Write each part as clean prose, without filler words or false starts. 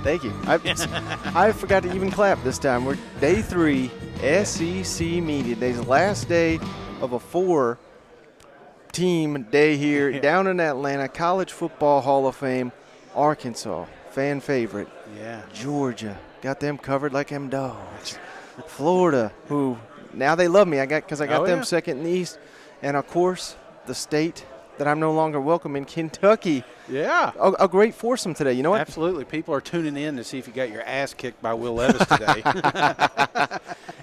Thank you. I forgot to even clap this time. We're day 3, SEC Media Days, last day of a 4-team day here down in Atlanta. College Football Hall of Fame, Arkansas, fan favorite. Yeah. Georgia, got them covered like them dogs. Florida, who now they love me because I got them second in the East. And, of course, the state that I'm no longer welcome in, Kentucky. Yeah. A great foursome today. You know what? Absolutely. People are tuning in to see if you got your ass kicked by Will Levis today.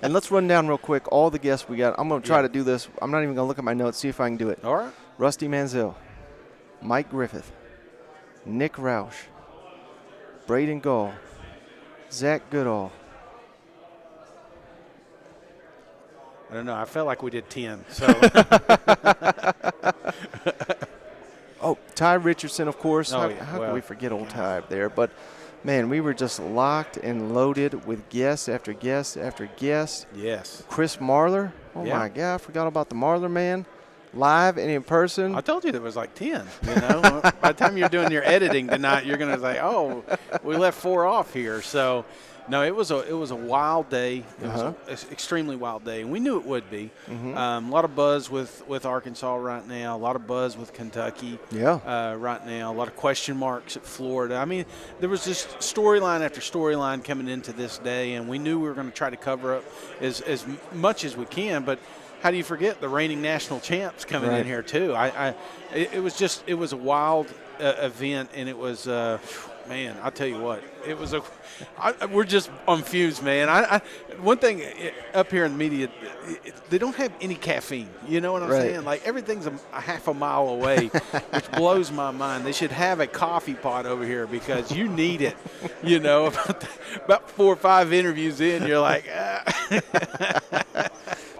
And let's run down real quick all the guests we got. I'm going to try to do this. I'm not even going to look at my notes, see if I can do it. All right. Rusty Manziel, Mike Griffith, Nick Roush, Braden Gall, Zach Goodall. I don't know. I felt like we did 10. So. Oh, Ty Richardson, of course. Oh, How can we forget old Ty there? But, man, we were just locked and loaded with guests after guest after guest. Yes. Chris Marler. Oh, my God. I forgot about the Marler man. Live and in person. I told you there was like 10, you know. By the time you're doing your editing tonight, you're going to say, oh, we left 4 off here. So, no, it was a wild day. It was an extremely wild day, and we knew it would be. A lot of buzz with Arkansas right now, a lot of buzz with Kentucky right now, a lot of question marks at Florida. I mean, there was just storyline after storyline coming into this day, and we knew we were going to try to cover up as much as we can, but how do you forget the reigning national champs coming in here too? It was a wild event, and it was man, I'll tell you what, it was we're just on fumes, man. One thing up here in the media, they don't have any caffeine. You know what I'm saying? Like everything's a half a mile away, which blows my mind. They should have a coffee pot over here because you need it. You know, about 4 or 5 interviews in, you're like.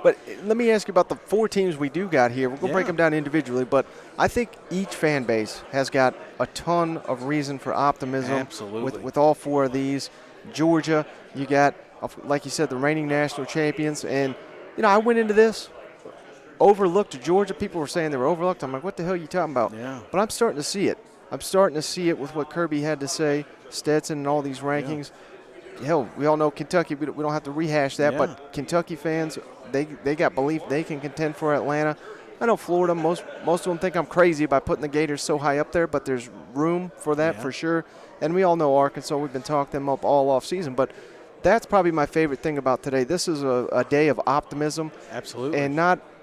But let me ask you about the 4 teams we do got here. We're going to break them down individually, but I think each fan base has got a ton of reason for optimism. Absolutely. With all 4 of these. Georgia, you got, like you said, the reigning national champions. And, you know, I went into this overlooked Georgia. People were saying they were overlooked. I'm like, what the hell are you talking about? Yeah. But I'm starting to see it. I'm starting to see it with what Kirby had to say, Stetson and all these rankings. Yeah. Hell, we all know Kentucky. We don't have to rehash that, but Kentucky fans, they got belief they can contend for Atlanta. I know Florida, most of them think I'm crazy by putting the Gators so high up there, but there's room for that for sure. And we all know Arkansas. We've been talking them up all off season, but that's probably my favorite thing about today. This is a day of optimism. Absolutely. And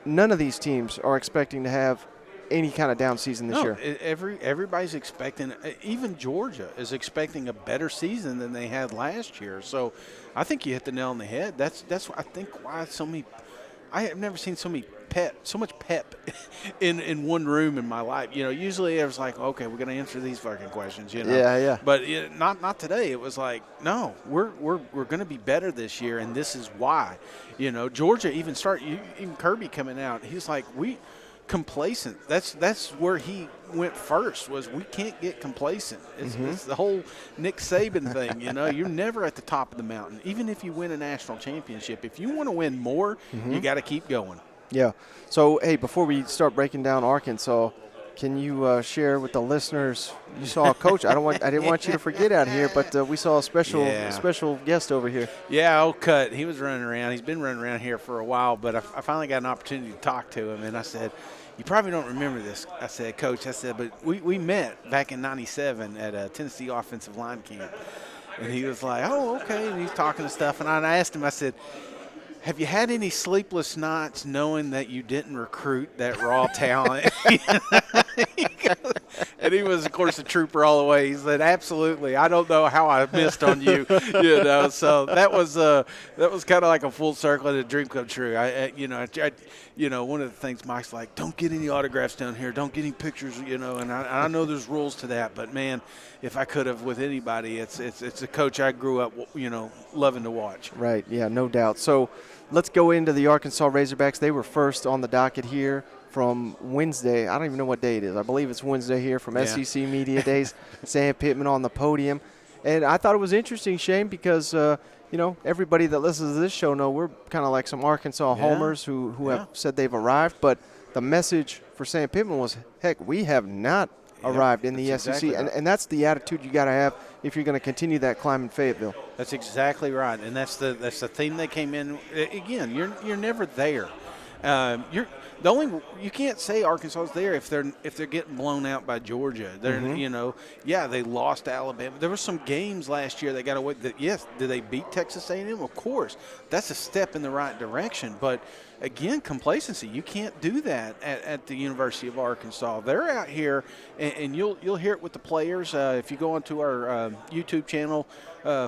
none of these teams are expecting to have any kind of down season this year. Everybody's expecting, even Georgia is expecting a better season than they had last year. So I think you hit the nail on the head. That's I think why I have never seen so much pep in one room in my life. You know, usually it was like, okay, we're going to answer these fucking questions, you know. Yeah. But not today. It was like, no, we're going to be better this year, and this is why. You know, Georgia even Kirby coming out, he's like, complacent. That's where he went first, was we can't get complacent. It's the whole Nick Saban thing, you know. You're never at the top of the mountain. Even if you win a national championship, if you want to win more, you got to keep going. Yeah. So, hey, before we start breaking down Arkansas, can you share with the listeners, you saw a coach. I didn't want you to forget out here, but we saw a special guest over here. Yeah, old Cut. He was running around. He's been running around here for a while, but I finally got an opportunity to talk to him, and I said, you probably don't remember this. I said, Coach, but we met back in 97 at a Tennessee offensive line camp. And he was like, oh, okay. And he's talking and stuff. And I asked him, I said, have you had any sleepless nights knowing that you didn't recruit that raw talent? And he was, of course, a trooper all the way. He said, absolutely. I don't know how I missed on you, you know. So that was kind of like a full circle and a dream come true. One of the things Mike's like, don't get any autographs down here. Don't get any pictures, you know. And I know there's rules to that. But, man, if I could have with anybody, it's a coach I grew up, you know, loving to watch. Right, yeah, no doubt. So let's go into the Arkansas Razorbacks. They were first on the docket here from Wednesday. I don't even know what day it is. I believe it's Wednesday here from SEC Media Days. Sam Pittman on the podium. And I thought it was interesting, Shane, because, everybody that listens to this show know we're kind of like some Arkansas homers who have said they've arrived. But the message for Sam Pittman was, heck, we have not arrived in the SEC. Exactly right. And that's the attitude you got to have if you're going to continue that climb in Fayetteville. That's exactly right, and that's the theme they came in. Again, you're never there. You can't say Arkansas is there if they're getting blown out by Georgia. They're they lost to Alabama. There were some games last year they got away. Yes, did they beat Texas A&M? Of course, that's a step in the right direction. But again, complacency. You can't do that at the University of Arkansas. They're out here, and you'll hear it with the players. If you go onto our YouTube channel,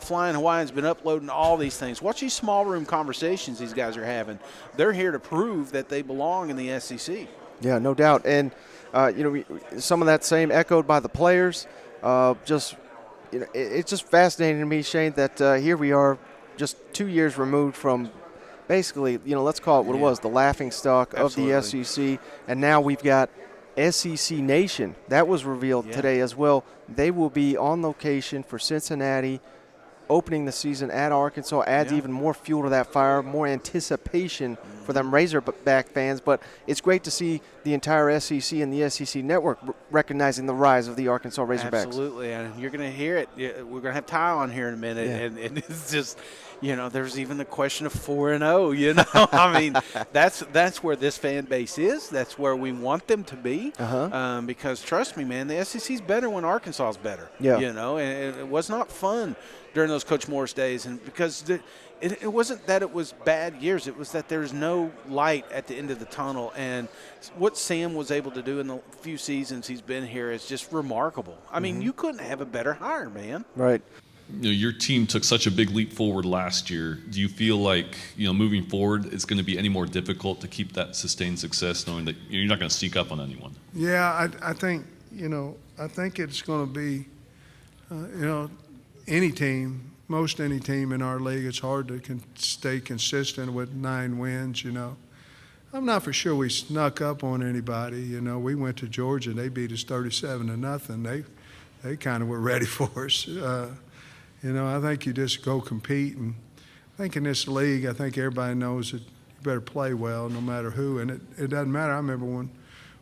Flying Hawaiian's been uploading all these things. Watch these small room conversations these guys are having. They're here to prove that they belong in the SEC. Yeah, no doubt. And some of that same echoed by the players. It's just fascinating to me, Shane, that here we are, just 2 years removed from basically, let's call it what it was, the laughingstock of the SEC. And now we've got SEC Nation. That was revealed today as well. They will be on location for Cincinnati, opening the season at Arkansas. Adds even more fuel to that fire, more anticipation for them Razorback fans. But it's great to see the entire SEC and the SEC network recognizing the rise of the Arkansas Razorbacks. Absolutely, and you're going to hear it. We're going to have Ty on here in a minute, and it's just, there's even the question of 4-0. I mean, that's where this fan base is. That's where we want them to be. Because trust me, man, the SEC's better when Arkansas is better. And it was not fun during those Coach Morris days, and because it wasn't that it was bad years, it was that there's no light at the end of the tunnel. And what Sam was able to do in the few seasons he's been here is just remarkable. I mean, you couldn't have a better hire, man. Right. Your team took such a big leap forward last year. Do you feel like, moving forward, it's going to be any more difficult to keep that sustained success, knowing that you're not going to sneak up on anyone? Yeah, I think it's going to be, any team, most any team in our league, it's hard to stay consistent with 9 wins, I'm not for sure we snuck up on anybody. We went to Georgia, they beat us 37-0. They kind of were ready for us. I think you just go compete. And I think in this league, I think everybody knows that you better play well no matter who. And it doesn't matter. I remember when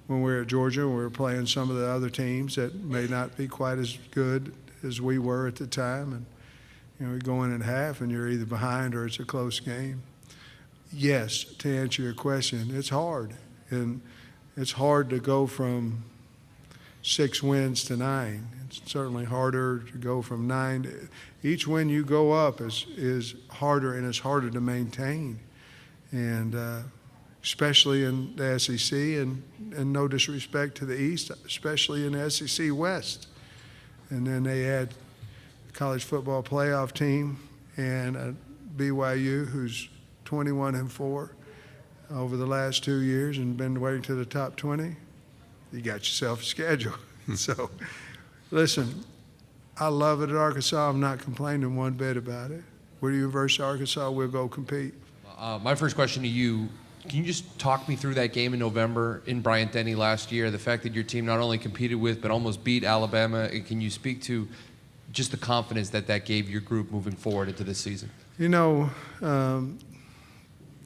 we were at Georgia, we were playing some of the other teams that may not be quite as good as we were at the time. And, we go in at half and you're either behind or it's a close game. Yes, to answer your question, it's hard. And it's hard to go from 6 wins to 9. It's certainly harder to go from 9 each win you go up is harder, and it's harder to maintain. And especially in the SEC, and no disrespect to the East, especially in the SEC West. And then they add the college football playoff team and a BYU who's 21-4 over the last 2 years and been waiting to the top 20. You got yourself a schedule. So, listen, I love it at Arkansas. I'm not complaining one bit about it. We're the University of Arkansas. We'll go compete. My first question to you, can you just talk me through that game in November in Bryant-Denny last year, the fact that your team not only competed with but almost beat Alabama? And can you speak to just the confidence that gave your group moving forward into this season?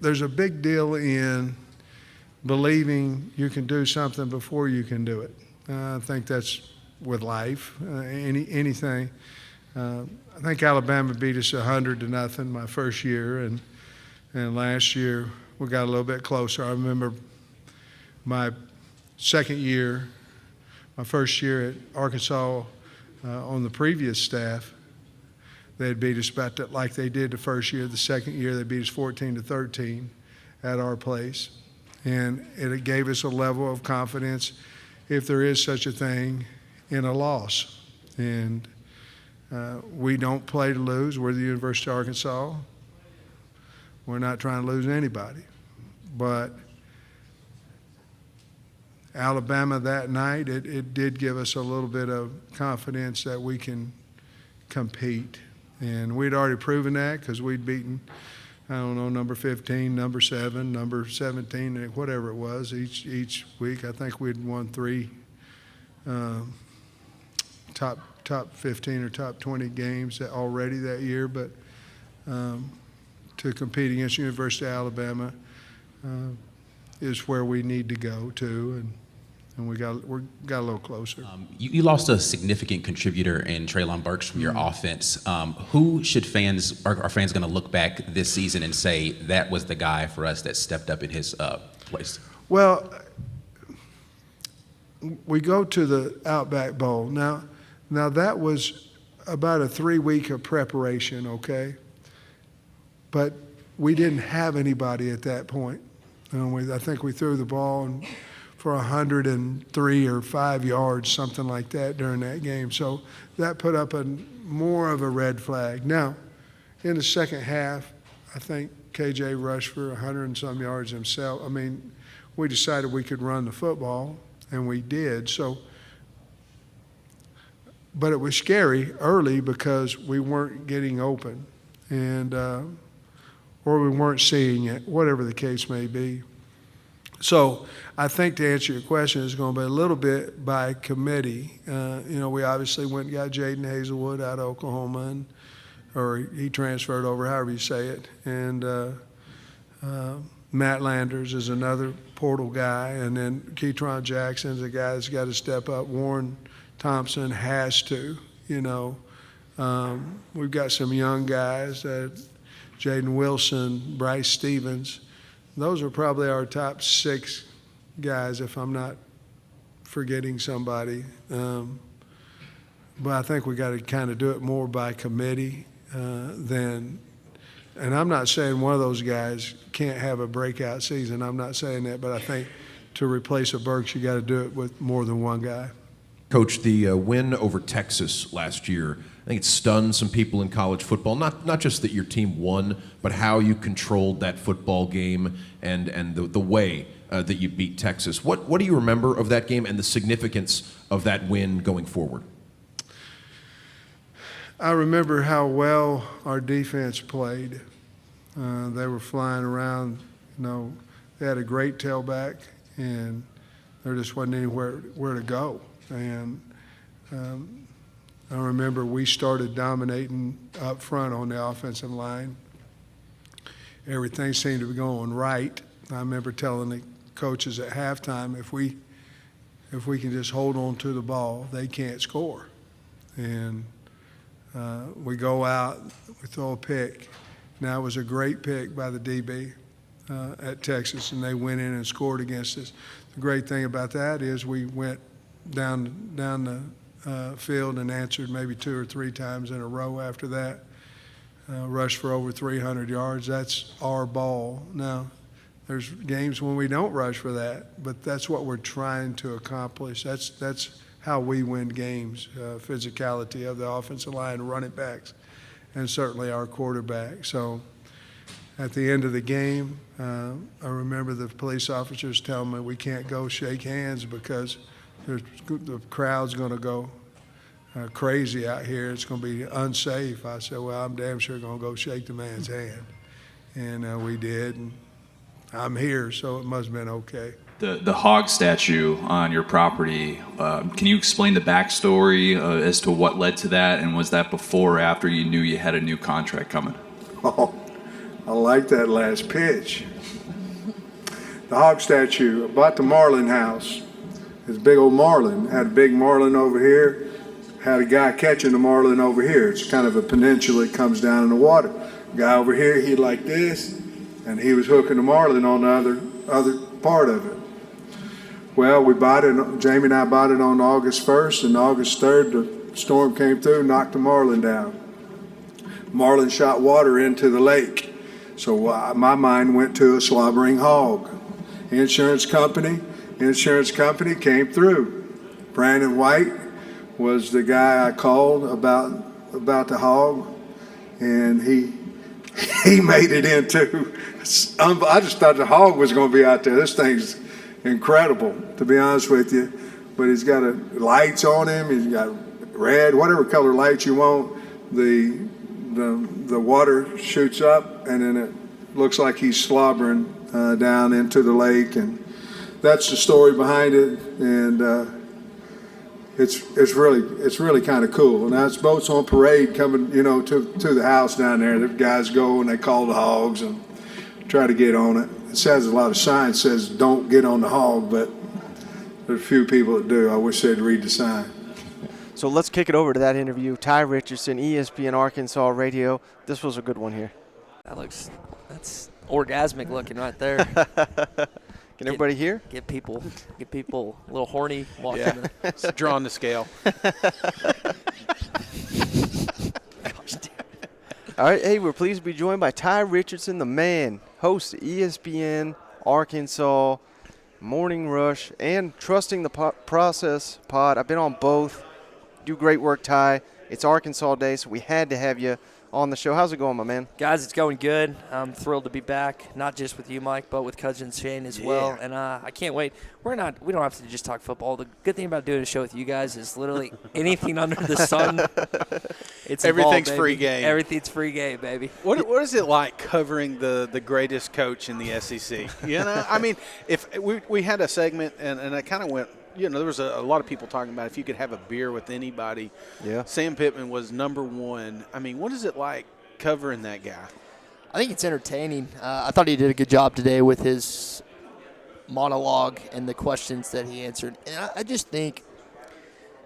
There's a big deal in believing you can do something before you can do it. I think that's with life, anything. I think Alabama beat us 100-0 my first year, and last year we got a little bit closer. I remember my second year, my first year at Arkansas on the previous staff, they had beat us about that like they did the first year. The second year they beat us 14-13 at our place, and it gave us a level of confidence, if there is such a thing, in a loss. And we don't play to lose. We're the University of Arkansas. We're not trying to lose anybody. But Alabama that night, it did give us a little bit of confidence that we can compete. And we'd already proven that because we'd beaten, number 15, number 7, number 17, whatever it was, each week. I think we'd won 3 top 15 or top 20 games already that year. But to compete against University of Alabama is where we need to go to. and we got a little closer. You lost a significant contributor in Treylon Burks from your offense. Who should are fans going to look back this season and say that was the guy for us that stepped up in his place? Well, we go to the Outback Bowl. Now that was about a 3-week of preparation, okay? But we didn't have anybody at that point. I think we threw the ball for 103 or 5 yards, something like that, during that game. So that put up more of a red flag. Now, in the second half, I think KJ rushed for 100 and some yards himself. I mean, we decided we could run the football, and we did. So, but it was scary early because we weren't getting open, and or we weren't seeing it, whatever the case may be. So I think to answer your question, it's going to be a little bit by committee. We obviously went and got Jaden Hazelwood out of Oklahoma, or he transferred over, however you say it. And Matt Landers is another portal guy. And then Keytron Jackson's a guy that's got to step up. Warren Thompson has to, We've got some young guys, Jaden Wilson, Bryce Stevens. Those are probably our top 6 guys, if I'm not forgetting somebody. But I think we got to kind of do it more by committee than. And I'm not saying one of those guys can't have a breakout season. I'm not saying that, but I think to replace a Burks, you got to do it with more than one guy. Coach, the win over Texas last year, I think it stunned some people in college football. Not just that your team won, but how you controlled that football game and the way that you beat Texas. What do you remember of that game and the significance of that win going forward? I remember how well our defense played. They were flying around. They had a great tailback, and there just wasn't anywhere to go. And I remember we started dominating up front on the offensive line. Everything seemed to be going right. I remember telling the coaches at halftime, if we can just hold on to the ball, they can't score. And we go out, we throw a pick. Now, it was a great pick by the DB at Texas, and they went in and scored against us. The great thing about that is we went down the field and answered maybe 2 or 3 times in a row after that. Rushed for over 300 yards. That's our ball. Now, there's games when we don't rush for that, but that's what we're trying to accomplish. That's how we win games, physicality of the offensive line, running backs, and certainly our quarterback. So at the end of the game, I remember the police officers telling me we can't go shake hands because the crowd's going to go crazy out here. It's going to be unsafe. I said, well, I'm damn sure going to go shake the man's hand. And we did. And I'm here, so it must have been okay. The hog statue on your property, can you explain the backstory as to what led to that? And was that before or after you knew you had a new contract coming? Oh, I like that last pitch. The hog statue, I bought the marlin house. This big old marlin. Had a big marlin over here. Had a guy catching the marlin over here. It's kind of a peninsula. It comes down in the water. Guy over here, he like this, and he was hooking the marlin on the other part of it. Well, we bought it. Jamie and I bought it on August 1st, and August 3rd, the storm came through, knocked the marlin down. Marlin shot water into the lake. So my mind went to a slobbering hog. Insurance company came through. Brandon White was the guy I called about the hog, and he made it into. I just thought the hog was going to be out there. This thing's incredible, to be honest with you. But he's got lights on him. He's got red, whatever color lights you want. The water shoots up, and then it looks like he's slobbering down into the lake, and that's the story behind it. And it's really kind of cool. Now it's boats on parade coming, to the house down there. The guys go and they call the hogs and try to get on it. It says a lot of signs says don't get on the hog, but There's a few people that do. I wish they'd read the sign. So let's kick it over to that interview. Ty Richardson, ESPN Arkansas Radio. This was a good one here. That's orgasmic looking right there. Can everybody hear? Get people a little horny watching Yeah, it's drawing the scale. All right, hey, we're pleased to be joined by Ty Richardson, the man, host of ESPN Arkansas, Morning Rush, and Trusting the Process pod. I've been on both. Do great work, Ty. It's Arkansas Day, so we had to have you on the show. How's it going, my man? Guys, it's going good. I'm thrilled to be back, not just with you, Mike, but with cousin Shane as well. And I can't wait. We don't have to just talk football. The good thing about doing a show with you guys is literally anything under the sun. Everything's free game. Everything's free game, baby. What is it like covering the greatest coach in the SEC? You know, I mean, if we had a segment and I kind of went. You know, there was a lot of people talking about if you could have a beer with anybody. Yeah. Sam Pittman was number one. I mean, what is it like covering that guy? I think it's entertaining. I thought he did a good job today with his monologue and the questions that he answered. And I just think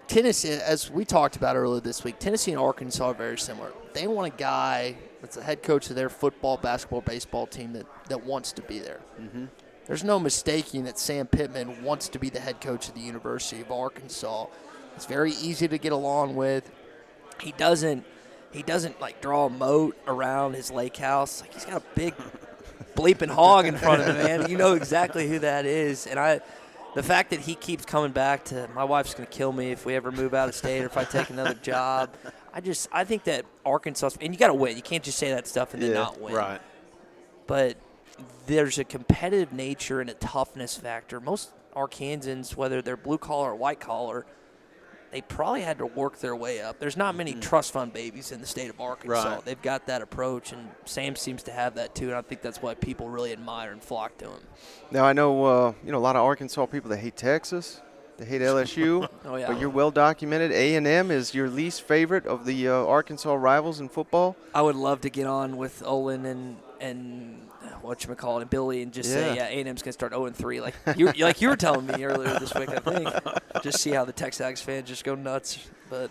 Tennessee, as we talked about earlier this week, Tennessee and Arkansas are very similar. They want a guy that's the head coach of their football, basketball, baseball team that wants to be there. Mm-hmm. There's no mistaking that Sam Pittman wants to be the head coach of the University of Arkansas. It's very easy to get along with. He doesn't like draw a moat around his lake house. Like, he's got a big bleeping hog in front of him, man. You know exactly who that is. And the fact that he keeps coming back to, my wife's going to kill me if we ever move out of state or if I take another job. I think that Arkansas, and you got to win. You can't just say that stuff and then not win. Right. But there's a competitive nature and a toughness factor. Most Arkansans, whether they're blue collar or white collar, they probably had to work their way up. There's not many trust fund babies in the state of Arkansas. Right. They've got that approach, and Sam seems to have that too, and I think that's why people really admire and flock to him. Now, I know a lot of Arkansas people that hate Texas. They hate LSU. Oh, yeah. But you're well documented. A&M is your least favorite of the Arkansas rivals in football. I would love to get on with Olin and whatchamacallit, and Billy, and just say, A&M's going to start 0-3. Like you were telling me earlier this week, I think. Just see how the Texas fans just go nuts. But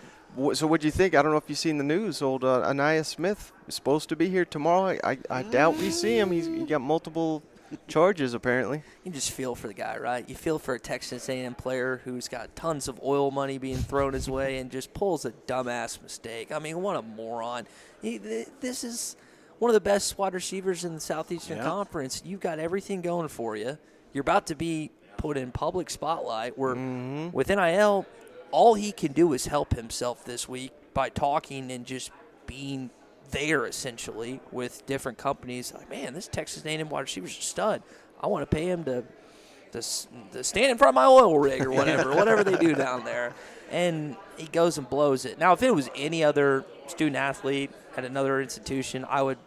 So what do you think? I don't know if you've seen the news. Old Anaya Smith is supposed to be here tomorrow. I doubt we see him. He got multiple charges, apparently. You just feel for the guy, right? You feel for a Texas A&M player who's got tons of oil money being thrown his way and just pulls a dumbass mistake. I mean, what a moron. This is one of the best wide receivers in the Southeastern Conference. You've got everything going for you. You're about to be put in public spotlight where with NIL, all he can do is help himself this week by talking and just being there essentially with different companies. Like, man, this Texas A&M wide receiver's a stud. I want to pay him to stand in front of my oil rig or whatever they do down there. And he goes and blows it. Now, if it was any other student athlete at another institution, I would,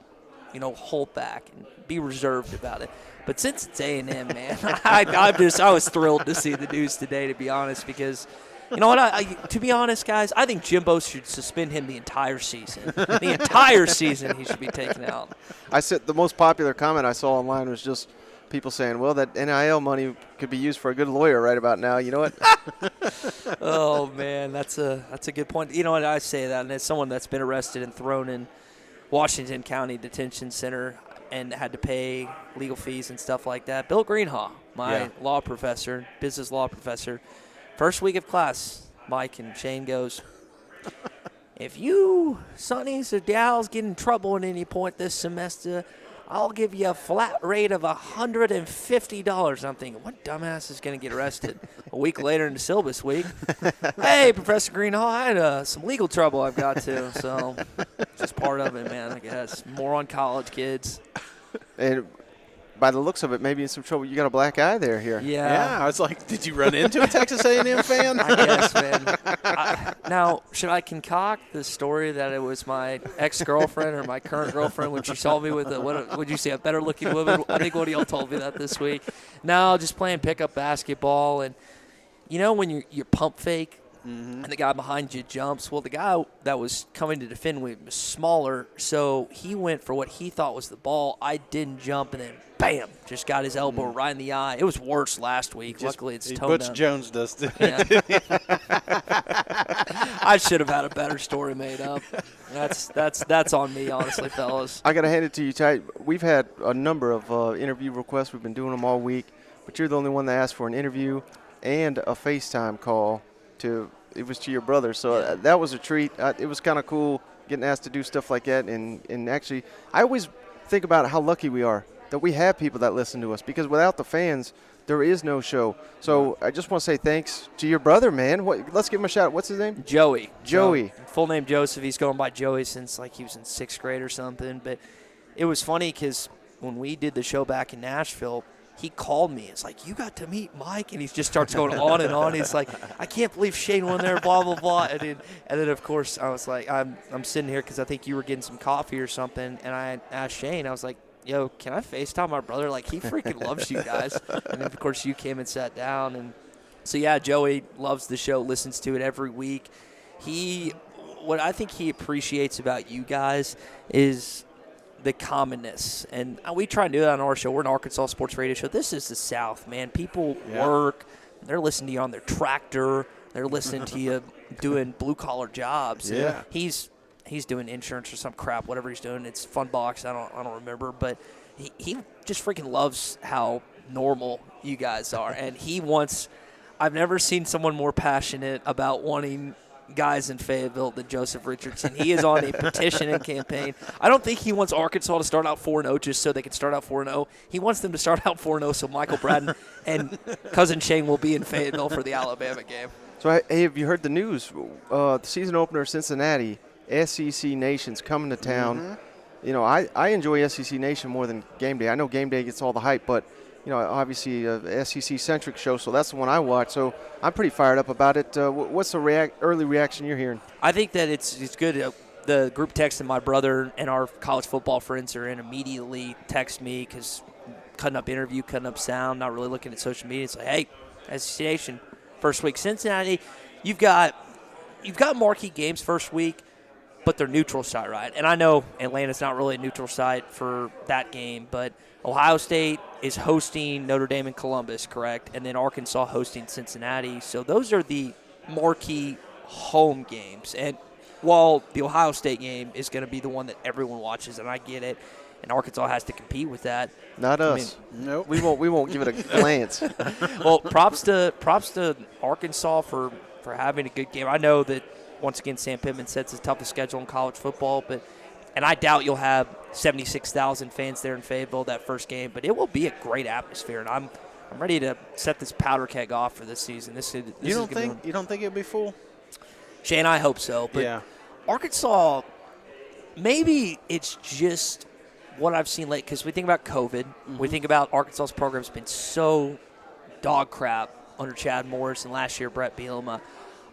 hold back and be reserved about it. But since it's A&M, man, I was thrilled to see the news today, to be honest, because you know what? To be honest, guys, I think Jimbo should suspend him the entire season. The entire season he should be taken out. I said the most popular comment I saw online was just people saying, well, that NIL money could be used for a good lawyer right about now. You know what? Oh, man, that's a good point. You know what? I say that, and as someone that's been arrested and thrown in Washington County Detention Center and had to pay legal fees and stuff like that. Bill Greenhaw, my law professor, business law professor, first week of class, Mike and Shane goes, if you, Sonny's or Dow's, get in trouble at any point this semester, I'll give you a flat rate of $150. I'm thinking, what dumbass is going to get arrested a week later in the syllabus week? Hey, Professor Greenhall, I had some legal trouble I've got to. So just part of it, man, I guess. More on college kids. And by the looks of it, maybe in some trouble. You got a black eye there here. Yeah, I was like, did you run into a Texas A&M fan? I guess, man. Now, should I concoct the story that it was my ex-girlfriend or my current girlfriend when she saw me with what would you say, a better-looking woman? I think one of y'all told me that this week. No, just playing pickup basketball. And, when you pump fake and the guy behind you jumps. Well, the guy that was coming to defend me was smaller, so he went for what he thought was the ball. I didn't jump, and then bam, just got his elbow right in the eye. It was worse last week. Luckily, it's toned Butch down. Jones does too. Yeah. I should have had a better story made up. That's on me, honestly, fellas. I got to hand it to you, Ty. We've had a number of interview requests. We've been doing them all week, but you're the only one that asked for an interview and a FaceTime call. It was to your brother, so that was a treat. It was kind of cool getting asked to do stuff like that, and actually, I always think about how lucky we are that we have people that listen to us, because without the fans, there is no show. So I just want to say thanks to your brother, man. Let's give him a shout out. What's his name? Joey. Full name Joseph. He's going by Joey since like he was in 6th grade or something. But it was funny because when we did the show back in Nashville, he called me. It's like, you got to meet Mike, and he just starts going on and on. He's like, I can't believe Shane won there, blah blah blah. And then of course I was like, I'm sitting here because I think you were getting some coffee or something, and I asked Shane. I was like, yo, can I FaceTime my brother? Like, he freaking loves you guys. And then, of course, you came and sat down. And so, yeah, Joey loves the show, listens to it every week. What I think he appreciates about you guys is the commonness. And we try and do that on our show. We're an Arkansas sports radio show. This is the South, man. People work. They're listening to you on their tractor. They're listening to you doing blue-collar jobs. Yeah. And he's doing insurance or some crap, whatever he's doing. It's Fun Box. I don't remember, but he just freaking loves how normal you guys are, and I've never seen someone more passionate about wanting guys in Fayetteville than Joseph Richardson. He is on a petition and campaign. I don't think he wants Arkansas to start out 4-0 just so they can start out 4-0. He wants them to start out 4-0 so Michael Braden and Cousin Shane will be in Fayetteville for the Alabama game. So, hey, have you heard the news? The season opener, Cincinnati, SEC Nation's coming to town. Mm-hmm. You know, I enjoy SEC Nation more than Game Day. I know Game Day gets all the hype, but, you know, obviously a SEC-centric show, so that's the one I watch. So I'm pretty fired up about it. What's the early reaction you're hearing? I think that it's good. The group text that my brother and our college football friends are in immediately text me because cutting up interview, cutting up sound, not really looking at social media. It's like, hey, SEC Nation, first week Cincinnati. You've got marquee games first week, but they're neutral site, right? And I know Atlanta's not really a neutral site for that game, but Ohio State is hosting Notre Dame and Columbus, correct? And then Arkansas hosting Cincinnati. So those are the marquee home games. And while the Ohio State game is going to be the one that everyone watches, and I get it, and Arkansas has to compete with that. Not us. Nope. We won't give it a glance. Well, props to Arkansas for having a good game. I know that, once again, Sam Pittman sets his toughest schedule in college football, and I doubt you'll have 76,000 fans there in Fayetteville that first game, but it will be a great atmosphere, and I'm ready to set this powder keg off for this season. You don't think it'll be full? Shane, I hope so, but yeah. Arkansas, maybe it's just what I've seen late, because we think about COVID, we think about Arkansas's program's been so dog crap under Chad Morris and last year Brett Bielema.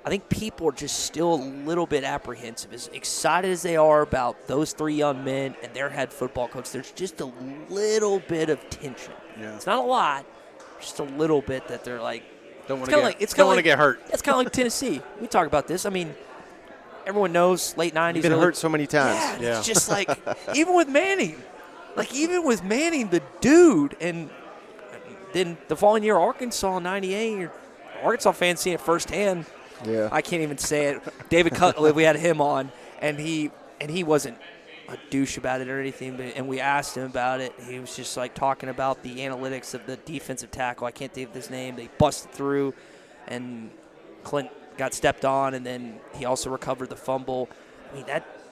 I think people are just still a little bit apprehensive. As excited as they are about those three young men and their head football coach, there's just a little bit of tension. Yeah. It's not a lot, just a little bit that they're like, don't want to get hurt. It's kind of like Tennessee. We talk about this. I mean, everyone knows late 90s. You've been hurt so many times. Yeah. It's just like, even with Manning, the dude, and then the following year, Arkansas in 98, Arkansas fans seeing it firsthand. Yeah. I can't even say it. David Cutler, we had him on, and he wasn't a douche about it or anything, and we asked him about it. He was just like talking about the analytics of the defensive tackle. I can't think of his name. They busted through, and Clint got stepped on, and then he also recovered the fumble. I mean,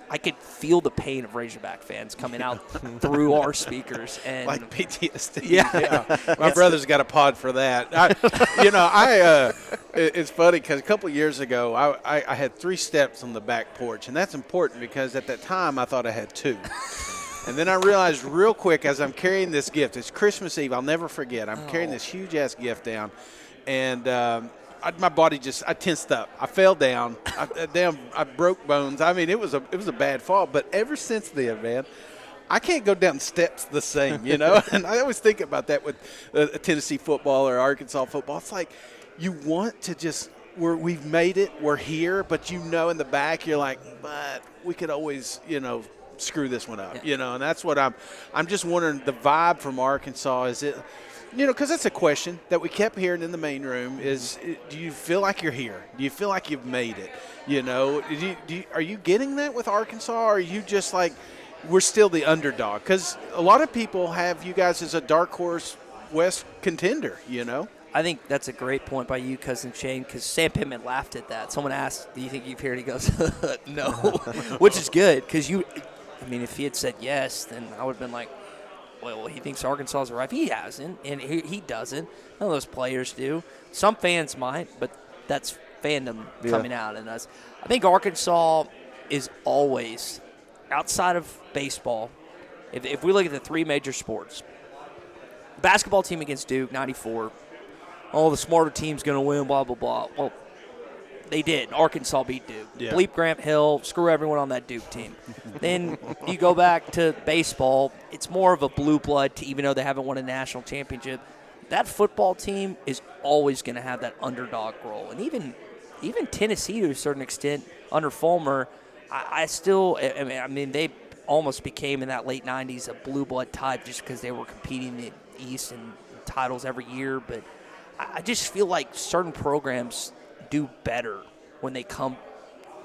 I could feel the pain of Razorback fans coming out through our speakers, and like PTSD. Yeah. My brother's got a pod for that. It's funny because a couple of years ago, I had 3 steps on the back porch, and that's important because at that time I thought I had 2. And then I realized real quick as I'm carrying this gift, it's Christmas Eve, I'll never forget. I'm carrying this huge-ass gift down, and my body I tensed up. I fell down. I broke bones. I mean, it was a bad fall. But ever since then, man, I can't go down steps the same, you know. And I always think about that with Tennessee football or Arkansas football. It's like you want to just we've made it, we're here, but in the back you're like, but we could always, screw this one up, and that's what I'm just wondering. The vibe from Arkansas, is it, because that's a question that we kept hearing in the main room, is do you feel like you're here? Do you feel like you've made it? Are you getting that with Arkansas, or are you just like, we're still the underdog? Because a lot of people have you guys as a dark horse West contender, I think that's a great point by you, Cousin Shane, because Sam Pittman laughed at that. Someone asked, do you think you've heard? He goes, no, which is good, because if he had said yes, then I would have been like, well, he thinks Arkansas is right. He hasn't, and he doesn't. None of those players do. Some fans might, but that's fandom coming out in us. I think Arkansas is always, outside of baseball, if we look at the three major sports, basketball team against Duke, 94, the smarter team's going to win, blah, blah, blah. Well, they did. Arkansas beat Duke. Yeah. Bleep Grant Hill, screw everyone on that Duke team. Then you go back to baseball, it's more of a blue blood, even though they haven't won a national championship. That football team is always going to have that underdog role. And even Tennessee, to a certain extent, under Fulmer, they almost became, in that late 90s, a blue blood type just because they were competing in the East and titles every year. But I just feel like certain programs do better when they come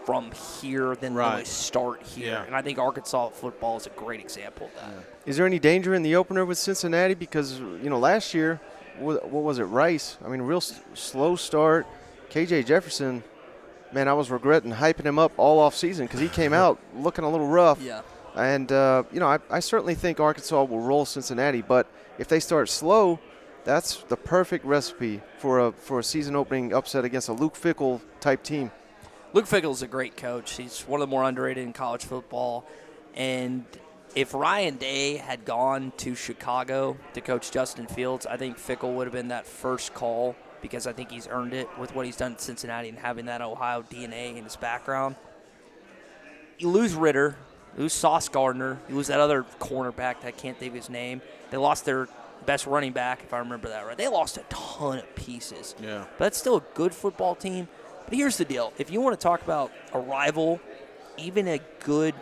from here than when they start here. Yeah. And I think Arkansas football is a great example of that. Yeah. Is there any danger in the opener with Cincinnati? Because, last year, what was it, Rice? Real slow start. KJ Jefferson, man, I was regretting hyping him up all off season because he came out looking a little rough. Yeah. And, I certainly think Arkansas will roll Cincinnati. But if they start slow, that's the perfect recipe for a season-opening upset against a Luke Fickell-type team. Luke Fickell is a great coach. He's one of the more underrated in college football. And if Ryan Day had gone to Chicago to coach Justin Fields, I think Fickell would have been that first call, because I think he's earned it with what he's done at Cincinnati and having that Ohio DNA in his background. You lose Ritter, you lose Sauce Gardner, you lose that other cornerback that I can't think of his name. They lost their best running back, if I remember that right. They lost a ton of pieces. Yeah. But that's still a good football team. But here's the deal. If you want to talk about a rival, even a good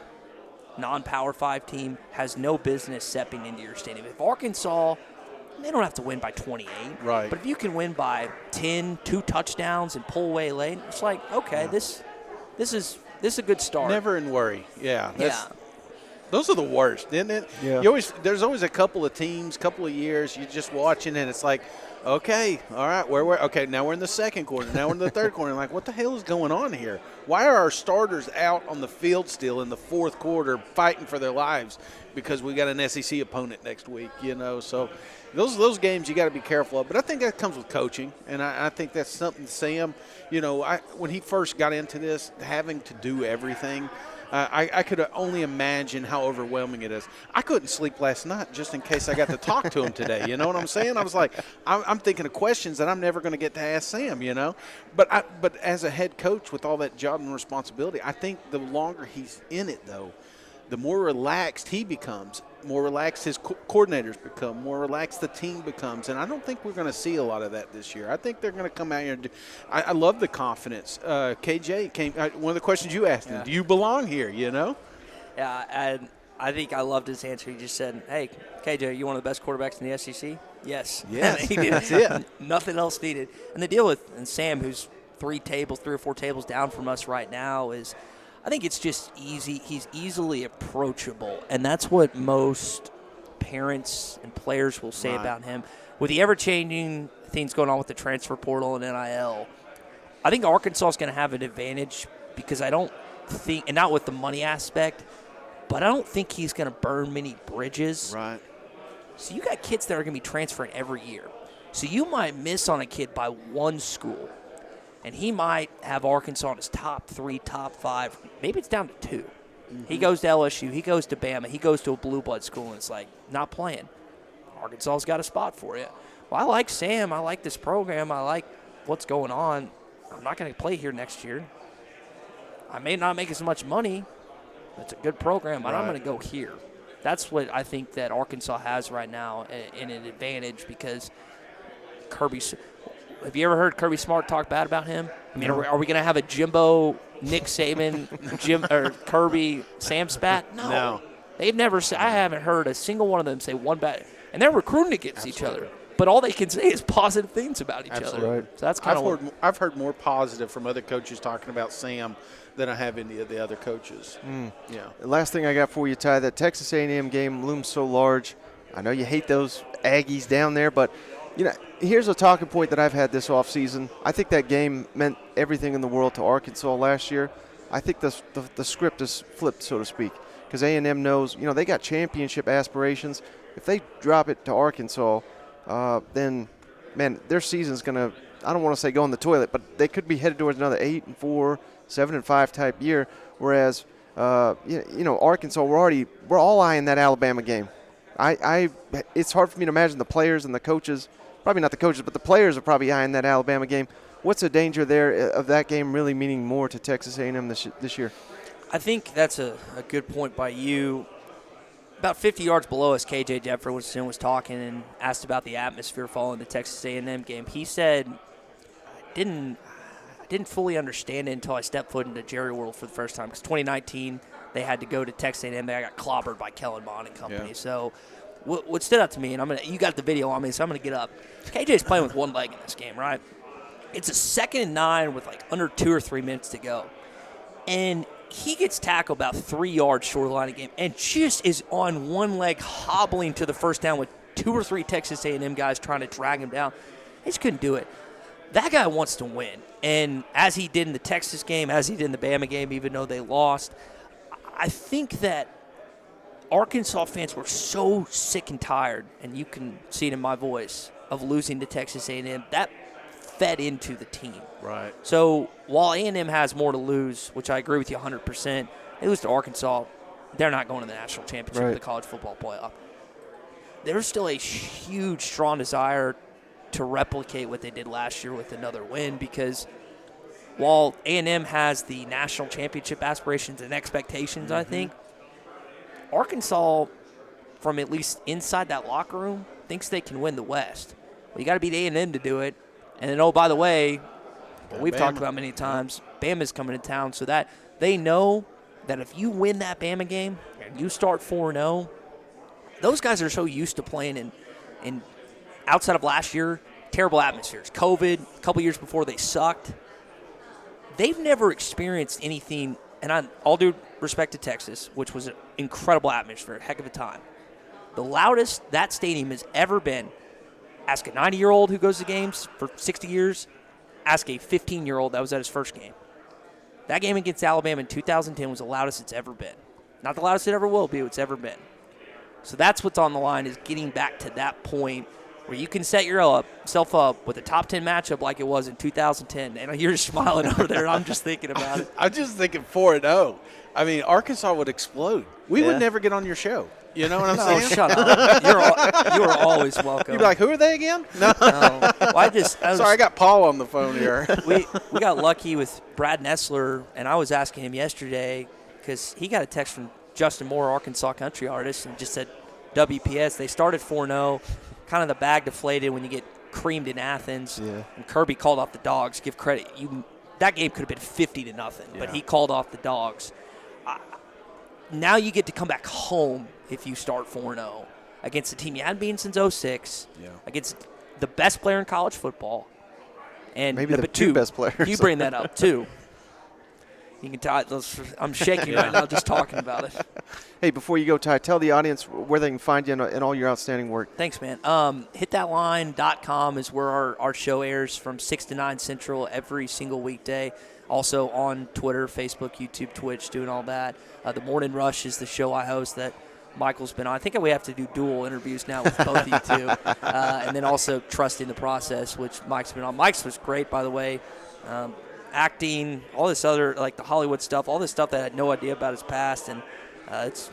non-Power 5 team has no business stepping into your stadium. If Arkansas, they don't have to win by 28. Right. But if you can win by 10, 2 touchdowns, and pull away late, it's like, okay, this is a good start. Never in worry. Yeah. Yeah. Those are the worst, isn't it? Yeah. There's always a couple of teams, couple of years, you're just watching, and it's like, okay, all right, okay, now we're in the second quarter, now we're in the third quarter. Like, what the hell is going on here? Why are our starters out on the field still in the fourth quarter fighting for their lives because we got an SEC opponent next week, So those games you got to be careful of. But I think that comes with coaching, and I think that's something Sam, when he first got into this, having to do everything, I could only imagine how overwhelming it is. I couldn't sleep last night just in case I got to talk to him today. You know what I'm saying? I was like, I'm thinking of questions that I'm never going to get to ask Sam, But as a head coach with all that job and responsibility, I think the longer he's in it, though, the more relaxed he becomes, more relaxed his coordinators become, more relaxed the team becomes. And I don't think we're going to see a lot of that this year. I think they're going to come out here and do – I love the confidence. KJ came one of the questions you asked him, do you belong here, Yeah, and I think I loved his answer. He just said, hey, KJ, you one of the best quarterbacks in the SEC? Yes. Yes, He did. that's it. Nothing else needed. And the deal with Sam, who's 3 or 4 tables down from us right now, is – I think it's just easy. He's easily approachable, and that's what most parents and players will say about him. With the ever-changing things going on with the transfer portal and NIL, I think Arkansas is going to have an advantage because I don't think, and not with the money aspect, but I don't think he's going to burn many bridges. Right. So you got kids that are going to be transferring every year. So you might miss on a kid by one school. And he might have Arkansas in his top 3, top 5. Maybe it's down to 2. Mm-hmm. He goes to LSU. He goes to Bama. He goes to a blue blood school, and it's like, not playing. Arkansas's got a spot for you. Well, I like Sam. I like this program. I like what's going on. I'm not going to play here next year. I may not make as much money. It's a good program, but I'm going to go here. That's what I think that Arkansas has right now in an advantage because Kirby's – have you ever heard Kirby Smart talk bad about him? I mean, are we going to have a Jimbo, Nick Saban, or Kirby, Sam Spat? No. They've never said. I haven't heard a single one of them say one bad. And they're recruiting against each other. But all they can say is positive things about each other. Right. So that's kind of I've heard more positive from other coaches talking about Sam than I have any of the other coaches. Yeah. The last thing I got for you, Ty, that Texas A&M game looms so large. I know you hate those Aggies down there, but here's a talking point that I've had this offseason. I think that game meant everything in the world to Arkansas last year. I think the script is flipped, so to speak, because A&M knows, they got championship aspirations. If they drop it to Arkansas, then, man, their season's going to, I don't want to say go in the toilet, but they could be headed towards another 8-4, 7-5 type year, whereas, Arkansas, we're all eyeing that Alabama game. It's hard for me to imagine the players and the coaches, probably not the coaches, but the players are probably eyeing that Alabama game. What's the danger there of that game really meaning more to Texas A&M this year? I think that's a good point by you. About 50 yards below us, KJ Jefferson was talking and asked about the atmosphere following the Texas A&M game. He said, I didn't fully understand it until I stepped foot into Jerry World for the first time, because 2019 they had to go to Texas A&M. They got clobbered by Kellen Mond and company. Yeah. So what stood out to me, and you got the video on me, so I'm going to get up. KJ's playing with one leg in this game, right? It's a 2nd and 9 with under 2 or 3 minutes to go. And he gets tackled about 3 yards short of the line of game and just is on one leg hobbling to the first down with 2 or 3 Texas A&M guys trying to drag him down. He just couldn't do it. That guy wants to win. And as he did in the Texas game, as he did in the Bama game, even though they lost, I think that Arkansas fans were so sick and tired, and you can see it in my voice, of losing to Texas A&M. That fed into the team. Right. So while A&M has more to lose, which I agree with you 100%, they lose to Arkansas, they're not going to the national championship of the college football playoff. There's still a huge, strong desire to replicate what they did last year with another win, because while A&M has the national championship aspirations and expectations, I think, Arkansas, from at least inside that locker room, thinks they can win the West. Well, you got to beat A&M to do it. And then, oh, by the way, we've talked about many times, Bama's coming to town, so that they know that if you win that Bama game and you start 4-0, those guys are so used to playing in outside of last year, terrible atmospheres. COVID, a couple years before they sucked. They've never experienced anything, and all due respect to Texas, which was an incredible atmosphere, a heck of a time. The loudest that stadium has ever been. Ask a 90-year-old who goes to games for 60 years. Ask a 15-year-old that was at his first game. That game against Alabama in 2010 was the loudest it's ever been. Not the loudest it ever will be, it's ever been. So that's what's on the line, is getting back to that point where you can set yourself up with a top 10 matchup like it was in 2010. And you're just smiling over there, and I'm just thinking about it. I'm just thinking 4-0. I mean, Arkansas would explode. We would never get on your show. You know what I'm saying? Oh, shut up. You're always welcome. You'd be like, who are they again? No. Well, Sorry, I got Paul on the phone here. We got lucky with Brad Nessler, and I was asking him yesterday because he got a text from Justin Moore, Arkansas country artist, and just said WPS. They started 4-0. Kind of the bag deflated when you get creamed in Athens. Yeah. And Kirby called off the Dogs. Give credit. That game could have been 50-0, but he called off the Dogs. Now you get to come back home if you start 4-0 against a team you hadn't beaten since 2006, against the best player in college football. And maybe the two best players. You bring that up, too. You can tell I'm shaking right now just talking about it. Hey, before you go, Ty, tell the audience where they can find you in all your outstanding work. Thanks, man. HitThatLine.com is where our show airs from 6 to 9 Central every single weekday. Also on Twitter, Facebook, YouTube, Twitch, doing all that. The Morning Rush is the show I host that Michael's been on. I think we have to do dual interviews now with both of you two. And then also Trusting the Process, which Mike's been on. Mike's was great, by the way. Acting, all this other, like the Hollywood stuff, all this stuff that I had no idea about his past. And it's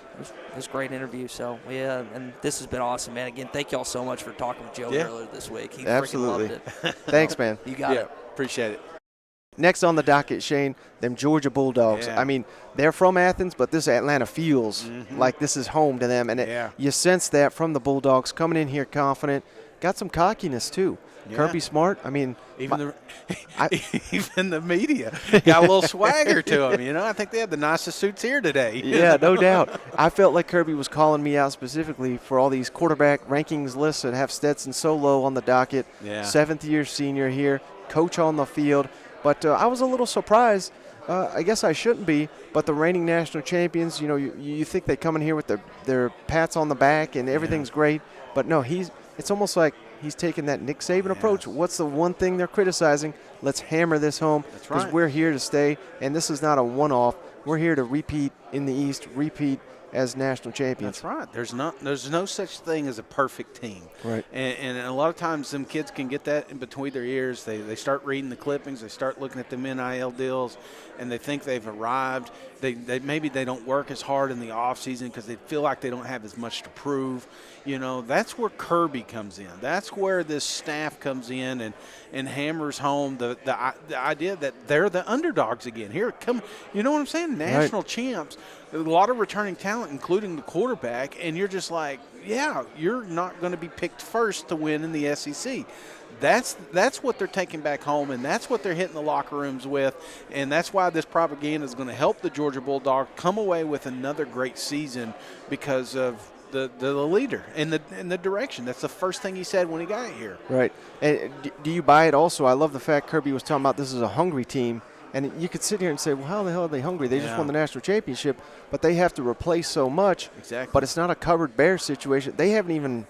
a great interview. So, yeah, and this has been awesome, man. Again, thank you all so much for talking with Joe earlier this week. He Absolutely. freaking loved it. Thanks, man. You got it. Appreciate it. Next on the docket, Shane, them Georgia Bulldogs. Yeah. I mean, they're from Athens, but this Atlanta feels like this is home to them. And you sense that from the Bulldogs coming in here confident. got some cockiness too. Yeah. Kirby Smart, I mean, Even the media got a little swagger to them. I think they had the nicest suits here today. Yeah, no doubt. I felt like Kirby was calling me out specifically for all these quarterback rankings lists that have Stetson so low on the docket. Yeah. 7th-year senior here, coach on the field. But I was a little surprised. I guess I shouldn't be, but the reigning national champions, you think they come in here with their pats on the back and everything's great. But no, it's almost like he's taking that Nick Saban approach. What's the one thing they're criticizing? Let's hammer this home because we're here to stay, and this is not a one-off. We're here to repeat in the East, repeat as national champions. That's right. There's no such thing as a perfect team. Right. And a lot of times them kids can get that in between their ears. They start reading the clippings. They start looking at them NIL deals, and they think they've arrived. Maybe they don't work as hard in the offseason because they feel like they don't have as much to prove. That's where Kirby comes in. That's where this staff comes in and hammers home the idea that they're the underdogs again. Here, come, you know what I'm saying? National champs, a lot of returning talent, including the quarterback, and you're just like, yeah, you're not going to be picked first to win in the SEC. That's what they're taking back home, and that's what they're hitting the locker rooms with, and that's why this propaganda is going to help the Georgia Bulldogs come away with another great season because of the leader and the direction. That's the first thing he said when he got here. Right. And do you buy it also? I love the fact Kirby was talking about this is a hungry team. And you could sit here and say, well, how the hell are they hungry? They just won the national championship, but they have to replace so much. Exactly. But it's not a covered bear situation. They haven't even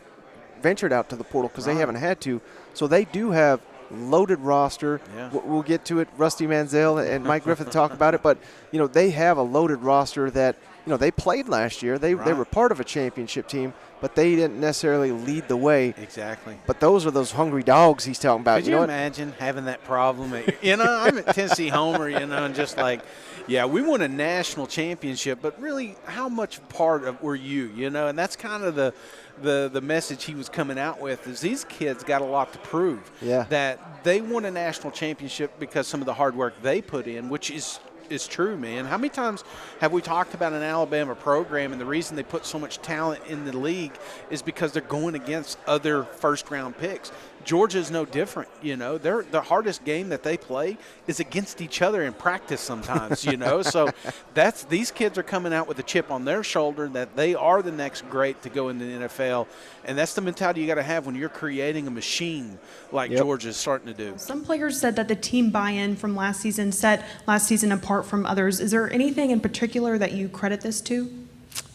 ventured out to the portal because they haven't had to. So they do have loaded roster. Yeah. We'll get to it. Rusty Manziel and Mike Griffith talk about it. But, they have a loaded roster that, they played last year. They were part of a championship team, but they didn't necessarily lead the way. Exactly. But those are those hungry dogs he's talking about. Could you imagine having that problem? I'm at Tennessee Homer, and just like, yeah, we won a national championship, but really, how much part of were you, And that's kind of the message he was coming out with is these kids got a lot to prove. Yeah. That they won a national championship because some of the hard work they put in, which is true, man. How many times have we talked about an Alabama program and the reason they put so much talent in the league is because they're going against other first-round picks. Georgia's no different, the hardest game that they play is against each other in practice sometimes, So these kids are coming out with a chip on their shoulder that they are the next great to go into the NFL, and that's the mentality you got to have when you're creating a machine like Georgia's starting to do. Some players said that the team buy-in from last season set last season apart from others. Is there anything in particular that you credit this to?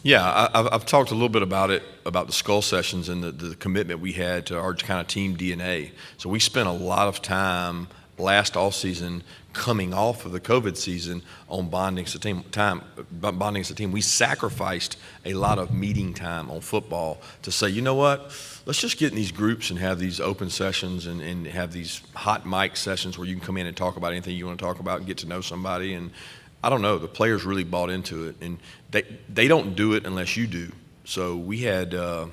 Yeah, I've talked a little bit about it, about the skull sessions and the commitment we had to our kind of team DNA. So we spent a lot of time last off season coming off of the COVID season on bonding as a team. We sacrificed a lot of meeting time on football to say, you know what, let's just get in these groups and have these open sessions and have these hot mic sessions where you can come in and talk about anything you want to talk about and get to know somebody. And I don't know, the players really bought into it, and they don't do it unless you do. So we had, I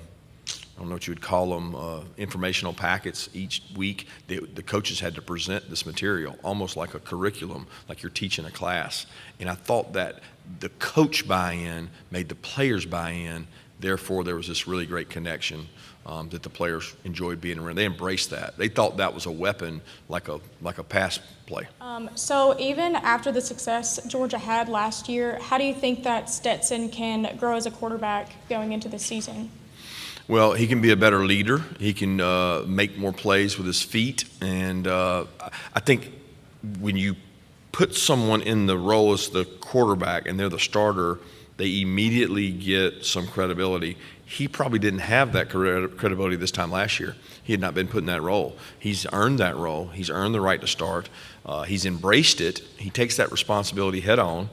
don't know what you would call them, informational packets each week. The coaches had to present this material almost like a curriculum, like you're teaching a class. And I thought that the coach buy-in made the players buy in. Therefore, there was this really great connection that the players enjoyed being around. They embraced that. They thought that was a weapon, like a pass play. So even after the success Georgia had last year, how do you think that Stetson can grow as a quarterback going into the season? Well, he can be a better leader. He can make more plays with his feet. And I think when you put someone in the role as the quarterback and they're the starter, they immediately get some credibility. He probably didn't have that credibility this time last year. He had not been put in that role. He's earned that role. He's earned the right to start. He's embraced it. He takes that responsibility head on,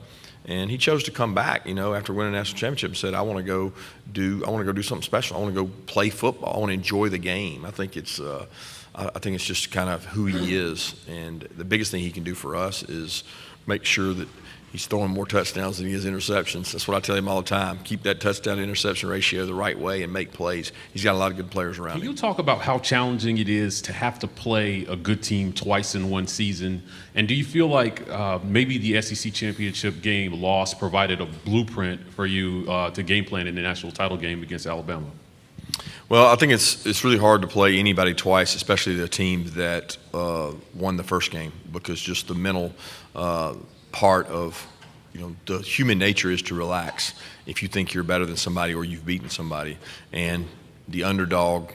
and he chose to come back, after winning a national championship and said, I want to go do something special. I want to go play football. I want to enjoy the game. I think it's just kind of who he is, and the biggest thing he can do for us is make sure that he's throwing more touchdowns than he is interceptions. That's what I tell him all the time. Keep that touchdown-interception ratio the right way and make plays. He's got a lot of good players around him. Can you talk about how challenging it is to have to play a good team twice in one season? And do you feel like maybe the SEC championship game loss provided a blueprint for you to game plan in the national title game against Alabama? Well, I think it's really hard to play anybody twice, especially the team that won the first game, because just the mental part of, the human nature is to relax if you think you're better than somebody or you've beaten somebody. And the underdog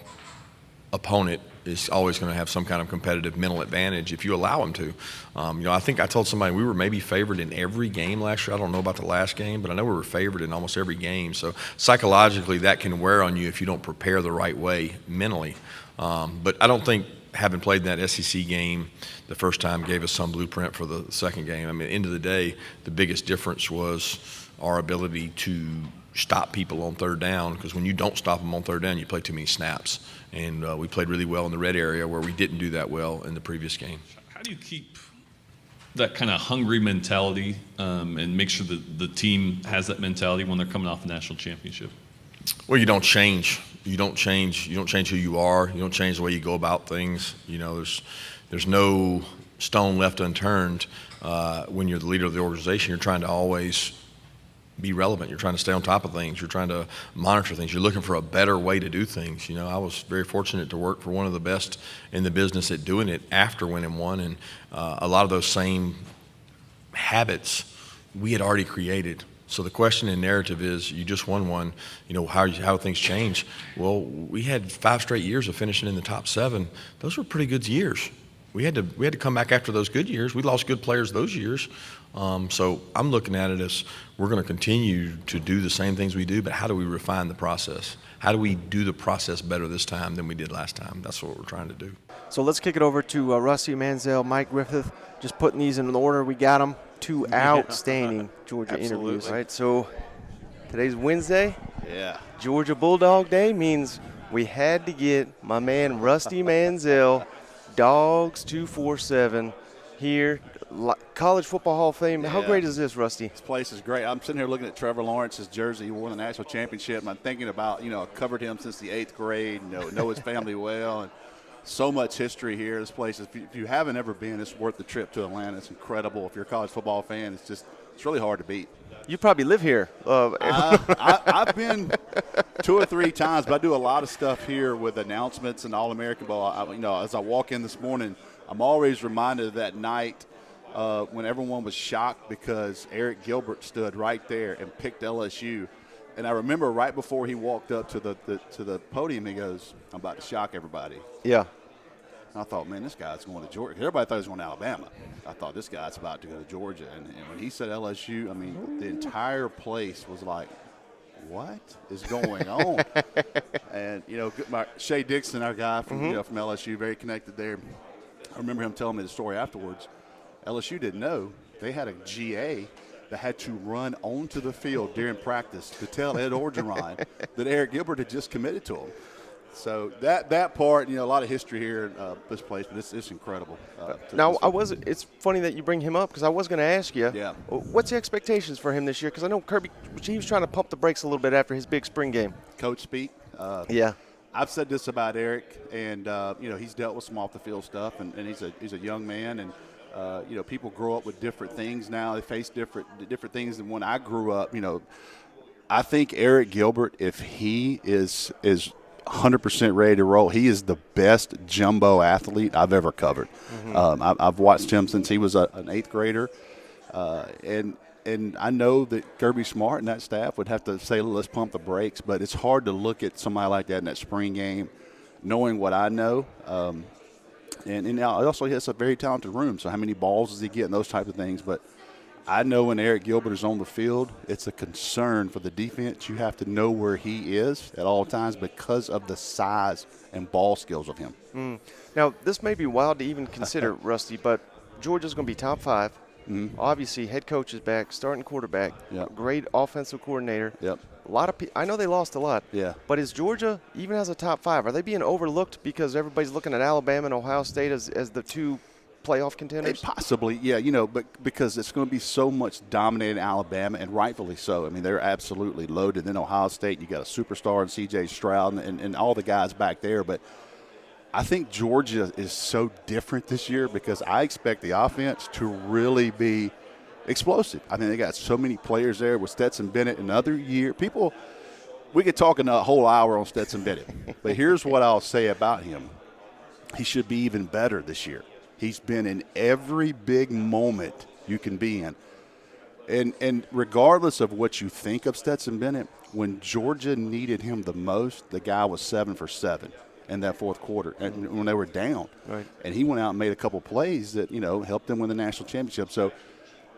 opponent is always going to have some kind of competitive mental advantage if you allow them to. I think I told somebody we were maybe favored in every game last year. I don't know about the last game, but I know we were favored in almost every game. So psychologically, that can wear on you if you don't prepare the right way mentally. But I don't think having played that SEC game the first time gave us some blueprint for the second game. I mean, at the end of the day, the biggest difference was our ability to stop people on third down, because when you don't stop them on third down, you play too many snaps. And we played really well in the red area where we didn't do that well in the previous game. How do you keep that kind of hungry mentality and make sure that the team has that mentality when they're coming off a national championship? Well, you don't change. You don't change who you are. You don't change the way you go about things. There's no stone left unturned. When you're the leader of the organization, you're trying to always be relevant. You're trying to stay on top of things. You're trying to monitor things. You're looking for a better way to do things. I was very fortunate to work for one of the best in the business at doing it after winning one, and a lot of those same habits we had already created. So the question and narrative is, you just won one, how things change. Well, we had 5 straight years of finishing in the top 7. Those were pretty good years. We had to come back after those good years. We lost good players those years. So I'm looking at it as we're going to continue to do the same things we do, but how do we refine the process? How do we do the process better this time than we did last time? That's what we're trying to do. So let's kick it over to Rusty Mansell, Mike Griffith, just putting these in the order we got them. 2 outstanding Georgia interviews, right? So today's Wednesday. Yeah. Georgia Bulldog Day means we had to get my man Rusty Mansell, Dogs 247 here. College Football Hall of Fame. How great is this, Rusty? This place is great. I'm sitting here looking at Trevor Lawrence's jersey. He won the national championship, and I'm thinking about, I covered him since the 8th grade, know his family well, and so much history here. This place, if you haven't ever been, it's worth the trip to Atlanta. It's incredible. If you're a college football fan, it's really hard to beat. You probably live here. I've been 2 or 3 times, but I do a lot of stuff here with announcements and All-American Bowl. As I walk in this morning, I'm always reminded of that night when everyone was shocked because Eric Gilbert stood right there and picked LSU. And I remember right before he walked up to the podium, he goes, "I'm about to shock everybody." Yeah. And I thought, man, this guy's going to Georgia. Everybody thought he was going to Alabama. I thought, this guy's about to go to Georgia. And when he said LSU, I mean, the entire place was like, what is going on? And, Shea Dixon, our guy from LSU, very connected there. I remember him telling me the story afterwards. LSU didn't know. They had a GA that had to run onto the field during practice to tell Ed Orgeron that Eric Gilbert had just committed to him. So that part, a lot of history here at this place, but it's incredible. Now, it's funny that you bring him up because I was going to ask you, yeah, what's the expectations for him this year? Because I know Kirby, he was trying to pump the brakes a little bit after his big spring game. Coach speak. Yeah. I've said this about Eric, and he's dealt with some off the field stuff, and he's a young man, and people grow up with different things now. They face different things than when I grew up. I think Eric Gilbert, if he is 100% ready to roll, he is the best jumbo athlete I've ever covered. I've watched him since he was an 8th grader, and I know that Kirby Smart and that staff would have to say, let's pump the brakes, but it's hard to look at somebody like that in that spring game, knowing what I know. And also he has a very talented room, so how many balls does he get and those type of things. But I know when Eric Gilbert is on the field, it's a concern for the defense. You have to know where he is at all times because of the size and ball skills of him. Now, this may be wild to even consider, Rusty, but Georgia's going to be top 5. Obviously, head coach is back, starting quarterback, great offensive coordinator. Yep. A lot of I know they lost a lot. Yeah. But is Georgia, even as a top 5, are they being overlooked because everybody's looking at Alabama and Ohio State as the 2 playoff contenders? Possibly, yeah, but because it's going to be so much dominated Alabama, and rightfully so. I mean, they're absolutely loaded. Then Ohio State, you got a superstar in C.J. Stroud and all the guys back there. But I think Georgia is so different this year because I expect the offense to really be explosive. I mean, they got so many players there with Stetson Bennett another year. People we could talk a whole hour on Stetson Bennett. But here's what I'll say about him. He should be even better this year. He's been in every big moment you can be in. And regardless of what you think of Stetson Bennett, when Georgia needed him the most, the guy was 7 for 7 in that fourth quarter, and when they were down. Right. And he went out and made a couple plays that, helped them win the national championship. So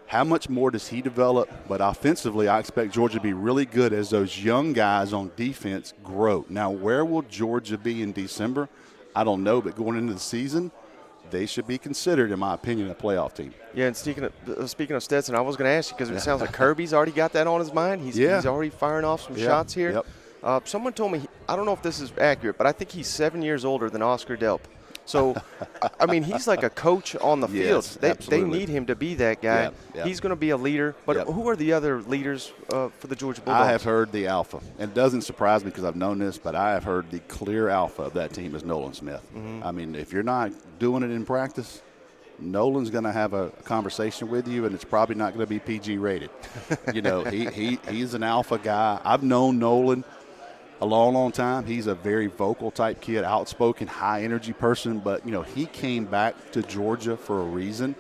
how much more does he develop? But offensively, I expect Georgia to be really good as those young guys on defense grow. Now, where will Georgia be in December? I don't know, but going into the season, they should be considered, in my opinion, a playoff team. Yeah, and speaking of Stetson, I was going to ask you because it sounds like Kirby's already got that on his mind. He's already firing off some shots here. Yep. Someone told me, I don't know if this is accurate, but I think he's 7 years older than Oscar Delp. So, I mean, he's like a coach on the field. They need him to be that guy. Yep. He's going to be a leader. But who are the other leaders for the Georgia Bulldogs? I have heard the alpha. And it doesn't surprise me because I've known this, but I have heard the clear alpha of that team is Nolan Smith. Mm-hmm. I mean, if you're not doing it in practice, Nolan's going to have a conversation with you, and it's probably not going to be PG rated. He's an alpha guy. I've known Nolan a long, long time. He's a very vocal type kid, outspoken, high energy person. But, he came back to Georgia for a reason.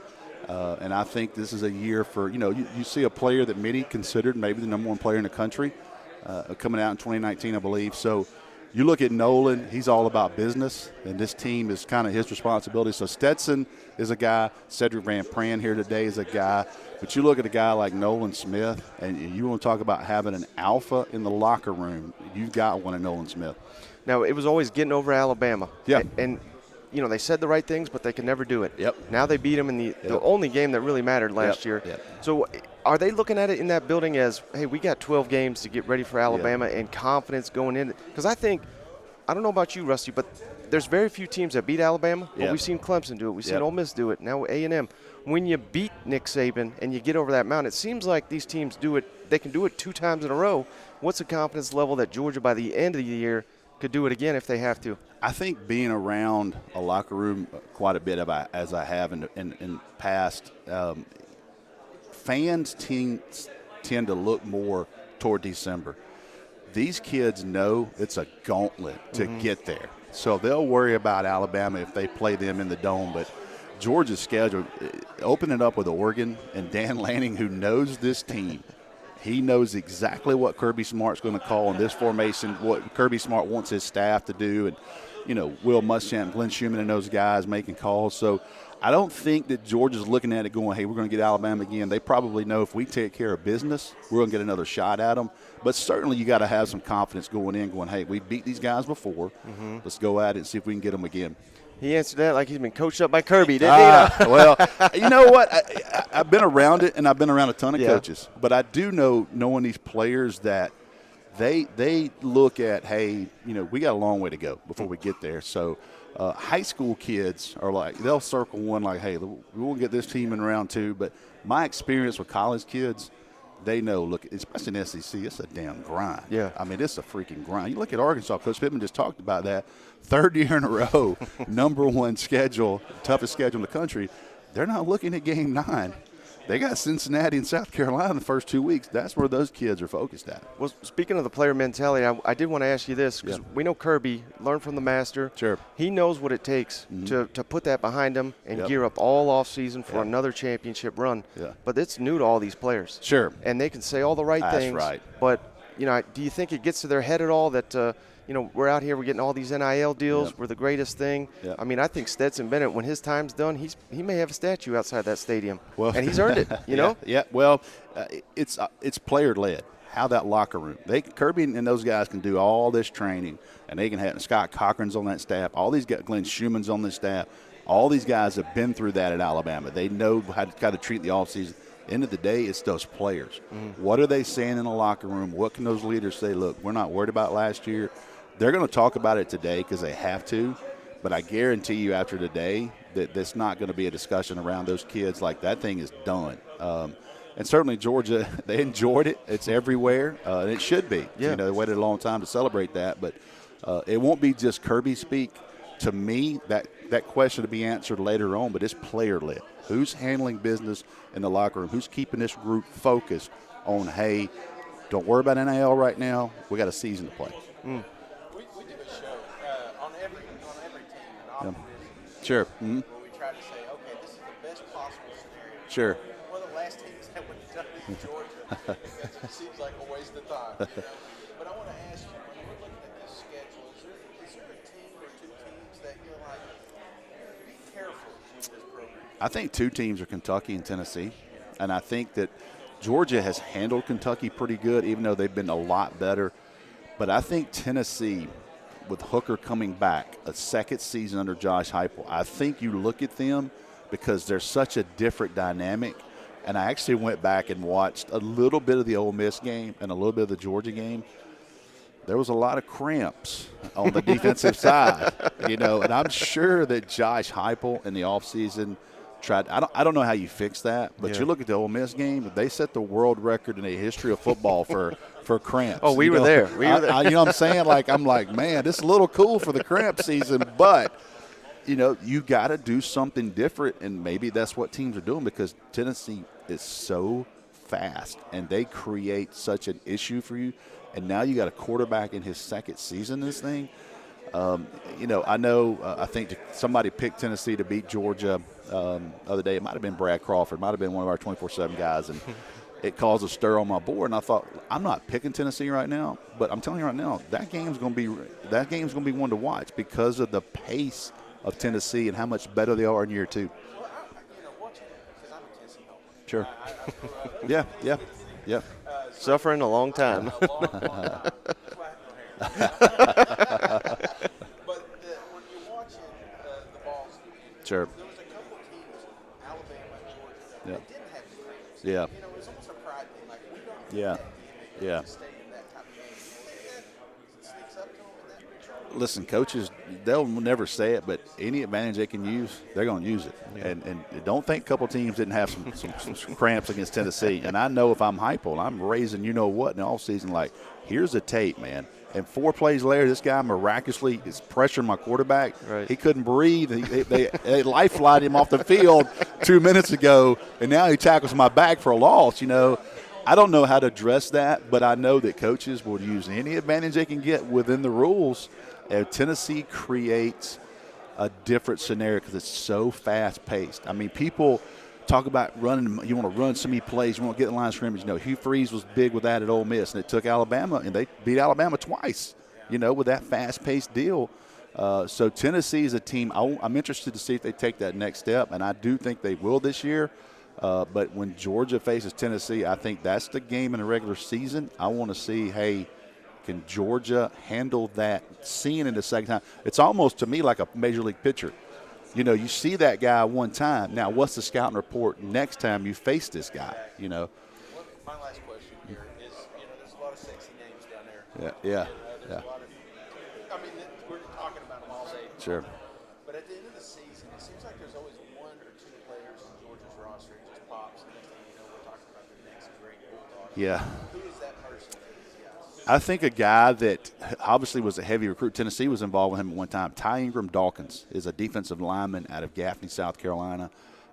And I think this is a year for, you see a player that many considered maybe the number one player in the country coming out in 2019, I believe. So you look at Nolan, he's all about business, and this team is kind of his responsibility. So Stetson is a guy. Cedric Van Pran here today is a guy. But you look at a guy like Nolan Smith, and you want to talk about having an alpha in the locker room, you've got one in Nolan Smith. Now, it was always getting over Alabama. Yeah. And they said the right things, but they could never do it. Yep. Now they beat them in the only game that really mattered last year. Yep. So are they looking at it in that building as, hey, we got 12 games to get ready for Alabama and confidence going in? Because I don't know about you, Rusty, but there's very few teams that beat Alabama. But we've seen Clemson do it. We've seen Ole Miss do it. Now A&M. When you beat Nick Saban and you get over that mountain, it seems like these teams do it. They can do it 2 times in a row. What's the confidence level that Georgia, by the end of the year, could do it again if they have to? I think being around a locker room quite a bit as I have in past, fans tend to look more toward December. These kids know it's a gauntlet to get there. So they'll worry about Alabama if they play them in the dome. But Georgia's schedule, open it up with Oregon and Dan Lanning, who knows this team. He knows exactly what Kirby Smart's going to call in this formation, what Kirby Smart wants his staff to do. And, Will Muschamp, Glenn Schumann and those guys making calls. So I don't think that Georgia's looking at it going, hey, we're going to get Alabama again. They probably know if we take care of business, we're going to get another shot at them. But certainly you got to have some confidence going, hey, we beat these guys before. Let's go at it and see if we can get them again. He answered that like he's been coached up by Kirby, didn't he? Well, you know what? I've been around it, and I've been around a ton of coaches. But I do know, knowing these players, that they look at, hey, we got a long way to go before we get there. So high school kids are like, they'll circle one like, hey, we won't get this team in round 2. But my experience with college kids, they know, look, especially in SEC, it's a damn grind. Yeah. I mean, it's a freaking grind. You look at Arkansas, Coach Pittman just talked about that. 3rd year in a row, number 1 schedule, toughest schedule in the country. They're not looking at game 9. They got Cincinnati and South Carolina in the first 2 weeks. That's where those kids are focused at. Well, speaking of the player mentality, I did want to ask you this, because we know Kirby learned from the master. Sure. He knows what it takes to put that behind him and gear up all offseason for another championship run. Yeah. But it's new to all these players. Sure. And they can say all the right things. That's right. But, do you think it gets to their head at all that we're out here, we're getting all these NIL deals, we're the greatest thing. Yep. I mean, I think Stetson Bennett, when his time's done, he may have a statue outside that stadium. Well, and he's earned it, you know? Yeah, well, it's player-led, how that locker room. Kirby and those guys can do all this training, and they can have Scott Cochran's on that staff, all these guys, Glenn Schumann's on this staff. All these guys have been through that at Alabama. They know how to treat the offseason. End of the day, it's those players. What are they saying in the locker room? What can those leaders say? Look, we're not worried about last year. They're going to talk about it today because they have to, but I guarantee you after today that there's not going to be a discussion around those kids like that thing is done. And certainly Georgia, they enjoyed it. It's everywhere, and it should be. Yeah. They waited a long time to celebrate that, but it won't be just Kirby speak. To me, that question to be answered later on, but it's player-led. Who's handling business in the locker room? Who's keeping this group focused on, hey, Don't worry about NIL right now. We got a season to play. We do a show on every team in our division. Sure. Where we try to say, okay, this is the best possible scenario. Sure. One of the last teams that would have done it in Georgia because it seems like a waste of time. But I want to ask you, when you're looking at this schedule, is there a team or two teams that you're like, be careful with this program? I think two teams are Kentucky and Tennessee, and I think that Georgia has handled Kentucky pretty good, even though they've been a lot better. But I think Tennessee, with Hooker coming back, a second season under Josh Heupel, I think you look at them because they're such a different dynamic. And I actually went back and watched a little bit of the Ole Miss game and a little bit of the Georgia game. There was a lot of cramps on the defensive side, and I'm sure that Josh Heupel in the offseason tried. I don't know how you fix that, but you look at the Ole Miss game, they set the world record in the history of football for cramps. Oh, we were there. We were there. You know what I'm saying? I'm like, man, this is a little cool for the cramp season, but you got to do something different, and maybe that's what teams are doing because Tennessee is so fast, and they create such an issue for you. And now you got a quarterback in his second season in this thing. I think somebody picked Tennessee to beat Georgia the other day. It might have been Brad Crawford. It might have been one of our 24/7 guys, and it caused a stir on my board. And I thought, I'm not picking Tennessee right now, but I'm telling you right now, that game's going to be one to watch because of the pace of Tennessee and how much better they are in year two. Sure. Yeah. Suffering a long time. But when you're watching the balls, Sure. there was a couple of teams, Alabama and Georgia, that Yeah. didn't have the cramps. Yeah. It was almost a pride thing. Like, we don't Yeah. Yeah. to stay in that type of game. You think that sneaks up to them in that regard? Listen, coaches, they'll never say it, but any advantage they can use, they're going to use it. And don't think a couple teams didn't have some cramps against Tennessee. And I know if I'm Heupel, I'm raising you-know-what in the offseason, like, here's the tape, man. And 4 plays later, this guy miraculously is pressuring my quarterback. Right. He couldn't breathe. They life-flighted him off the field 2 minutes ago, and now he tackles my back for a loss, I don't know how to address that, but I know that coaches will use any advantage they can get within the rules. And Tennessee creates a different scenario because it's so fast-paced. I mean, people talk about running. You want to run so many plays. You want to get the line of scrimmage. Hugh Freeze was big with that at Ole Miss, and it took Alabama, and they beat Alabama twice, with that fast-paced deal. So Tennessee is a team I'm interested to see if they take that next step, and I do think they will this year. But when Georgia faces Tennessee, I think that's the game in the regular season. I want to see, hey, can Georgia handle that, seeing it the second time? It's almost, to me, like a major league pitcher. You see that guy one time. Now, what's the scouting report next time you face this guy, My last question here is, there's a lot of sexy names down there. Yeah. There's a lot of, we're talking about them all day. Sure. But at the end of the season, it seems like there's always 1 or 2 players in Georgia's roster who just pops, and next thing you know, we're talking about the next great Bulldog. Yeah. Who is that person for these guys? I think a guy that obviously was a heavy recruit. Tennessee was involved with him at one time. Ingram Dawkins is a defensive lineman out of Gaffney, South Carolina.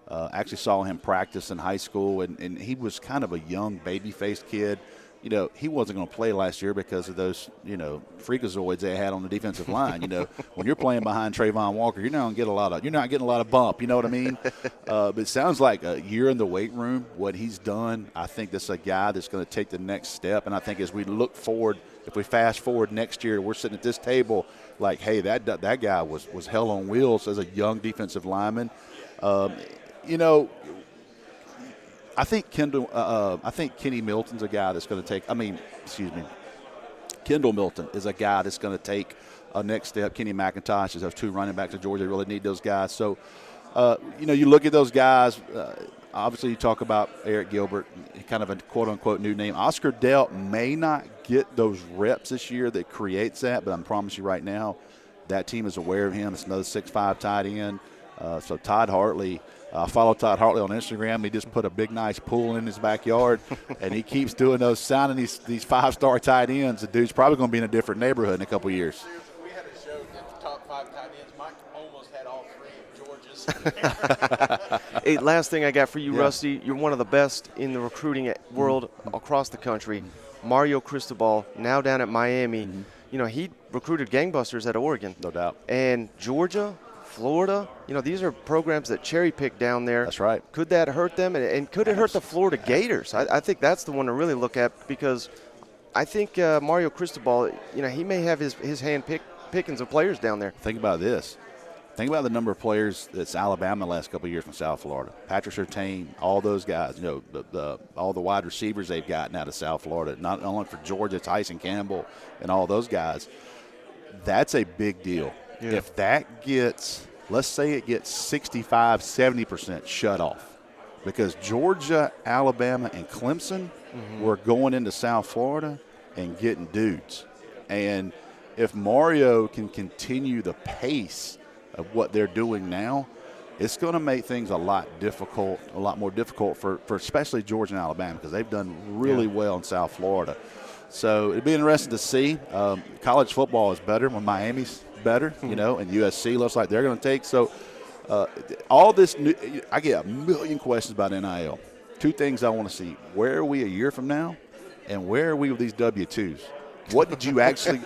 Actually saw him practice in high school, and he was kind of a young, baby-faced kid. He wasn't going to play last year because of those, freakazoids they had on the defensive line. When you're playing behind Trayvon Walker, you're not getting a lot of bump. You know what I mean? But it sounds like a year in the weight room, what he's done. I think this is a guy that's going to take the next step. And I think as we look forward, if we fast forward next year, we're sitting at this table like, hey, that guy was hell on wheels as a young defensive lineman. I think Kenny Milton's a guy that's going to take. Kendall Milton is a guy that's going to take a next step. Kenny McIntosh is those 2 running backs of Georgia. They really need those guys. So, you look at those guys. Obviously, you talk about Eric Gilbert, kind of a quote-unquote new name. Oscar Delp may not get those reps this year that creates that, but I promise you right now, that team is aware of him. It's another 6'5" tight end. So Todd Hartley, I follow Todd Hartley on Instagram. He just put a big, nice pool in his backyard, and he keeps doing those, sounding these 5-star tight ends. The dude's probably going to be in a different neighborhood in a couple of years. We had a show that the top 5 tight ends. Mike almost had all 3 of Georgia's. Texas. Hey, last thing I got for you, Yeah. Rusty. You're one of the best in the recruiting world across the country. Mario Cristobal, now down at Miami. You know, he recruited gangbusters at Oregon. No doubt. And Georgia, Florida, you know, these are programs that cherry pick down there. That's right. Could that hurt them? And could it hurt the Florida Gators? I think that's the one to really look at, because I think Mario Cristobal, you know, he may have his hand pickings of players down there. Think about this. Think about the number of players that's Alabama the last couple of years from South Florida. Patrick Surtain, all those guys, you know, all the wide receivers they've gotten out of South Florida, not only for Georgia, Tyson Campbell and all those guys. That's a big deal. Yeah. If that gets, let's say it gets 65, 70% shut off, because Georgia, Alabama, and Clemson were going into South Florida and getting dudes. And if Mario can continue the pace of what they're doing now, it's going to make things a lot more difficult for especially Georgia and Alabama, because they've done really well in South Florida. So it'd be interesting to see. College football is better when Miami's better, you know, and USC looks like they're going to take. So all this new, I get a million questions about NIL. Two things I want to see: where are we a year from now, and where are we with these W-2s? What did you actually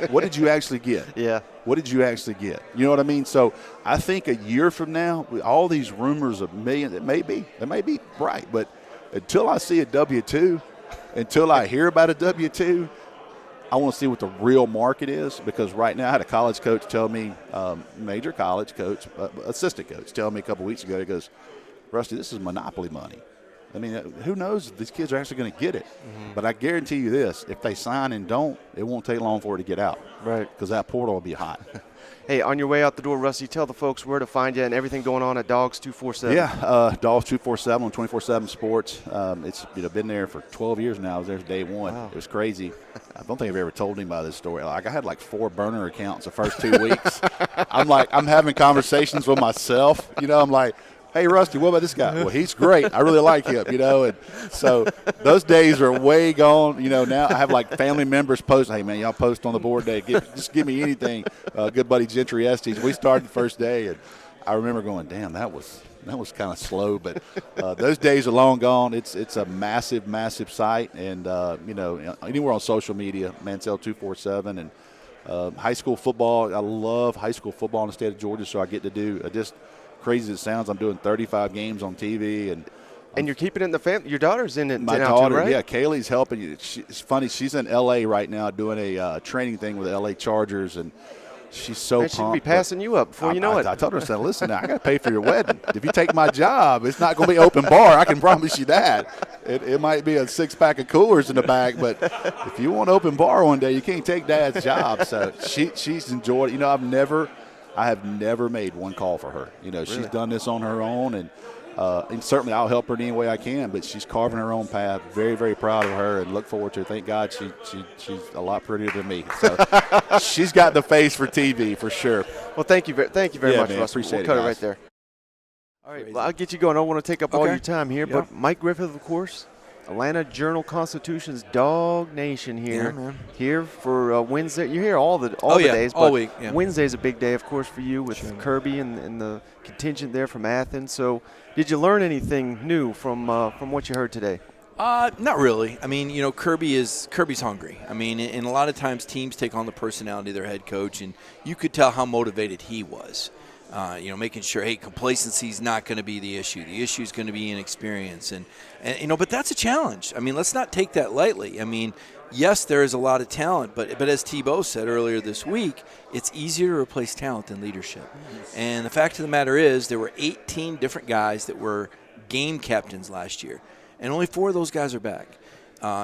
get? Yeah. What did you actually get? You know what I mean? So I think a year from now, with all these rumors of millions, it may be right, but until I see a W-2, until I hear about a W-2, I want to see what the real market is, because right now I had a college coach tell me, major college coach, assistant coach, tell me a couple weeks ago, he goes, Rusty, this is monopoly money. I mean, who knows if these kids are actually going to get it. But I guarantee you this, if they sign and don't, it won't take long for it to get out. Right. Because that portal will be hot. Hey, on your way out the door, Rusty, tell the folks where to find you and everything going on at Dogs 247. Yeah, Dogs 247 on 24/7 Sports. It's been there for 12 years now. I was there day one. Wow. It was crazy. I don't think I've ever told anybody this story. Like, I had like 4 burner accounts the first 2 weeks. I'm having conversations with myself. You know, I'm like, hey, Rusty, what about this guy? Well, he's great. I really like him, you know. And so those days are way gone. You know, now I have like family members post, hey, man, y'all post on the board day. Just give me anything. Good buddy Gentry Estes. We started the first day, and I remember going, damn, that was kind of slow. But those days are long gone. It's a massive, massive site. And, you know, anywhere on social media, Mansell 247. And high school football, I love high school football in the state of Georgia, so I get to do just – crazy as it sounds, I'm doing 35 games on TV, and you're keeping it in the family. Your daughter's in it. My daughter, right? Yeah, Kaylee's helping you. It's funny. She's in L.A. right now doing a training thing with the L.A. Chargers, and she's so pumped. She'll be passing you up before you know it. I told her, I said, listen, now, I got to pay for your wedding. If you take my job, it's not going to be open bar. I can promise you that. It might be a 6-pack of coolers in the bag, but if you want open bar one day, you can't take Dad's job. So she's enjoyed it. You know, I have never made one call for her. You know, really? She's done this on her own, and certainly I'll help her in any way I can, but she's carving her own path. Very, very proud of her, and look forward to it. Thank God she's a lot prettier than me. So she's got the face for TV for sure. Well, thank you very much, man, Russ. Appreciate we'll cut it right there. All right, well, I'll get you going. I don't want to take up all your time here, but Mike Griffith, of course, Atlanta Journal-Constitution's Dog Nation here. Yeah, man. Here for Wednesday. You're here all the days, but all week. Yeah. Wednesday's a big day, of course, for you with Kirby and the contingent there from Athens. So, did you learn anything new from what you heard today? Not really. I mean, you know, Kirby's hungry. I mean, and a lot of times teams take on the personality of their head coach, and you could tell how motivated he was. You know, making sure, hey, complacency is not going to be the issue. The issue is going to be inexperience. And, you know, but that's a challenge. I mean, let's not take that lightly. I mean, yes, there is a lot of talent, but as Tebow said earlier this week, it's easier to replace talent than leadership. And the fact of the matter is there were 18 different guys that were game captains last year, and only 4 of those guys are back.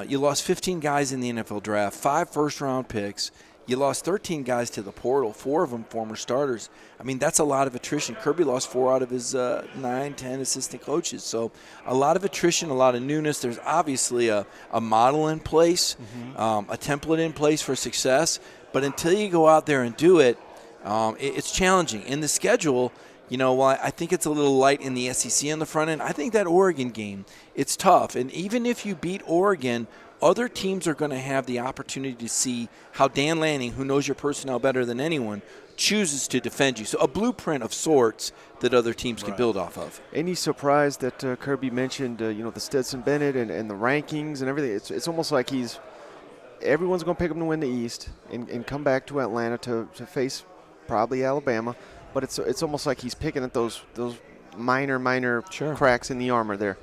You lost 15 guys in the NFL draft, 5 first-round picks. You lost 13 guys to the portal, 4 of them former starters. I mean, that's a lot of attrition. Kirby lost 4 out of his 9, 10 assistant coaches. So a lot of attrition, a lot of newness. There's obviously a model in place, a template in place for success. But until you go out there and do it, it's challenging. In the schedule, you know, while I think it's a little light in the SEC on the front end, I think that Oregon game, it's tough. And even if you beat Oregon, other teams are going to have the opportunity to see how Dan Lanning, who knows your personnel better than anyone, chooses to defend you. So a blueprint of sorts that other teams can build off of. Any surprise that Kirby mentioned, the Stetson Bennett and the rankings and everything? It's almost like everyone's going to pick him to win the East and come back to Atlanta to face probably Alabama. But it's almost like he's picking at those minor cracks in the armor there.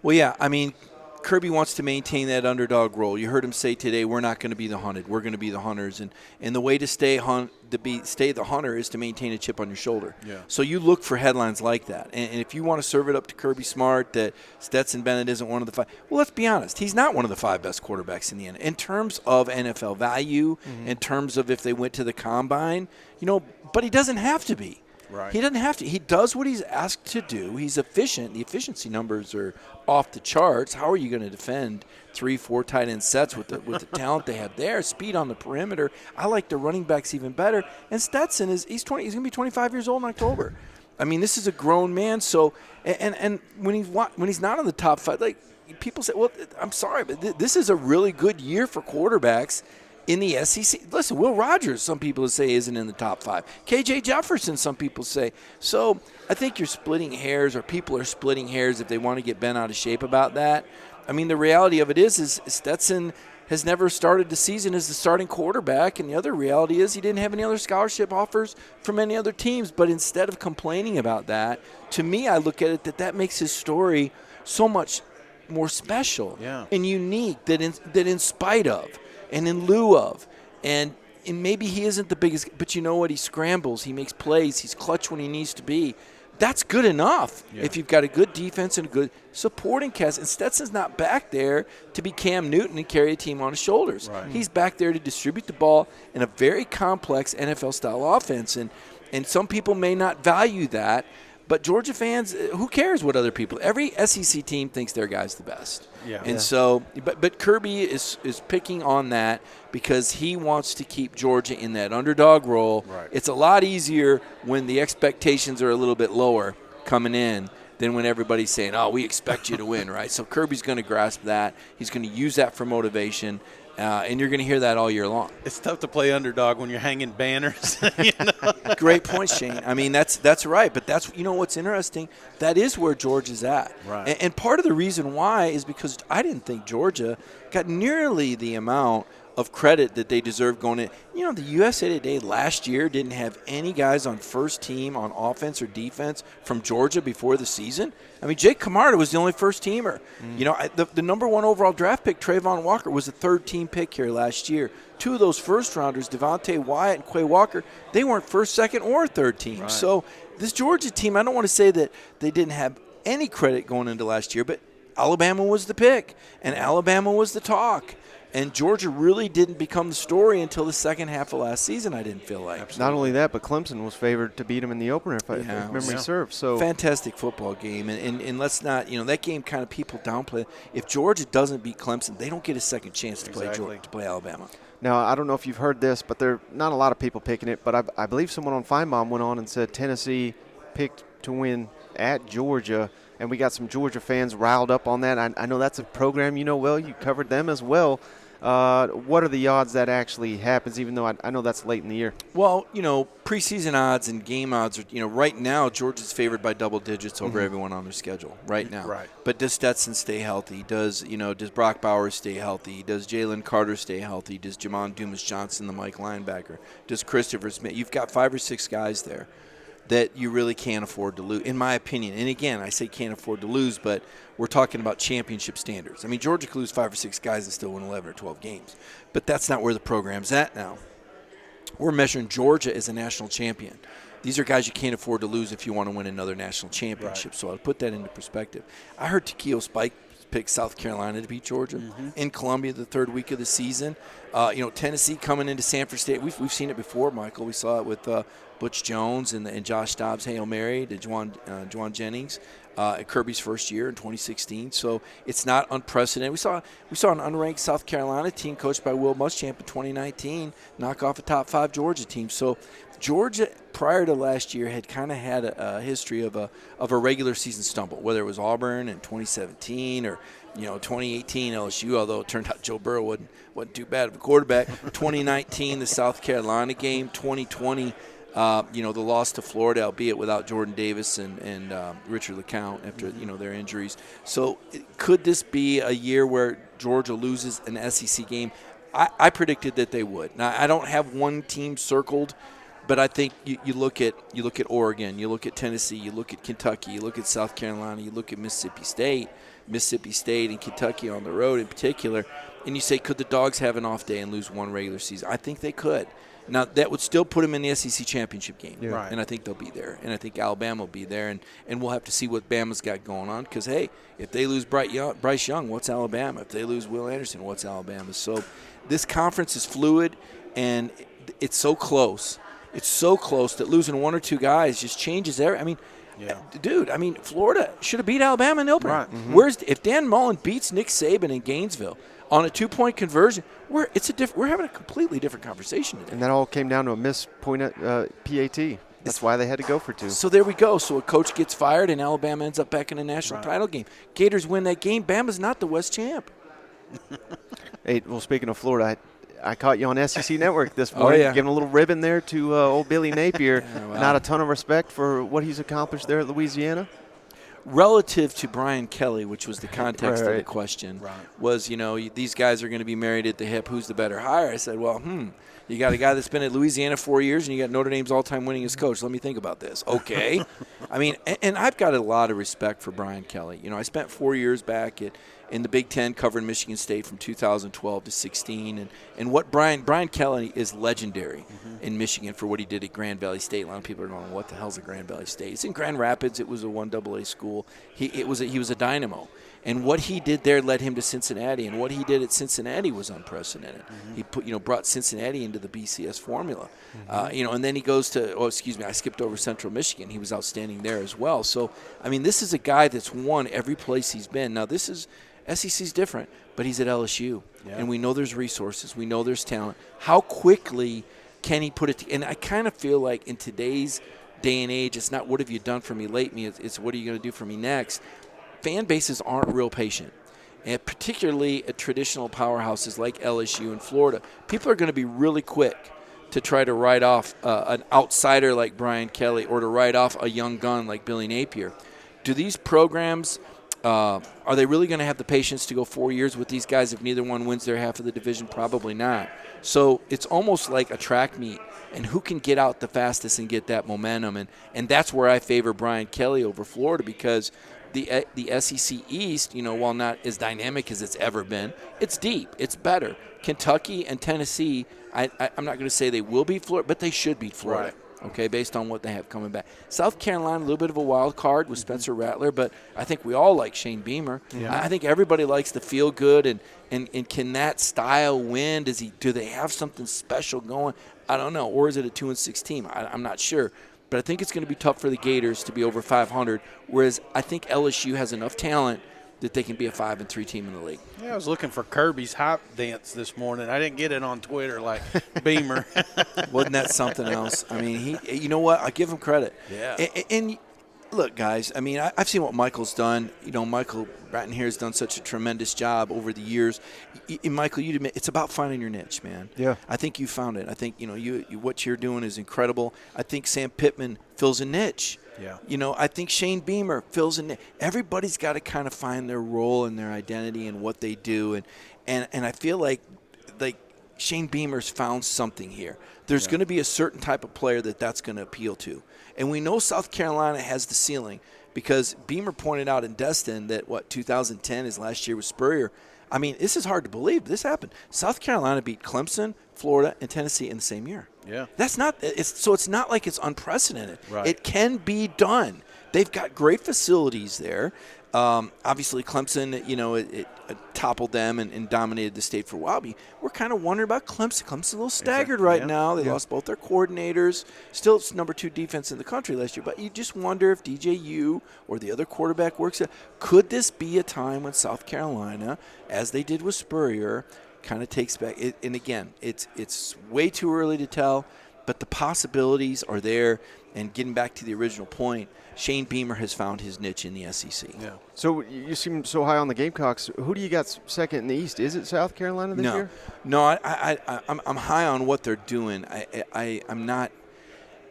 Well, yeah, I mean, Kirby wants to maintain that underdog role. You heard him say today, we're not going to be the hunted. We're going to be the hunters. And the way to stay the hunter is to maintain a chip on your shoulder. Yeah. So you look for headlines like that. And if you want to serve it up to Kirby Smart that Stetson Bennett isn't one of the 5, well, let's be honest. He's not one of the 5 best quarterbacks in the NFL. In terms of NFL value, in terms of if they went to the combine, but he doesn't have to be. Right. He doesn't have to. He does what he's asked to do. He's efficient. The efficiency numbers are off the charts. How are you going to defend 3-4 tight end sets with the talent they have there? Speed on the perimeter. I like the running backs even better. And Stetson he's going to be 25 years old in October. I mean, this is a grown man. So and when he's not on the top 5, like people say, well, I'm sorry, but this is a really good year for quarterbacks in the SEC. Listen, Will Rogers, some people say, isn't in the top 5. KJ Jefferson, some people say. So I think you're splitting hairs, or people are splitting hairs if they want to get bent out of shape about that. I mean, the reality of it is Stetson has never started the season as the starting quarterback, and the other reality is he didn't have any other scholarship offers from any other teams. But instead of complaining about that, to me, I look at it that makes his story so much more special and unique that in spite of and in lieu of, and maybe he isn't the biggest, but you know what? He scrambles, he makes plays, he's clutch when he needs to be. That's good enough if you've got a good defense and a good supporting cast. And Stetson's not back there to be Cam Newton and carry a team on his shoulders. Right. He's back there to distribute the ball in a very complex NFL-style offense. And some people may not value that, but Georgia fans, who cares what other people? Every SEC team thinks their guy's the best. Yeah. And so, but Kirby is picking on that because he wants to keep Georgia in that underdog role. Right. It's a lot easier when the expectations are a little bit lower coming in than when everybody's saying, oh, we expect you to win, right? So Kirby's going to grasp that. He's going to use that for motivation. And you're going to hear that all year long. It's tough to play underdog when you're hanging banners. Great point, Shane. I mean, that's right. But that's what's interesting. That is where Georgia's at. Right. And part of the reason why is because I didn't think Georgia got nearly the amount of credit that they deserve going in. The USA Today last year didn't have any guys on first team on offense or defense from Georgia before the season. I mean, Jake Camarda was the only first teamer. The number 1 overall draft pick, Trayvon Walker, was a third-team pick here last year. 2 of those first-rounders, Devontae Wyatt and Quay Walker, they weren't first, second, or third team. Right. So this Georgia team, I don't want to say that they didn't have any credit going into last year, but Alabama was the pick, and Alabama was the talk. And Georgia really didn't become the story until the second half of last season, I didn't feel like. Absolutely. Not only that, but Clemson was favored to beat him in the opener, if memory serves. So fantastic football game. And let's not, that game kind of people downplay. If Georgia doesn't beat Clemson, they don't get a second chance to play Alabama. Now, I don't know if you've heard this, but there are not a lot of people picking it, but I believe someone on Feinbaum went on and said Tennessee picked to win at Georgia, and we got some Georgia fans riled up on that. I know that's a program you know well. You covered them as well. What are the odds that actually happens, even though I know that's late in the year? Well, preseason odds and game odds are, right now Georgia's favored by double digits over everyone on their schedule right now. Right. But does Stetson stay healthy? Does Brock Bowers stay healthy? Does Jalen Carter stay healthy? Does Jamon Dumas-Johnson, the Mike linebacker? Does Christopher Smith? You've got 5 or 6 guys there that you really can't afford to lose, in my opinion. And again, I say can't afford to lose, but we're talking about championship standards. I mean, Georgia could lose 5 or 6 guys and still win 11 or 12 games. But that's not where the program's at now. We're measuring Georgia as a national champion. These are guys you can't afford to lose if you want to win another national championship. Right. So I'll put that into perspective. I heard Takeo Spike pick South Carolina to beat Georgia in Columbia the third week of the season. Tennessee coming into Sanford State. We've seen it before, Michael. We saw it with Butch Jones and Josh Dobbs' Hail Mary to Juwan Jennings at Kirby's first year in 2016. So it's not unprecedented. We saw an unranked South Carolina team coached by Will Muschamp in 2019 knock off a top 5 Georgia team. So Georgia, prior to last year, had kind of had a history of a regular season stumble, whether it was Auburn in 2017 or 2018 LSU, although it turned out Joe Burrow wasn't too bad of a quarterback. 2019, the South Carolina game. 2020, The loss to Florida, albeit without Jordan Davis and Richard LeCount after their injuries. So could this be a year where Georgia loses an SEC game? I predicted that they would. Now I don't have one team circled, but I think you look at Oregon, you look at Tennessee, you look at Kentucky, you look at South Carolina, you look at Mississippi State and Kentucky on the road in particular, and you say, could the Dogs have an off day and lose one regular season? I think they could. Now, that would still put them in the SEC championship game, and I think they'll be there, and I think Alabama will be there, and we'll have to see what Bama's got going on because, hey, if they lose Bryce Young, what's Alabama? If they lose Will Anderson, what's Alabama? So this conference is fluid, and it's so close. It's so close that losing one or two guys just changes everything. Florida should have beat Alabama in the opener. Right. Mm-hmm. If Dan Mullen beats Nick Saban in Gainesville on a 2-point conversion, we're having a completely different conversation today. And that all came down to a missed point at PAT. That's why they had to go for 2. So there we go. So a coach gets fired, and Alabama ends up back in a national title game. Gators win that game. Bama's not the West champ. Hey, well, speaking of Florida, I caught you on SEC Network this morning, giving a little ribbon there to old Billy Napier. Not a ton of respect for what he's accomplished there at Louisiana. Relative to Brian Kelly, which was the context of the question, was, these guys are going to be married at the hip. Who's the better hire? I said, you got a guy that's been at Louisiana 4 years, and you got Notre Dame's all-time winningest coach. Let me think about this. Okay. And I've got a lot of respect for Brian Kelly. I spent 4 years back in the Big Ten covering Michigan State from 2012 to 16. And what Brian Kelly is legendary in Michigan for what he did at Grand Valley State. A lot of people are going, what the hell's a Grand Valley State? It's in Grand Rapids. It was a 1AA school. He was a dynamo. And what he did there led him to Cincinnati, and what he did at Cincinnati was unprecedented. He brought Cincinnati into the BCS formula, and then he goes to I skipped over Central Michigan. He was outstanding there as well. So this is a guy that's won every place he's been. Now SEC's different, but he's at LSU, and we know there's resources, we know there's talent. How quickly can he put it? And I kind of feel like in today's day and age, it's not what have you done for me lately, it's what are you going to do for me next. Fan bases aren't real patient, and particularly at traditional powerhouses like LSU and Florida. People are going to be really quick to try to write off an outsider like Brian Kelly or to write off a young gun like Billy Napier. Do these programs, are they really going to have the patience to go 4 years with these guys if neither one wins their half of the division? Probably not. So it's almost like a track meet, and who can get out the fastest and get that momentum. And that's where I favor Brian Kelly over Florida because the SEC East, while not as dynamic as it's ever been, it's deep. It's better. Kentucky and Tennessee, I'm not going to say they will beat Florida, but they should beat Florida. Okay, based on what they have coming back. South Carolina, a little bit of a wild card with Spencer Rattler, but I think we all like Shane Beamer. Yeah. I think everybody likes the feel good, and can that style win? Do they have something special going? I don't know. Or is it a 2-6 team? I'm not sure. But I think it's going to be tough for the Gators to be over 500, whereas I think LSU has enough talent that they can be a 5-3 team in the league. Yeah, I was looking for Kirby's hype dance this morning. I didn't get it on Twitter like Beamer. Wasn't that something else? He. You know what? I give him credit. Yeah. And look, guys. I've seen what Michael's done. Michael Bratton here has done such a tremendous job over the years. Michael, you'd admit it's about finding your niche, man. Yeah. I think you found it. I think you what you're doing is incredible. I think Sam Pittman fills a niche. Yeah. I think Shane Beamer fills in. Everybody's got to kind of find their role and their identity and what they do, and I feel like Shane Beamer's found something here. There's going to be a certain type of player that's going to appeal to, and we know South Carolina has the ceiling because Beamer pointed out in Destin that 2010 is last year with Spurrier. This is hard to believe. This happened. South Carolina beat Clemson, Florida, and Tennessee in the same year. Yeah. That's not. It's not like it's unprecedented. Right. It can be done. They've got great facilities there. Obviously, Clemson, it toppled them and dominated the state for a while. We're kind of wondering about Clemson. Clemson's a little staggered right now. They lost both their coordinators. Still, it's number 2 defense in the country last year. But you just wonder if DJU or the other quarterback works. Could this be a time when South Carolina, as they did with Spurrier, kind of takes back? And again, it's way too early to tell, but the possibilities are there. And getting back to the original point, Shane Beamer has found his niche in the SEC. Yeah. So you seem so high on the Gamecocks. Who do you got second in the East? Is it South Carolina this year? No, I'm high on what they're doing. I'm not.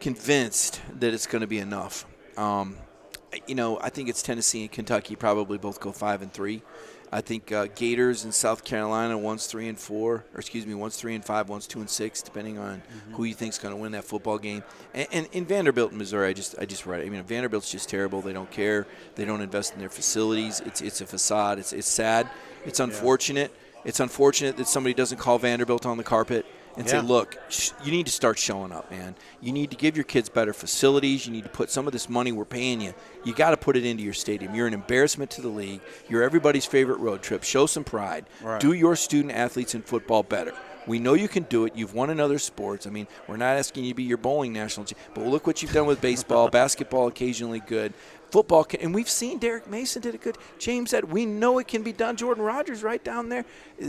convinced that it's going to be enough. I think it's Tennessee and Kentucky probably both go 5-3. I think Gators in South Carolina, one's 3-4, or excuse me, one's 3-5, one's 2-6, depending on who you think's going to win that football game. And in Vanderbilt and Missouri, I just write. I mean, Vanderbilt's just terrible. They don't care. They don't invest in their facilities. It's a facade. It's sad. It's unfortunate. It's unfortunate that somebody doesn't call Vanderbilt on the carpet and say, look, you need to start showing up, man. You need to give your kids better facilities. You need to put some of this money we're paying you. You got to put it into your stadium. You're an embarrassment to the league. You're everybody's favorite road trip. Show some pride. Right. Do your student athletes in football better. We know you can do it. You've won in other sports. I mean, we're not asking you to be your bowling national champ, but look what you've done with baseball, basketball occasionally good. Football, and we've seen Derek Mason did it good. James said, we know it can be done. Jordan Rogers right down there.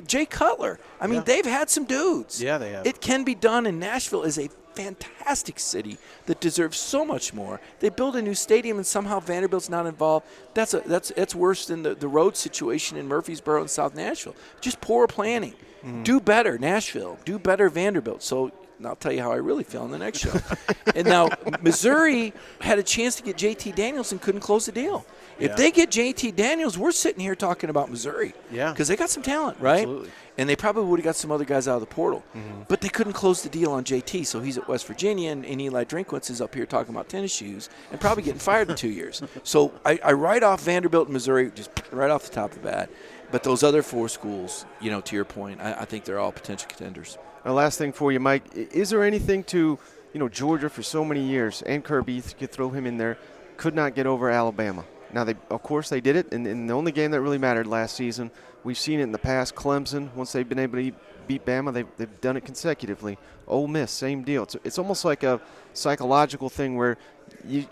Jay Cutler. I mean, they've had some dudes. Yeah, they have. It can be done, and Nashville is a fantastic city that deserves so much more. They build a new stadium, and somehow Vanderbilt's not involved. That's worse than the road situation in Murfreesboro and South Nashville. Just poor planning. Do better, Nashville. Do better, Vanderbilt. So I'll tell you how I really feel in the next show. And now Missouri had a chance to get JT Daniels and couldn't close the deal. If they get JT Daniels, we're sitting here talking about Missouri. Yeah. Because they got some talent, right? Absolutely. And they probably would have got some other guys out of the portal. But they couldn't close the deal on JT, so he's at West Virginia, and Eli Drinkwitz is up here talking about tennis shoes and probably getting fired in 2 years. So I write off Vanderbilt and Missouri just right off the top of the bat. But those other four schools, to your point, I think they're all potential contenders. Last thing for you, Mike. Is there anything to, Georgia for so many years, and Kirby, if you could throw him in there, could not get over Alabama? Now, of course, they did it in the only game that really mattered last season. We've seen it in the past. Clemson, once they've been able to beat Bama, they've done it consecutively. Ole Miss, same deal. It's almost like a psychological thing where you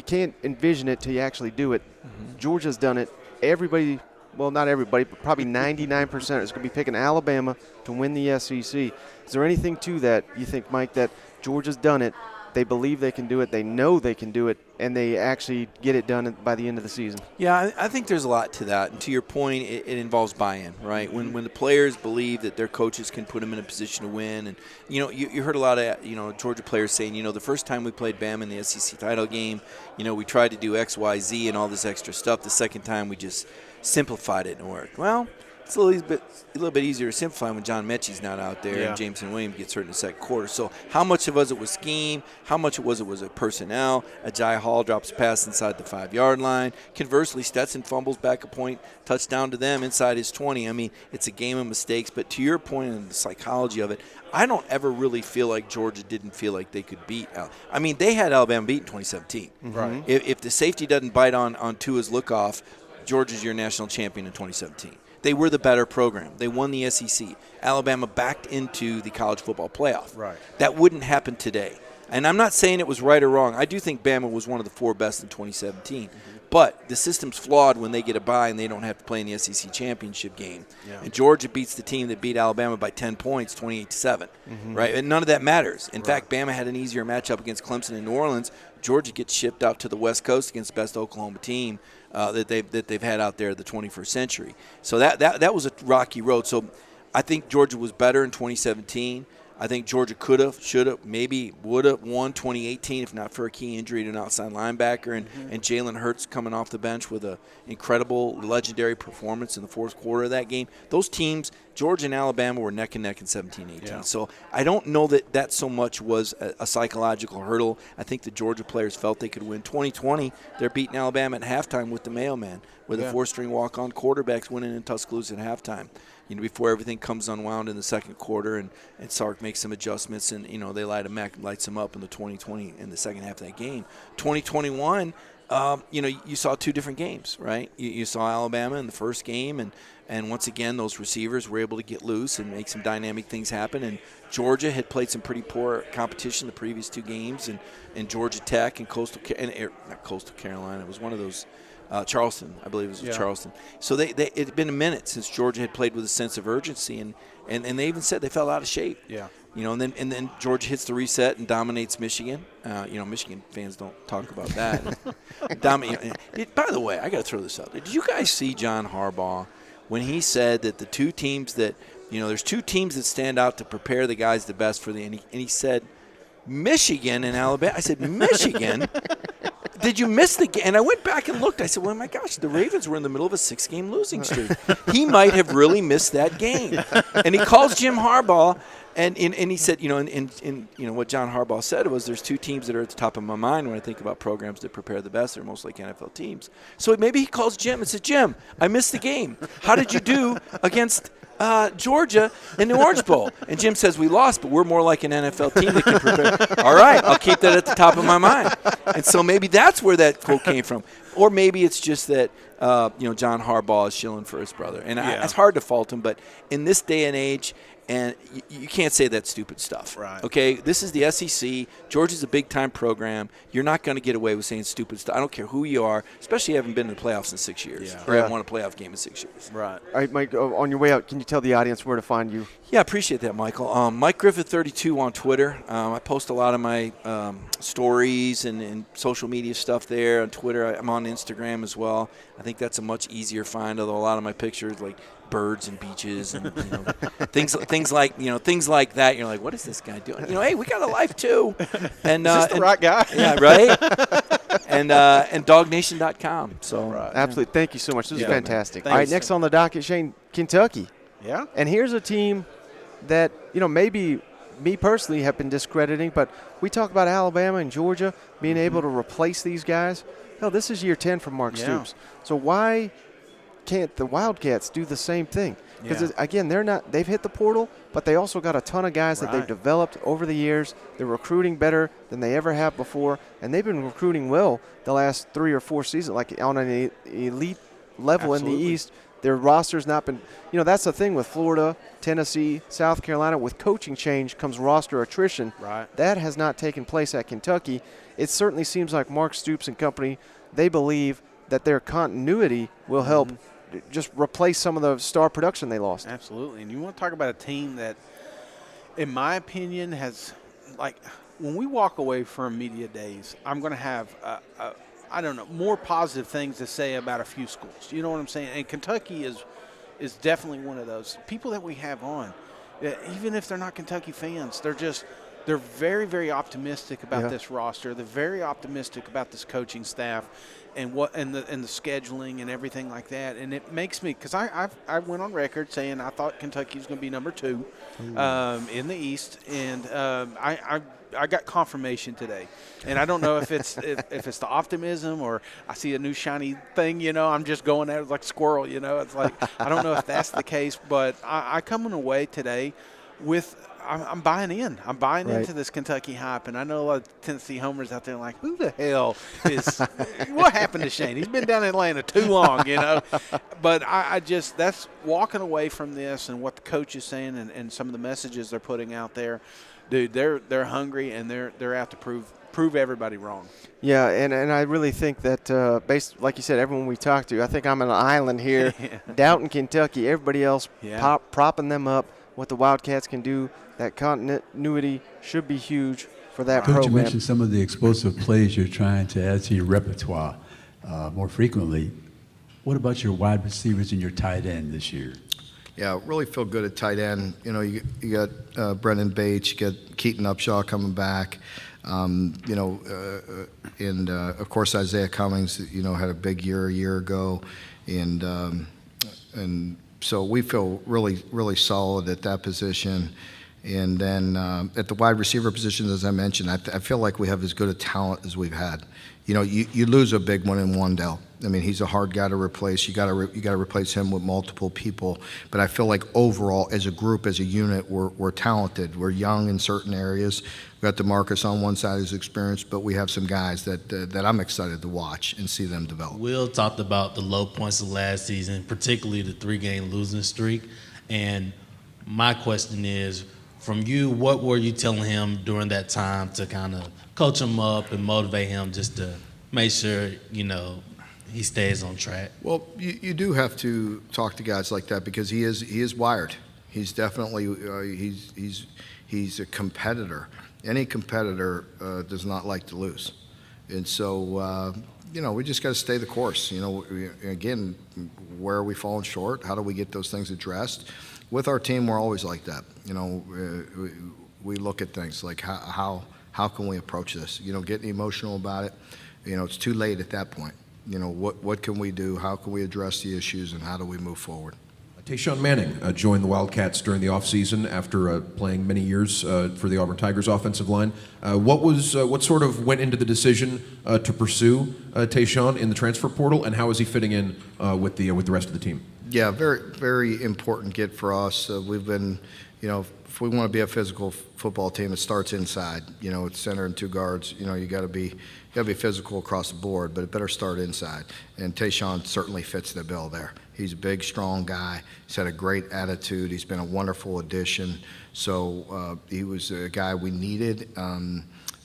can't envision it till you actually do it. Georgia's done it. Everybody. Well, not everybody, but probably 99% is going to be picking Alabama to win the SEC. Is there anything to that, you think, Mike, that Georgia's done it, they believe they can do it, they know they can do it, and they actually get it done by the end of the season? Yeah, I think there's a lot to that. And to your point, it involves buy-in, right? When the players believe that their coaches can put them in a position to win. And, you heard a lot of, Georgia players saying, the first time we played Bama in the SEC title game, we tried to do X, Y, Z and all this extra stuff. The second time we just simplified it and worked. Well, it's a little bit easier to simplify when John Mechie's not out there and Jameson Williams gets hurt in the second quarter. So how much of it was scheme? How much was it personnel? Agiye Hall drops a pass inside the 5-yard line. Conversely, Stetson fumbles back a point, touchdown to them inside his 20. I mean, it's a game of mistakes. But to your point on the psychology of it, I don't ever really feel like Georgia didn't feel like they could beat I mean, they had Alabama beat in 2017. Right. If the safety doesn't bite on Tua's lookoff, Georgia's your national champion in 2017. They were the better program. They won the SEC. Alabama backed into the college football playoff. Right. That wouldn't happen today. And I'm not saying it was right or wrong. I do think Bama was one of the four best in 2017. But the system's flawed when they get a bye and they don't have to play in the SEC championship game. Yeah. And Georgia beats the team that beat Alabama by 10 points, 28-7. Right? And none of that matters. In fact, Bama had an easier matchup against Clemson in New Orleans. Georgia gets shipped out to the West Coast against the best Oklahoma team that they've had out there the 21st century. So that was a rocky road. So I think Georgia was better in 2017. I think Georgia could have, should have, maybe would have won 2018 if not for a key injury to an outside linebacker and Jalen Hurts coming off the bench with an incredible, legendary performance in the fourth quarter of that game. Those teams, Georgia and Alabama, were neck and neck in 17-18. Yeah. So I don't know that so much was a psychological hurdle. I think the Georgia players felt they could win. 2020, they're beating Alabama at halftime with the mailman, with a four-string walk-on quarterbacks winning in Tuscaloosa at halftime. Before everything comes unwound in the second quarter and Sark makes some adjustments and, they lights them up in the 2020 in the second half of that game. 2021, you saw two different games, right? You saw Alabama in the first game and once again those receivers were able to get loose and make some dynamic things happen. And Georgia had played some pretty poor competition the previous two games and Georgia Tech and not Coastal Carolina. It was one of those Charleston, I believe it was Charleston. So it had been a minute since Georgia had played with a sense of urgency, and they even said they fell out of shape. Yeah. And then Georgia hits the reset and dominates Michigan. Michigan fans don't talk about that. By the way, I got to throw this out there. Did you guys see John Harbaugh when he said that the two teams that there's two teams that stand out to prepare the guys the best for and he said Michigan and Alabama. I said, Michigan? Did you miss the game? And I went back and looked. I said, well, my gosh, the Ravens were in the middle of a 6-game losing streak. He might have really missed that game. And he calls Jim Harbaugh, and he said, what John Harbaugh said was there's two teams that are at the top of my mind when I think about programs that prepare the best. They're most like NFL teams. So maybe he calls Jim and says, Jim, I missed the game. How did you do against Georgia in the Orange Bowl? And Jim says, we lost, but we're more like an NFL team that can prepare. All right, I'll keep that at the top of my mind. And so maybe that's where that quote came from. Or maybe it's just that, John Harbaugh is shilling for his brother. And it's hard to fault him, but in this day and age, and you can't say that stupid stuff. Right. Okay? This is the SEC. Georgia's a big-time program. You're not going to get away with saying stupid stuff. I don't care who you are, especially if you haven't been in the playoffs in 6 years or haven't won a playoff game in 6 years. Right. All right, Mike, on your way out, can you tell the audience where to find you? Yeah, I appreciate that, Michael. Mike Griffith32 on Twitter. I post a lot of my stories and social media stuff there on Twitter. I'm on Instagram as well. I think that's a much easier find, although a lot of my pictures, like birds and beaches and things like that. You're like, what is this guy doing? Hey, we got a life too. And is this the right guy? Yeah, right. And DogNation.com. So absolutely, thank you so much. This is fantastic. Thanks. All right, next on the docket, Shane, Kentucky. Yeah. And here's a team that maybe me personally have been discrediting, but we talk about Alabama and Georgia being able to replace these guys. Hell, this is year 10 for Mark Stoops. So why can't the Wildcats do the same thing? Because again, they've hit the portal, but they also got a ton of guys that they've developed over the years. They're recruiting better than they ever have before, and they've been recruiting well the last 3 or 4 seasons, like on an elite level in the East. Their roster's not been, that's the thing with Florida, Tennessee, South Carolina. With coaching change comes roster attrition. Right. That has not taken place at Kentucky. It certainly seems like Mark Stoops and company, they believe that their continuity will help just replace some of the star production they lost. Absolutely. And you want to talk about a team that, in my opinion, has, like, when we walk away from media days, I'm going to have I don't know, more positive things to say about a few schools. You know what I'm saying? And Kentucky is definitely one of those. People that we have on, even if they're not Kentucky fans, they're very, very optimistic about this roster. They're very optimistic about this coaching staff and the scheduling and everything like that. And it makes me, because I went on record saying I thought Kentucky was going to be number 2 in the East, and I got confirmation today, and I don't know if it's if it's the optimism or I see a new shiny thing. I'm just going at it like a squirrel. It's like I don't know if that's the case, but I coming away today with I'm buying in. I'm buying into this Kentucky hype, and I know a lot of Tennessee homers out there like, who the hell is what happened to Shane? He's been down in Atlanta too long, But I just that's walking away from this and what the coach is saying and some of the messages they're putting out there. Dude, they're hungry and they're out to prove everybody wrong. Yeah, and I really think that based, like you said, everyone we talked to, I think I'm on an island here, doubting Kentucky. Everybody else propping them up. What the Wildcats can do, that continuity should be huge for that program. Coach, you mentioned some of the explosive plays you're trying to add to your repertoire more frequently. What about your wide receivers and your tight end this year? Yeah, really feel good at tight end. You got Brendan Bates, you got Keaton Upshaw coming back, and of course Isaiah Cummings, had a big year a year ago, and so we feel really, really solid at that position. And then at the wide receiver position, as I mentioned, I feel like we have as good a talent as we've had. You lose a big one in Wandell. I mean, he's a hard guy to replace. You got to replace him with multiple people. But I feel like overall, as a group, as a unit, we're talented. We're young in certain areas. We got DeMarcus on one side, who's experienced, but we have some guys that I'm excited to watch and see them develop. Will talked about the low points of last season, particularly the 3-game losing streak. And my question is, from you, what were you telling him during that time to kind of coach him up and motivate him just to make sure, he stays on track? Well, you do have to talk to guys like that because he is wired. He's definitely he's a competitor. Any competitor does not like to lose, and so we just got to stay the course. Again, where are we falling short? How do we get those things addressed? With our team, we're always like that. We look at things like how how can we approach this? Getting emotional about it, it's too late at that point. What can we do? How can we address the issues, and how do we move forward? Tayshaun Manning joined the Wildcats during the offseason after playing many years for the Auburn Tigers offensive line. What sort of went into the decision to pursue Tayshaun in the transfer portal, and how is he fitting in with the rest of the team? Yeah, very, very important get for us. We've been, if we want to be a physical football team, it starts inside. It's center and two guards. You got to be physical across the board, but it better start inside. And Tayshaun certainly fits the bill there. He's a big, strong guy. He's had a great attitude. He's been a wonderful addition. So he was a guy we needed.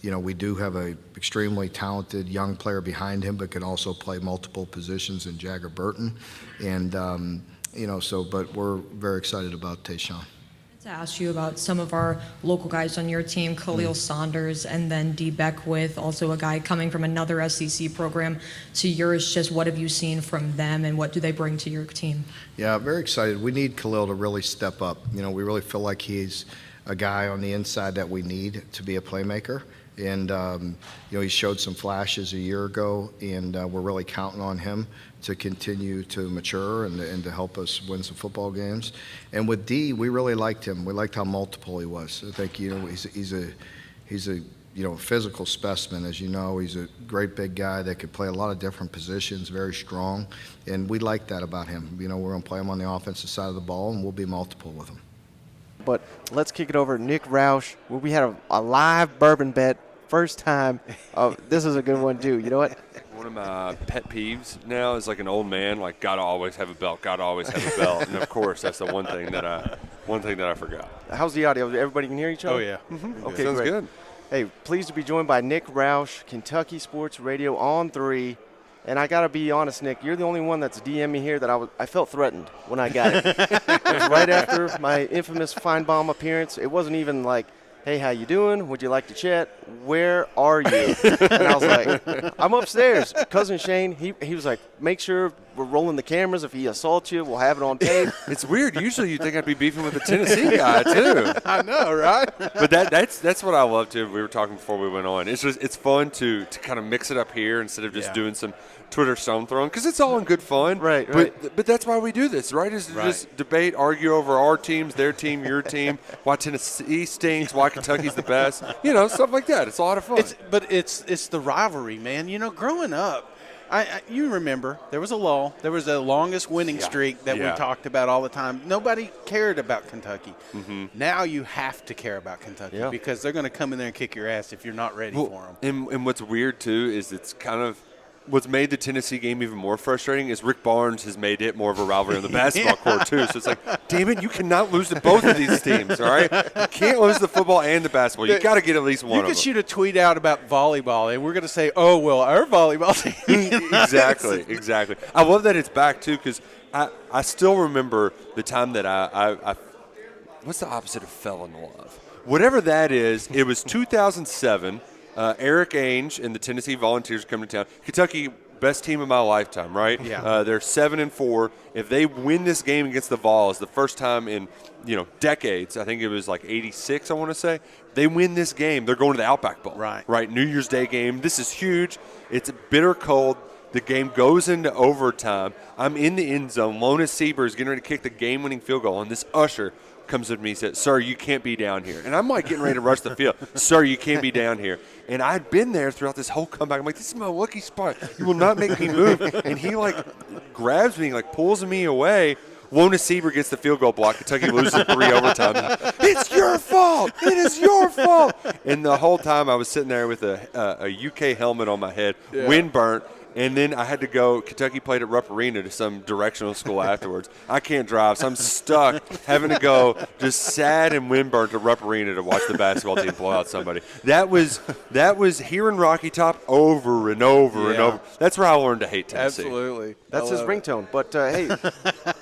We do have a extremely talented young player behind him, but can also play multiple positions in Jagger Burton. And, but we're very excited about Tayshaun. To ask you about some of our local guys on your team, Khalil Saunders and then D. Beckwith, also a guy coming from another SEC program to yours. Just what have you seen from them, and what do they bring to your team? Yeah, very excited. We need Khalil to really step up. We really feel like he's a guy on the inside that we need to be a playmaker. And, he showed some flashes a year ago, and we're really counting on him to continue to mature and to help us win some football games. And with D, we really liked him. We liked how multiple he was. I think, he's a physical specimen. As you know, he's a great big guy that could play a lot of different positions, very strong. And we like that about him. We're going to play him on the offensive side of the ball, and we'll be multiple with him. But let's kick it over to Nick Roush, where we had a live bourbon bet. First time. This is a good one, too. You know what? One of my pet peeves now is like an old man, like, gotta always have a belt, gotta always have a belt. And, of course, that's the one thing that I forgot. How's the audio? Everybody can hear each other? Oh, yeah. Mm-hmm. Okay, Sounds great. good. Hey, pleased to be joined by Nick Roush, Kentucky Sports Radio on 3. And I got to be honest, Nick, you're the only one that's DM'd me here that I felt threatened when I got it. It was right after my infamous Feinbaum appearance. It wasn't even like, hey, how you doing? Would you like to chat? Where are you? And I was like, I'm upstairs. Cousin Shane, he was like, make sure we're rolling the cameras. If he assaults you, we'll have it on tape. It's weird. Usually you'd think I'd be beefing with a Tennessee guy, too. I know, right? But that's what I love, too. We were talking before we went on. It's fun to kind of mix it up here instead of just doing some Twitter stone throwing, because it's all in good fun. Right. But that's why we do this, right? Is to just debate, argue over our teams, their team, your team, why Tennessee stinks, why Kentucky's the best, stuff like that. It's a lot of fun. It's the rivalry, man. Growing up, you remember there was a lull. There was a longest winning streak that we talked about all the time. Nobody cared about Kentucky. Mm-hmm. Now you have to care about Kentucky because they're going to come in there and kick your ass if you're not ready for them. And what's weird, too, is it's kind of – what's made the Tennessee game even more frustrating is Rick Barnes has made it more of a rivalry on the basketball court, too. So it's like, damn it, you cannot lose to both of these teams, all right? You can't lose the football and the basketball. You got to get at least one of them. You could shoot a tweet out about volleyball, and we're going to say, oh, well, our volleyball team. Exactly. I love that it's back, too, because I still remember the time that I what's the opposite of fell in love? Whatever that is, it was 2007. Eric Ainge and the Tennessee Volunteers come to town. Kentucky, best team of my lifetime, right? Yeah. They're 7-4. If they win this game against the Vols, the first time in decades, I think it was like '86, I want to say. They win this game, they're going to the Outback Bowl. Right. New Year's Day game. This is huge. It's bitter cold. The game goes into overtime. I'm in the end zone. Lona Sieber is getting ready to kick the game-winning field goal, and this usher comes up to me and says, sir, you can't be down here. And I'm like getting ready to rush the field. Sir, you can't be down here. And I'd been there throughout this whole comeback. I'm like, this is my lucky spot. You will not make me move. And he grabs me, pulls me away. Lona Sieber gets the field goal block. Kentucky loses 3 overtime. It's your fault. It is your fault. And the whole time I was sitting there with a UK helmet on my head, wind burnt. And then I had to go. Kentucky played at Rupp Arena to some directional school afterwards. I can't drive, so I'm stuck having to go just sad and windburnt to Rupp Arena to watch the basketball team blow out somebody. That was hearing Rocky Top over and over and over. That's where I learned to hate Tennessee. Absolutely. That's his ringtone. But, hey,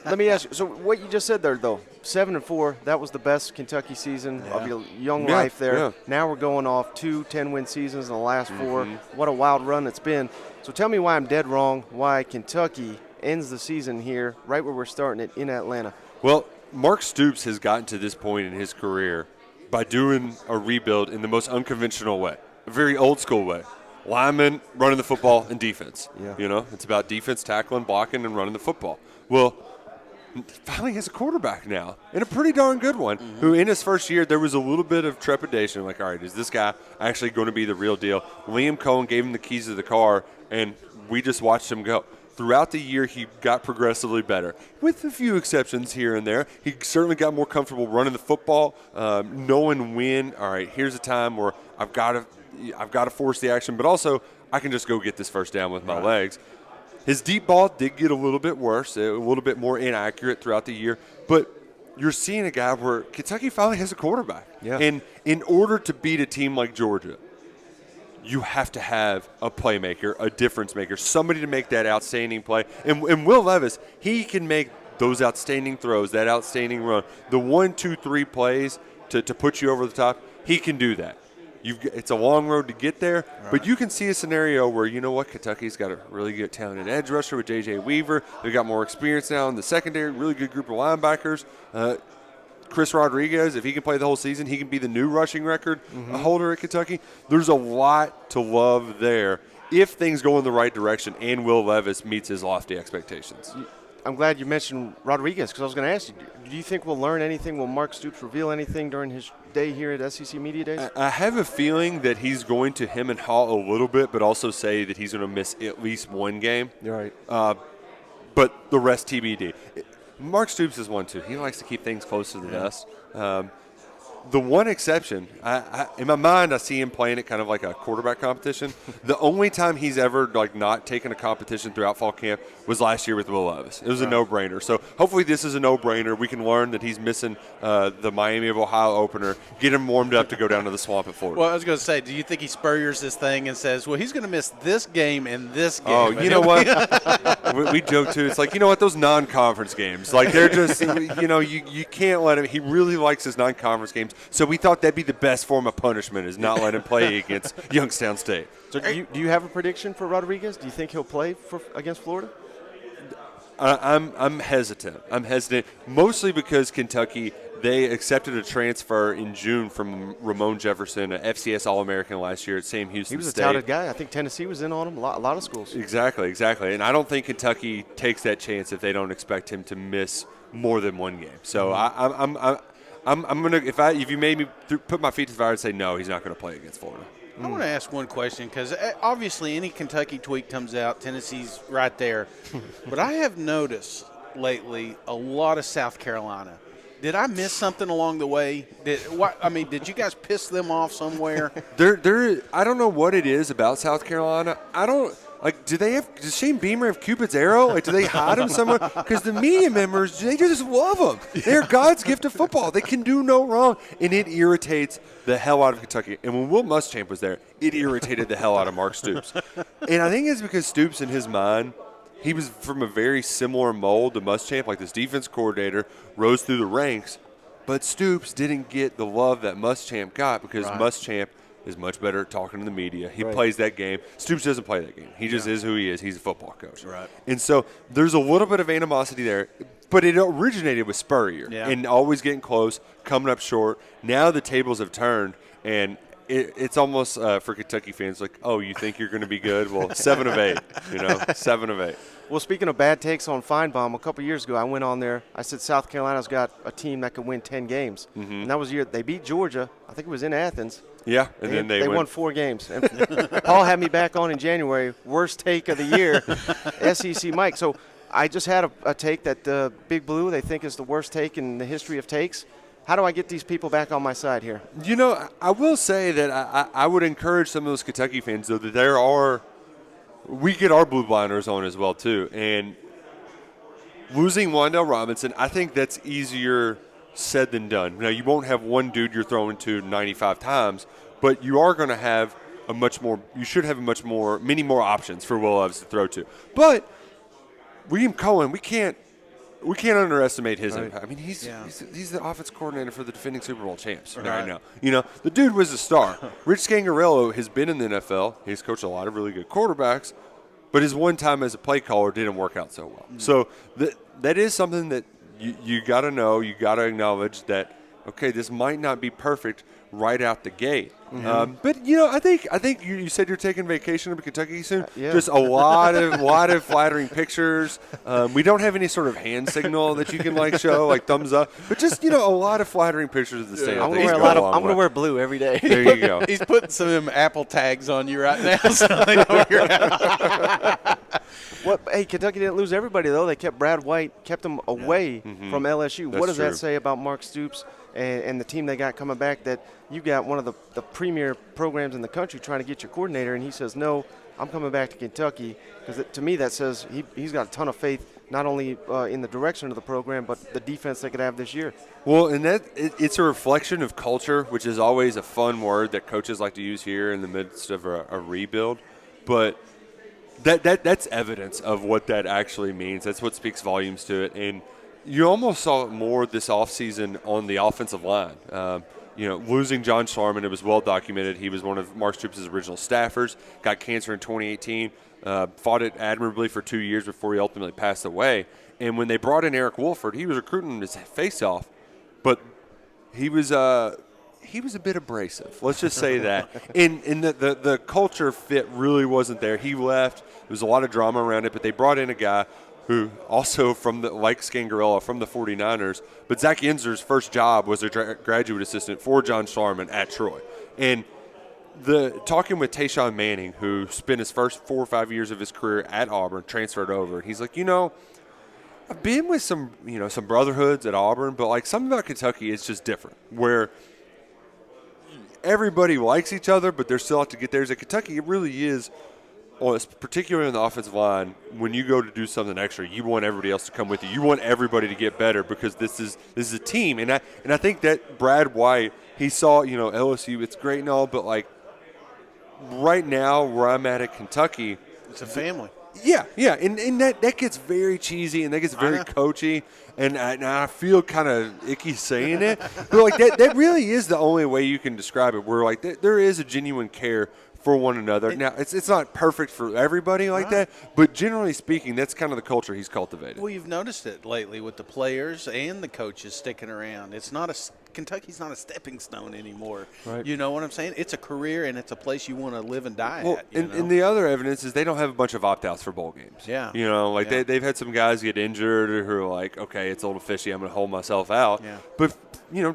let me ask you. So what you just said there, though, 7-4, that was the best Kentucky season of your young life there. Yeah. Now we're going off 2 10-win seasons in the last 4. What a wild run it's been. So tell me why I'm dead wrong, why Kentucky ends the season here right where we're starting it in Atlanta. Well, Mark Stoops has gotten to this point in his career by doing a rebuild in the most unconventional way, a very old school way. Linemen running the football and defense. Yeah. You know, it's about defense, tackling, blocking, and running the football. Well, finally has a quarterback now, and a pretty darn good one, who in his first year there was a little bit of trepidation, like, all right, is this guy actually going to be the real deal? Liam Cohen gave him the keys to the car, and we just watched him go. Throughout the year, he got progressively better, with a few exceptions here and there. He certainly got more comfortable running the football, knowing when, all right, here's a time where I've got to force the action, but also I can just go get this first down with my legs. His deep ball did get a little bit worse, a little bit more inaccurate throughout the year, but you're seeing a guy where Kentucky finally has a quarterback. Yeah. And in order to beat a team like Georgia, you have to have a playmaker, a difference maker, somebody to make that outstanding play. And Will Levis, he can make those outstanding throws, that outstanding run, the 1, 2, 3 plays to put you over the top. He can do that. It's a long road to get there, but you can see a scenario where, you know what, Kentucky's got a really good talented edge rusher with J.J. Weaver. They've got more experience now in the secondary, really good group of linebackers. Chris Rodriguez, if he can play the whole season, he can be the new rushing record holder at Kentucky. There's a lot to love there if things go in the right direction and Will Levis meets his lofty expectations. I'm glad you mentioned Rodriguez, because I was going to ask you, do you think we'll learn anything? Will Mark Stoops reveal anything during his day here at SEC Media Days? I have a feeling that he's going to hem and haw a little bit, but also say that he's going to miss at least one game. You're right. But the rest TBD. Mark Stoops is one, too. He likes to keep things close to the vest. The one exception, in my mind, I see him playing it kind of like a quarterback competition. The only time he's ever not taken a competition throughout fall camp was last year with Will Levis. It was a no-brainer. So hopefully this is a no-brainer. We can learn that he's missing the Miami of Ohio opener, get him warmed up to go down to the swamp at Florida. Well, I was going to say, do you think he spurs this thing and says, well, he's going to miss this game and this game? Oh, you know what? we joke, too. It's like, you know what? Those non-conference games, they're just, you can't let him. He really likes his non-conference games. So we thought that'd be the best form of punishment, is not let him play against Youngstown State. So do you have a prediction for Rodriguez? Do you think he'll play against Florida? I'm hesitant. Mostly because Kentucky, they accepted a transfer in June from Ramon Jefferson, an FCS All-American last year at Sam Houston State. He was a touted guy. I think Tennessee was in on him, a lot of schools. Exactly. And I don't think Kentucky takes that chance if they don't expect him to miss more than one game. So I'm gonna, if you made me put my feet to the fire and say no, he's not going to play against Florida. I want to ask one question, because obviously any Kentucky tweet comes out, Tennessee's right there. But I have noticed lately a lot of South Carolina. Did I miss something along the way? Did you guys piss them off somewhere? I don't know what it is about South Carolina. Does Shane Beamer have Cupid's arrow? Do they hide him somewhere? Because the media members, they just love them. They're God's gift of football. They can do no wrong. And it irritates the hell out of Kentucky. And when Will Muschamp was there, it irritated the hell out of Mark Stoops. And I think it's because Stoops, in his mind, he was from a very similar mold to Muschamp, like this defense coordinator, rose through the ranks. But Stoops didn't get the love that Muschamp got, because Muschamp is much better at talking to the media. He plays that game. Stoops doesn't play that game. He just is who he is. He's a football coach. Right. And so there's a little bit of animosity there, but it originated with Spurrier and always getting close, coming up short. Now the tables have turned, and it's almost for Kentucky fans like, oh, you think you're going to be good? Well, 7 of 8, 7 of 8. Well, speaking of bad takes on Feinbaum, a couple years ago I went on there. I said South Carolina's got a team that could win 10 games. And that was the year they beat Georgia. I think it was in Athens. Yeah, and then they won 4 games. And Paul had me back on in January, worst take of the year, SEC Mike. So I just had a take that Big Blue, they think is the worst take in the history of takes. How do I get these people back on my side here? I will say that I would encourage some of those Kentucky fans, though, that we get our blue blinders on as well, too. And losing Wan'Dale Robinson, I think that's easier said than done. Now, you won't have one dude you're throwing to 95 times, but you are going to have many more options for Will Levis to throw to. But William Cohen, we can't underestimate his impact. I mean, he's the offense coordinator for the defending Super Bowl champs right now. The dude was a star. Rich Scangarello has been in the NFL. He's coached a lot of really good quarterbacks, but his one time as a play caller didn't work out so well. So that is something that you got to know. You got to acknowledge that okay, this might not be perfect right out the gate. Mm-hmm. But I think you said you're taking vacation to Kentucky soon. Yeah. Just a lot of flattering pictures. We don't have any sort of hand signal that you can show thumbs up, but just a lot of flattering pictures of the state. I'm gonna wear blue every day. There you go. He's putting some of them Apple tags on you right now, so they know where you're at. Hey, Kentucky didn't lose everybody, though. They kept Brad White, kept him away from LSU. That's What does true. that say about Mark Stoops and the team they got coming back, that you got one of the premier programs in the country trying to get your coordinator, and he says, no, I'm coming back to Kentucky? Because to me that says he's got a ton of faith, not only in the direction of the program, but the defense they could have this year. Well, and it's a reflection of culture, which is always a fun word that coaches like to use here in the midst of a rebuild. But that's evidence of what that actually means. That's what speaks volumes to it. And you almost saw it more this offseason on the offensive line. Losing John Sharman, it was well documented. He was one of Mark Stoops' original staffers, got cancer in 2018, fought it admirably for 2 years before he ultimately passed away. And when they brought in Eric Wolford, he was recruiting his face off, but he was a bit abrasive. Let's just say that. And the culture fit really wasn't there. He left. There was a lot of drama around it, but they brought in a guy who also like Scangarella from the 49ers, but Zach Yenzer's first job was a graduate assistant for John Sharman at Troy. And talking with Tayshawn Manning, who spent his first 4 or 5 years of his career at Auburn, transferred over, and he's like, I've been with some brotherhoods at Auburn, but something about Kentucky is just different, where everybody likes each other, but they're still have to get theirs. At Kentucky, it really is, particularly on the offensive line, when you go to do something extra, you want everybody else to come with you. You want everybody to get better because this is a team. And I think that Brad White, he saw, LSU, it's great and all, but right now where I'm at Kentucky, it's a family. Yeah, and that gets very cheesy and that gets very coachy, and I feel kind of icky saying it, but that really is the only way you can describe it. Where there is a genuine care for one another. Now it's not perfect for everybody that, but generally speaking, that's kind of the culture he's cultivated. Well, you've noticed it lately with the players and the coaches sticking around. Kentucky's not a stepping stone anymore. Right. You know what I'm saying? It's a career and it's a place you want to live and die Well, at. and the other evidence is they don't have a bunch of opt-outs for bowl games. Yeah. They've had some guys get injured who are like, okay, it's a little fishy, I'm going to hold myself out. Yeah. But,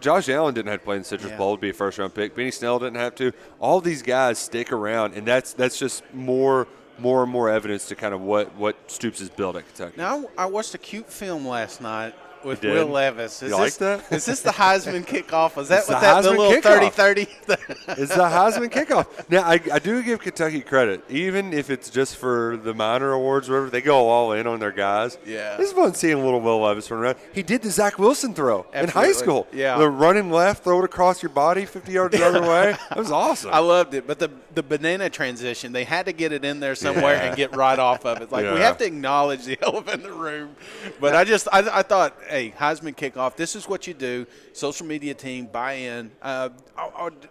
Josh Allen didn't have to play in the Citrus Bowl to be a first-round pick. Benny Snell didn't have to. All these guys stick around, and that's just more and more evidence to kind of what Stoops has built at Kentucky. Now, I watched a cute film last night with You did? Will Levis. You like that? Is this the Heisman kickoff? Is that It's what the that the Heisman little kickoff. 30-30? It's the Heisman kickoff. Now, I do give Kentucky credit. Even if it's just for the minor awards or whatever, they go all in on their guys. Yeah. It's fun seeing little Will Levis run around. He did the Zach Wilson throw in high Absolutely. school. Yeah. The running left, throw it across your body 50 yards the other way. That was awesome. I loved it. But the banana transition, they had to get it in there somewhere and get right off of it. We Yeah. have to acknowledge the elephant in the room. But I thought, hey, Heisman kickoff, this is what you do. Social media team, buy in.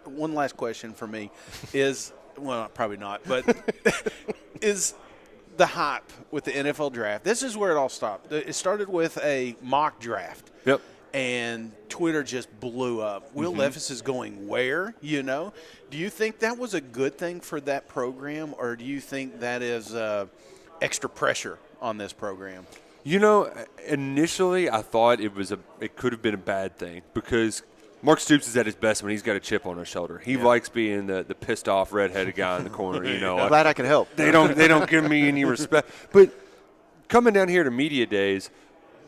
One last question for me is, well, probably not, but is the hype with the NFL draft. This is where it all stopped. It started with a mock draft. Yep. And Twitter just blew up. Will Levis is going where, Do you think that was a good thing for that program, or do you think that is extra pressure on this program? Initially I thought it could have been a bad thing because Mark Stoops is at his best when he's got a chip on his shoulder. He likes being the pissed off redheaded guy in the corner. I'm glad I could help. They don't give me any respect. But coming down here to media days,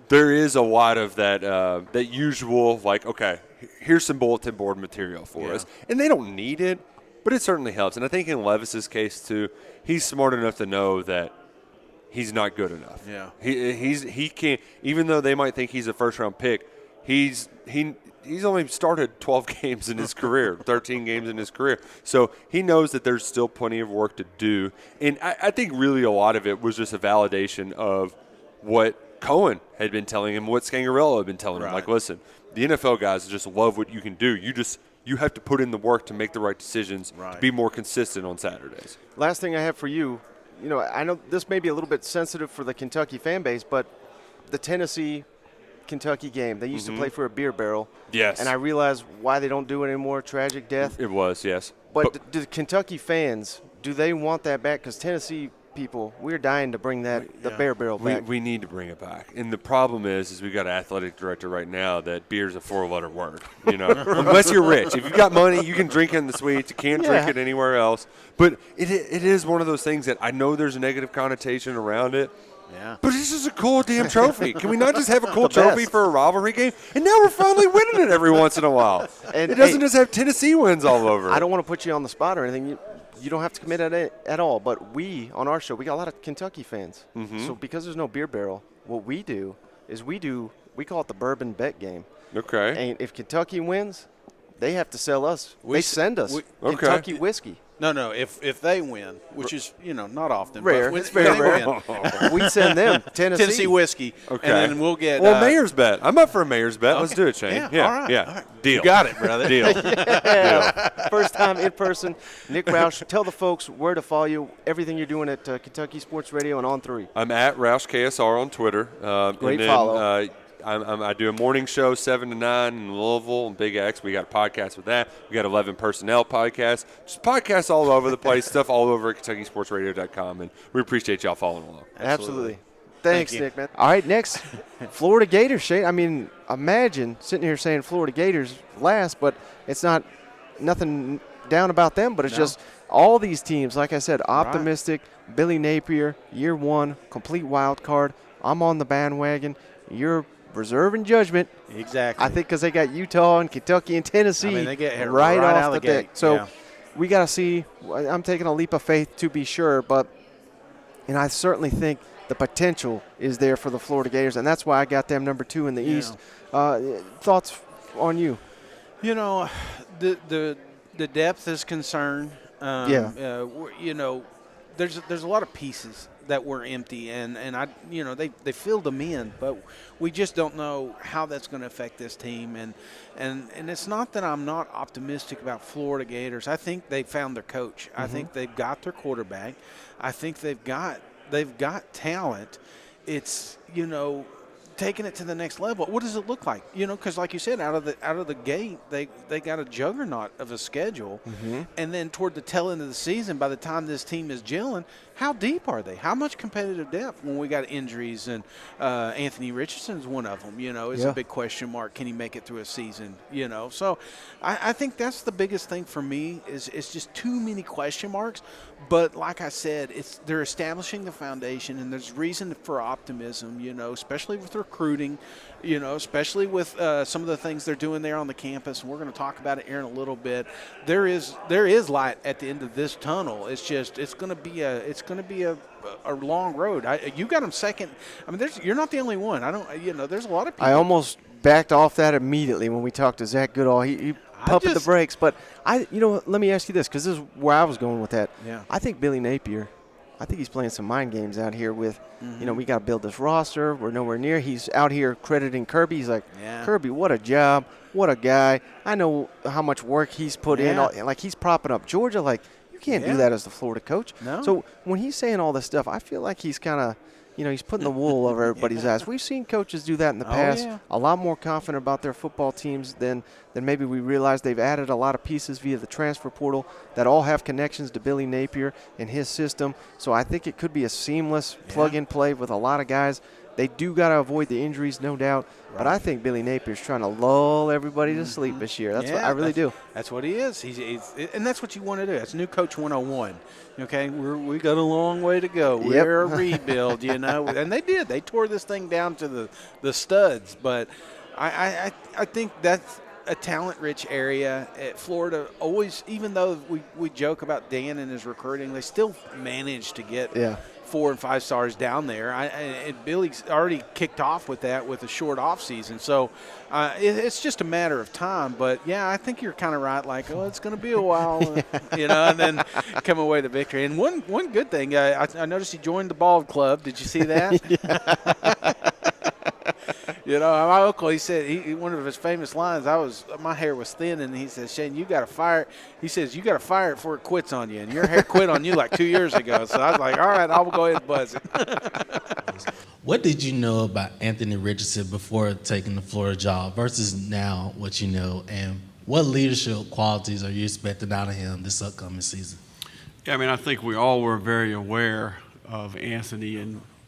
there is a lot of that usual okay, here's some bulletin board material for us, and they don't need it, but it certainly helps. And I think in Levis's case too, he's smart enough to know that he's not good enough. Yeah. He can't, even though they might think he's a first round pick, he's only started 12 games in his career, 13 games in his career. So he knows that there's still plenty of work to do. And I think really a lot of it was just a validation of what Cohen had been telling him, what Scangarella had been telling him. Listen, the NFL guys just love what you can do. You have to put in the work to make the right decisions, to be more consistent on Saturdays. Last thing I have for you, I know this may be a little bit sensitive for the Kentucky fan base, but the Tennessee Kentucky game. They used to play for a beer barrel. Yes. And I realized why they don't do it anymore, tragic death. It was, yes. But do the Kentucky fans, do they want that back? Because Tennessee people, we're dying to bring the beer barrel back. We need to bring it back. And the problem is we've got an athletic director right now that beer's a 4-letter word. Unless you're rich. If you've got money, you can drink it in the suites. You can't drink it anywhere else. But it is one of those things that I know there's a negative connotation around it. Yeah. But it's just a cool damn trophy. Can we not just have a cool trophy for a rivalry game? And now we're finally winning it every once in a while. And it doesn't just have Tennessee wins all over. I don't want to put you on the spot or anything. You don't have to commit at all. But we, on our show, we got a lot of Kentucky fans. So because there's no beer barrel, what we do is we call it the bourbon bet game. Okay. And if Kentucky wins, they have to sell us. They send us Kentucky whiskey. No. If they win, which is not often, rare. But It's very rare. We send them Tennessee whiskey, okay. and then we'll get. Mayor's bet. I'm up for a mayor's bet. Okay. Let's do it, Shane. Yeah. All right. Deal. You got it, brother. Deal. Deal. First time in person. Nick Roush, tell the folks where to follow you. Everything you're doing at Kentucky Sports Radio and On 3. I'm at Roush KSR on Twitter. Great follow. I do a morning show 7 to 9 in Louisville and Big X. We got a podcast with that. We got 11 Personnel podcast. Just podcasts all over the place, stuff all over at KentuckySportsRadio.com, and we appreciate y'all following along. Absolutely. Thanks, Nick, man. All right, next, Florida Gators, Shane. I mean, imagine sitting here saying Florida Gators last, but it's nothing down about them, but it's just all these teams, like I said, optimistic. Right. Billy Napier, year one, complete wild card. I'm on the bandwagon. You're reserve and judgment. Exactly. I think because they got Utah and Kentucky and Tennessee they get right off the gate. So we got to see. I'm taking a leap of faith to be sure, and I certainly think the potential is there for the Florida Gators, and that's why I got them number 2 in the East. Thoughts on you? The depth is concerned. There's a lot of pieces that were empty, and they filled them in, but we just don't know how that's going to affect this team. And it's not that I'm not optimistic about Florida Gators. I think they found their coach. I think they've got their quarterback. I think they've got talent. It's taking it to the next level. What does it look like? Because like you said, out of the gate, they got a juggernaut of a schedule, and then toward the tail end of the season, by the time this team is gelling, how deep are they? How much competitive depth when we got injuries? And Anthony Richardson's one of them. Is a big question mark. Can he make it through a season? So I think that's the biggest thing for me is it's just too many question marks. But like I said, they're establishing the foundation, and there's reason for optimism. Especially with recruiting, especially with some of the things they're doing there on the campus. And we're going to talk about it here in a little bit. There is light at the end of this tunnel. It's going to be a long road. You got them second. I mean, you're not the only one. There's a lot of people. I almost backed off that immediately when we talked to Zach Goodall. He pumped the brakes, but let me ask you this, because this is where I was going with that. Yeah. I think Billy Napier, he's playing some mind games out here with, we got to build this roster. We're nowhere near. He's out here crediting Kirby. He's like, Kirby, what a job. What a guy. I know how much work he's put in. Like, he's propping up Georgia. Like, you can't do that as the Florida coach. No. So when he's saying all this stuff, I feel like he's kind of, he's putting the wool over everybody's eyes. We've seen coaches do that in the past. A lot more confident about their football teams than maybe we realize. They've added a lot of pieces via the transfer portal that all have connections to Billy Napier and his system. So I think it could be a seamless plug-and-play with a lot of guys. They do got to avoid the injuries, no doubt. Right. But I think Billy Napier's trying to lull everybody to sleep this year. That's what I really do. That's what he is. And that's what you want to do. That's new coach 101. Okay, we got a long way to go. We're a rebuild, And they did. They tore this thing down to the studs. But I think that's a talent-rich area. At Florida, always, even though we joke about Dan and his recruiting, they still manage to get 4 and 5 stars down there. And Billy's already kicked off with that with a short off season. So it's just a matter of time. But, I think you're kind of right. Like, it's going to be a while, and then come away with the victory. And one good thing, I noticed he joined the Bald Club. Did you see that? My uncle, he said, one of his famous lines, my hair was thin, and he said, Shane, you got to fire it. He says, you got to fire it before it quits on you. And your hair quit on you like 2 years ago. So I was like, all right, I'll go ahead and buzz it. What did you know about Anthony Richardson before taking the Florida job versus now what you know, and what leadership qualities are you expecting out of him this upcoming season? Yeah, I mean, I think we all were very aware of Anthony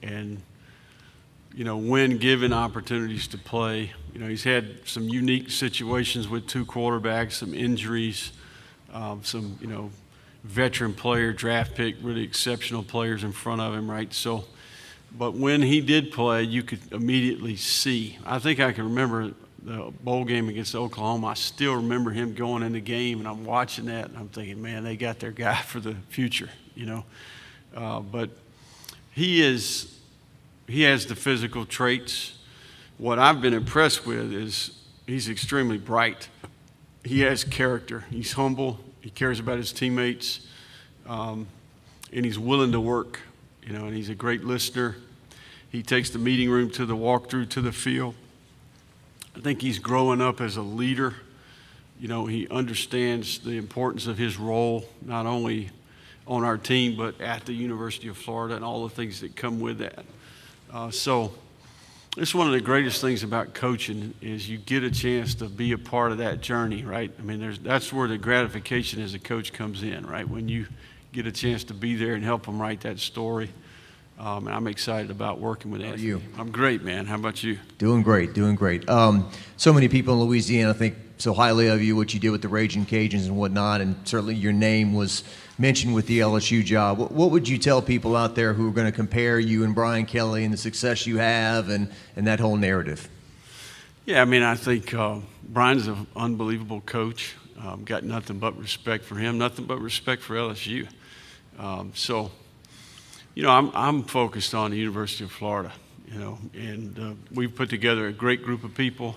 and you know, when given opportunities to play, you know, he's had some unique situations with two quarterbacks, some injuries, some, you know, veteran player, draft pick, really exceptional players in front of him, right? So, but when he did play, you could immediately see. I think I can remember the bowl game against Oklahoma. I still remember him going in the game, and I'm watching that, and I'm thinking, man, they got their guy for the future, you know. But he has the physical traits. What I've been impressed with is he's extremely bright. He has character. He's humble. He cares about his teammates, and he's willing to work, you know, and he's a great listener. He takes the meeting room to the walkthrough to the field. I think he's growing up as a leader. You know, he understands the importance of his role, not only on our team, but at the University of Florida and all the things that come with that. So it's one of the greatest things about coaching is you get a chance to be a part of that journey, right? I mean, that's where the gratification as a coach comes in, right? When you get a chance to be there and help them write that story. And I'm excited about working with Anthony. You? I'm great, man. How about you? Doing great, doing great. So many people in Louisiana think so highly of you, what you did with the Raging Cajuns and whatnot, and certainly your name was mentioned with the LSU job. What would you tell people out there who are going to compare you and Brian Kelly and the success you have and that whole narrative? Yeah, I mean, I think Brian's an unbelievable coach. Got nothing but respect for him, nothing but respect for LSU. So, you know, I'm focused on the University of Florida, you know, and we've put together a great group of people.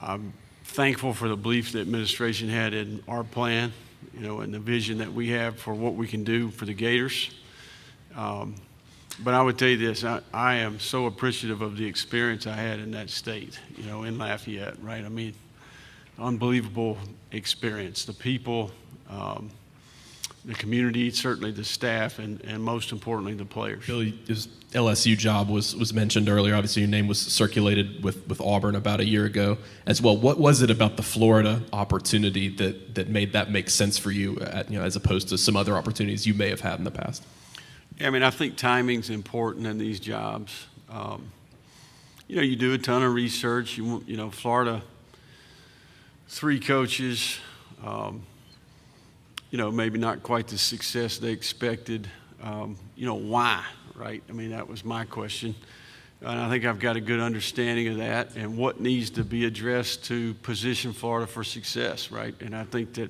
I'm thankful for the belief the administration had in our plan, you know, and the vision that we have for what we can do for the Gators. But I would tell you this, I am so appreciative of the experience I had in that state, you know, in Lafayette, right? I mean, unbelievable experience. The people, the community, certainly the staff, and most importantly, the players. Billy, his LSU job was mentioned earlier. Obviously, your name was circulated with Auburn about a year ago as well. What was it about the Florida opportunity that made that make sense for you, as opposed to some other opportunities you may have had in the past? Yeah, I mean, I think timing's important in these jobs. You know, you do a ton of research. You know, Florida, 3 coaches. You know, maybe not quite the success they expected. You know, why, right? I mean, that was my question. And I think I've got a good understanding of that and what needs to be addressed to position Florida for success, right? And I think that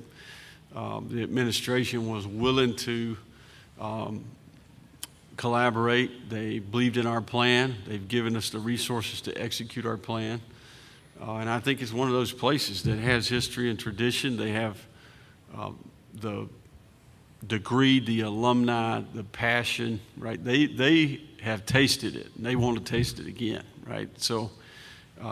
the administration was willing to collaborate. They believed in our plan. They've given us the resources to execute our plan. And I think it's one of those places that has history and tradition. They have the degree, the alumni, the passion, right? They have tasted it, and they want to taste it again, right? So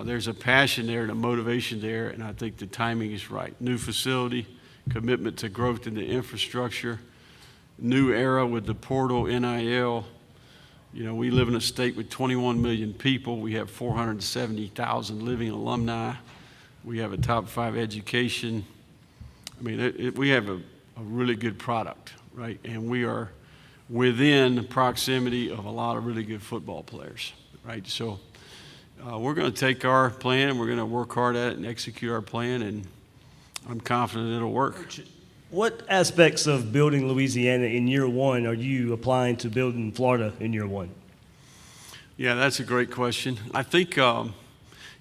there's a passion there and a motivation there, and I think the timing is right. New facility, commitment to growth in the infrastructure, new era with the portal, NIL. You know, we live in a state with 21 million people. We have 470,000 living alumni. We have a top 5 education. I mean, we have a really good product, right? And we are within proximity of a lot of really good football players, right? So we're going to take our plan, we're going to work hard at it and execute our plan, and I'm confident it'll work. What aspects of building Louisiana in year one are you applying to building Florida in year one? Yeah, that's a great question. I think, you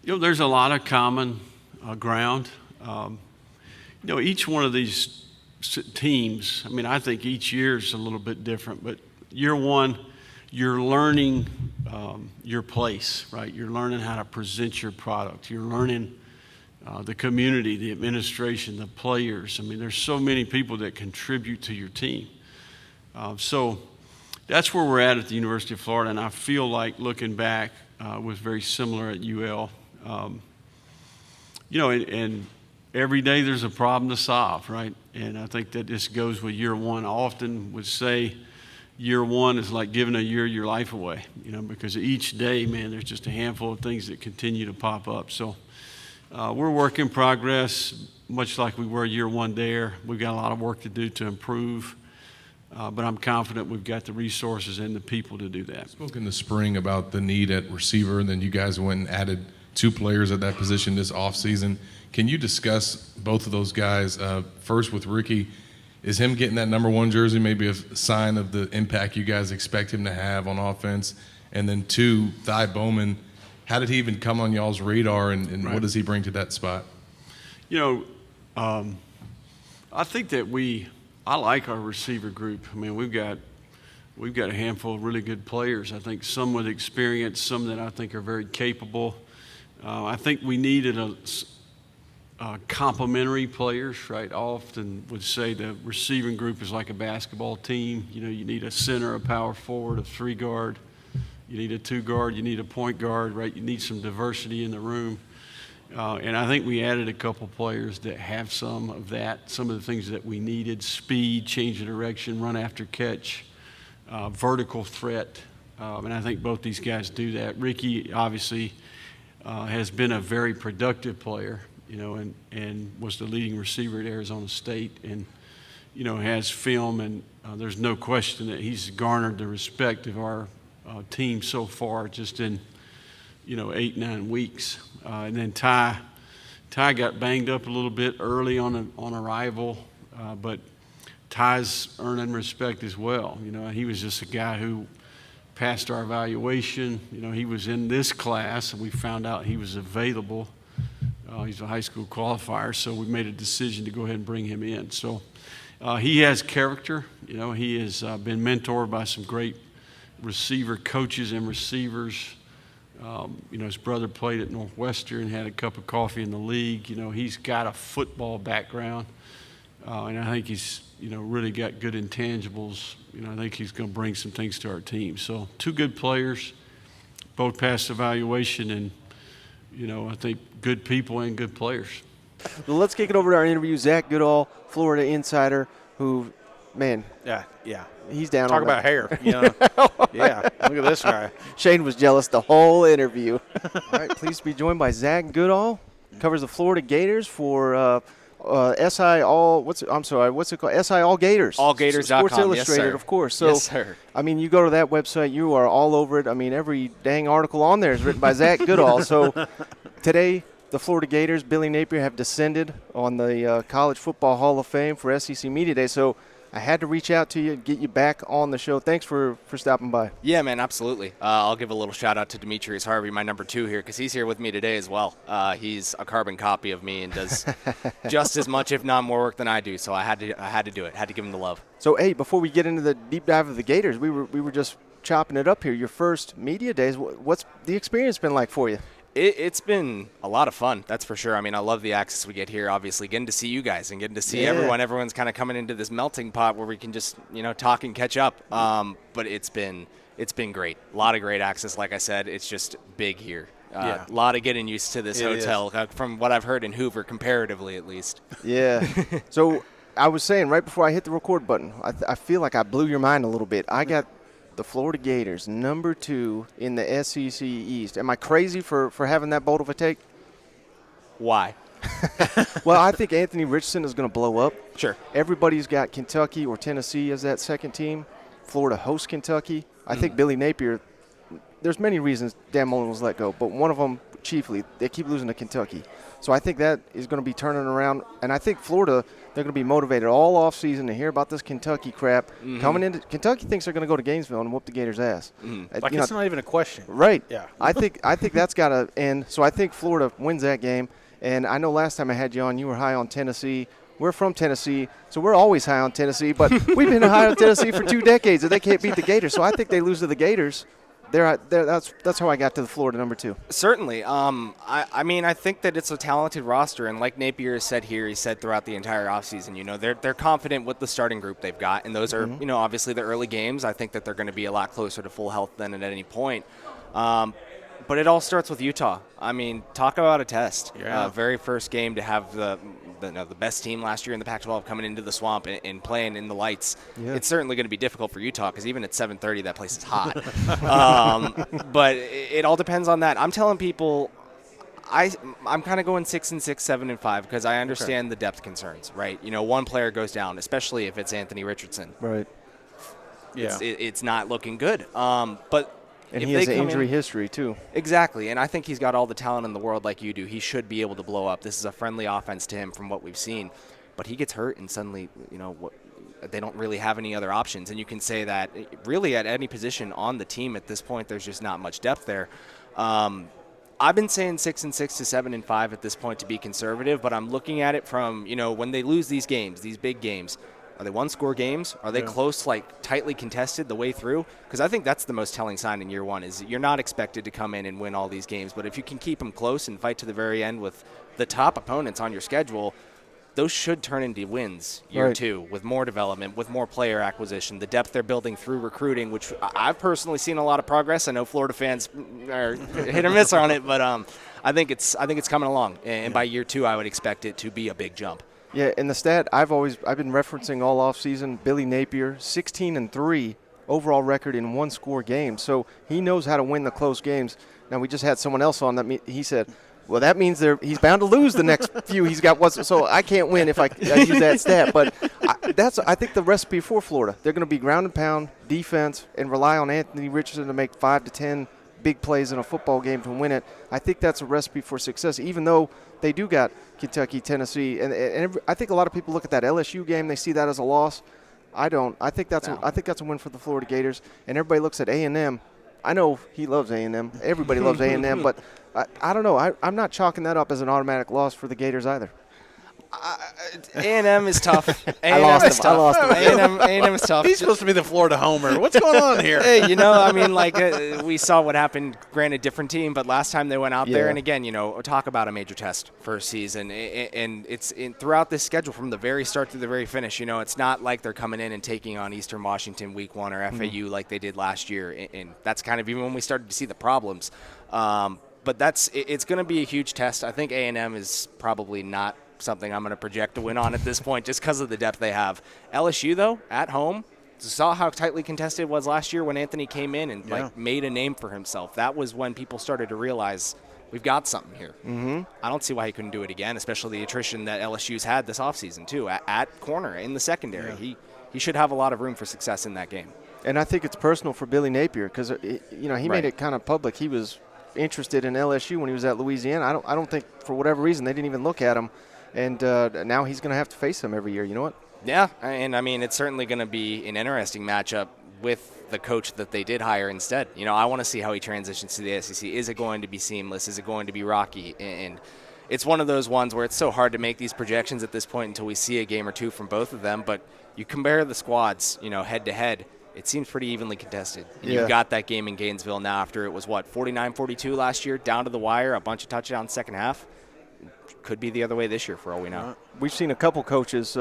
know, there's a lot of common ground. You know, each one of these teams, I mean, I think each year is a little bit different, but year one, you're learning your place, right? You're learning how to present your product. You're learning the community, the administration, the players. I mean, there's so many people that contribute to your team. So that's where we're at the University of Florida, and I feel like looking back was very similar at UL. You know, and every day there's a problem to solve, right? And I think that this goes with year one. I often would say year one is like giving a year of your life away, because each day, man, there's just a handful of things that continue to pop up. So we're work in progress, much like we were year one there. We've got a lot of work to do to improve, but I'm confident we've got the resources and the people to do that. Spoke in the spring about the need at receiver, and then you guys went and added 2 players at that position this offseason. Can you discuss both of those guys? First with Ricky, is him getting that number 1 jersey maybe a sign of the impact you guys expect him to have on offense? And then 2, Thigh Bowman, how did he even come on y'all's radar, and Right. what does he bring to that spot? I think that I like our receiver group. I mean, we've got a handful of really good players. I think some with experience, some that I think are very capable. I think we needed complementary players, right? I often would say the receiving group is like a basketball team. You need a center, a power forward, a 3-guard. You need a 2-guard. You need a point guard, right? You need some diversity in the room. And I think we added a couple players that have some of that, some of the things that we needed: speed, change of direction, run after catch, vertical threat. And I think both these guys do that. Ricky obviously has been a very productive player, and was the leading receiver at Arizona State, and, has film, and there's no question that he's garnered the respect of our team so far just in, 8-9 weeks. And then Ty got banged up a little bit early on arrival, but Ty's earning respect as well. He was just a guy who passed our evaluation. He was in this class, and we found out he was available. He's a high school qualifier, so we made a decision to go ahead and bring him in. So he has character. He has been mentored by some great receiver coaches and receivers. His brother played at Northwestern, had a cup of coffee in the league. He's got a football background, and I think he's, really got good intangibles. I think he's going to bring some things to our team. So 2 good players, both passed evaluation, and, I think good people and good players. Well, let's kick it over to our interview. Zach Goodall, Florida insider, who, man. Yeah. He's down Talk on about hair. Yeah, look at this guy. Shane was jealous the whole interview. All right, pleased to be joined by Zach Goodall. Covers the Florida Gators for SI All. What's it called? SI All Gators. AllGators.com. Sports Illustrated, yes, sir. of course. So, yes, sir. I mean, you go to that website, you are all over it. I mean, every dang article on there is written by Zach Goodall. So today, the Florida Gators, Billy Napier, have descended on the College Football Hall of Fame for SEC Media Day. So I had to reach out to you and get you back on the show. Thanks for stopping by. Yeah, man, absolutely. I'll give a little shout out to Demetrius Harvey, my number 2 here, because he's here with me today as well. He's a carbon copy of me and does just as much, if not more, work than I do. So I had to do it. Had to give him the love. So hey, before we get into the deep dive of the Gators, we were just chopping it up here. Your first media days. What's the experience been like for you? It's been a lot of fun, that's for sure. I mean, I love the access we get here, obviously, getting to see you guys and getting to see everyone. Everyone's kind of coming into this melting pot where we can just, talk and catch up. But it's been great. A lot of great access, like I said. It's just big here. A lot of getting used to this hotel, from what I've heard in Hoover, comparatively at least. Yeah. So I was saying right before I hit the record button, I feel like I blew your mind a little bit. I got the Florida Gators, number 2 in the SEC East. Am I crazy for having that bold of a take? Why? Well, I think Anthony Richardson is going to blow up. Sure. Everybody's got Kentucky or Tennessee as that second team. Florida hosts Kentucky. I think Billy Napier, there's many reasons Dan Mullen was let go, but one of them chiefly, they keep losing to Kentucky. So I think that is going to be turning around. And I think Florida, they're going to be motivated all offseason to hear about this Kentucky crap. Coming into Kentucky thinks they're going to go to Gainesville and whoop the Gators' ass. Like it's not even a question. Right. Yeah. I think that's got to end. So I think Florida wins that game. And I know last time I had you on, you were high on Tennessee. We're from Tennessee, so we're always high on Tennessee. But we've been high on Tennessee for 2 decades, and they can't beat the Gators. So I think they lose to the Gators. That's how I got to the Florida number 2. Certainly. I mean, I think that it's a talented roster, and like Napier said here, he said throughout the entire offseason, they're confident with the starting group they've got, and those are, obviously the early games. I think that they're going to be a lot closer to full health than at any point. But But it all starts with Utah. I mean, talk about a test. Yeah. Very first game to have the best team last year in the Pac-12 coming into the swamp and playing in the lights. Yeah. It's certainly going to be difficult for Utah because even at 7:30, that place is hot. But it all depends on that. I'm telling people, I'm kind of going 6-6, 7-5 because I understand the depth concerns, right? You know, one player goes down, especially if it's Anthony Richardson. Right. Yeah. It's not looking good. But and if he has they an come injury in, history too. Exactly, and I think he's got all the talent in the world like you do. He should be able to blow up. This is a friendly offense to him from what we've seen. But he gets hurt, and suddenly, you know, they don't really have any other options. And you can say that really at any position on the team at this point, there's just not much depth there. I've been saying 6-6 to 7-5 at this point to be conservative, but I'm looking at it from, you know, when they lose these games, these big games. Are they one-score games? Are they close, like tightly contested the way through? Because I think that's the most telling sign in year one is you're not expected to come in and win all these games. But if you can keep them close and fight to the very end with the top opponents on your schedule, those should turn into wins year two with more development, with more player acquisition, the depth they're building through recruiting, which I've personally seen a lot of progress. I know Florida fans are hit or miss on it, but I think it's coming along. And by year two, I would expect it to be a big jump. Yeah, and the stat I've been referencing all offseason, Billy Napier, 16-3 overall record in one-score games. So he knows how to win the close games. Now, we just had someone else on that. He said, well, that means he's bound to lose the next few he's got. So I can't win if I use that stat. But I think the recipe for Florida. They're going to be ground and pound, defense, and rely on Anthony Richardson to make 5 to 10 big plays in a football game to win it. I think that's a recipe for success, even though they do got Kentucky, Tennessee, and I think a lot of people look at that LSU game, they see that as a loss. I don't. I think that's a win for the Florida Gators, and everybody looks at A&M. I know he loves A&M. Everybody loves A&M, but I don't know. I'm not chalking that up as an automatic loss for the Gators either. A&M is tough. I lost him. A&M is tough. He's supposed to be the Florida homer. What's going on here? Hey, you know, I mean, like we saw what happened. Granted, different team, but last time they went out there, and again, you know, talk about a major test first season, and it's throughout this schedule from the very start to the very finish. You know, it's not like they're coming in and taking on Eastern Washington week 1 or FAU like they did last year, and that's kind of even when we started to see the problems. But it's going to be a huge test. I think A&M is probably not something I'm going to project to win on at this point just because of the depth they have. LSU, though, at home, saw how tightly contested it was last year when Anthony came in and like made a name for himself. That was when people started to realize we've got something here. Mm-hmm. I don't see why he couldn't do it again, especially the attrition that LSU's had this offseason, too, at corner in the secondary. Yeah. He should have a lot of room for success in that game. And I think it's personal for Billy Napier because, you know, he made it kind of public. He was interested in LSU when he was at Louisiana. I don't think for whatever reason they didn't even look at him. And now he's going to have to face them every year. You know what? Yeah, and I mean, it's certainly going to be an interesting matchup with the coach that they did hire instead. You know, I want to see how he transitions to the SEC. Is it going to be seamless? Is it going to be rocky? And it's one of those ones where it's so hard to make these projections at this point until we see a game or two from both of them. But you compare the squads, you know, head to head, it seems pretty evenly contested. And you've got that game in Gainesville now after it was, 49-42 last year, down to the wire, a bunch of touchdowns second half. Could be the other way this year for all we know. We've seen a couple coaches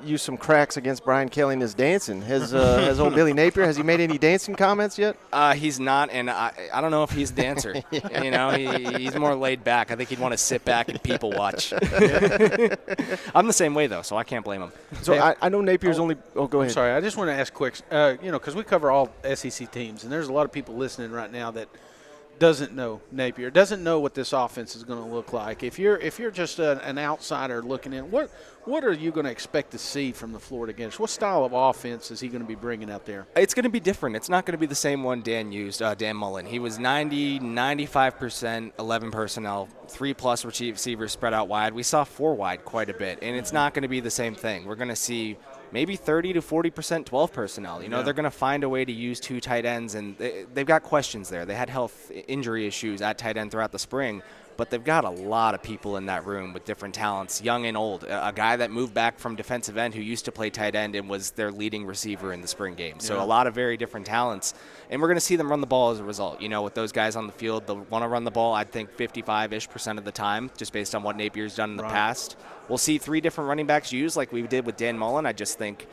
use some cracks against Brian Kelly in his dancing. Has old Billy Napier, has he made any dancing comments yet? He's not, and I don't know if he's a dancer. You know, he's more laid back. I think he'd want to sit back and people watch. I'm the same way, though, so I can't blame him. So I know Napier's only – go ahead. I'm sorry, I just want to ask quick, you know, because we cover all SEC teams, and there's a lot of people listening right now that – doesn't know Napier, doesn't know what this offense is going to look like. If you're just an outsider looking in, what are you going to expect to see from the Florida Gators? What style of offense is he going to be bringing out there? It's going to be different. It's not going to be the same one Dan used, Dan Mullen. He was 95%, 11 personnel, 3+ receivers spread out wide. We saw 4 wide quite a bit, and it's not going to be the same thing. We're going to see maybe 30 to 40% 12 personnel. You know, they're going to find a way to use 2 tight ends, and they've got questions there. They had health injury issues at tight end throughout the spring, but they've got a lot of people in that room with different talents, young and old. A guy that moved back from defensive end who used to play tight end and was their leading receiver in the spring game. So a lot of very different talents, and we're going to see them run the ball as a result. You know, with those guys on the field, they'll want to run the ball, I think, 55-ish% of the time, just based on what Napier's done in the past. We'll see 3 different running backs used like we did with Dan Mullen. I just think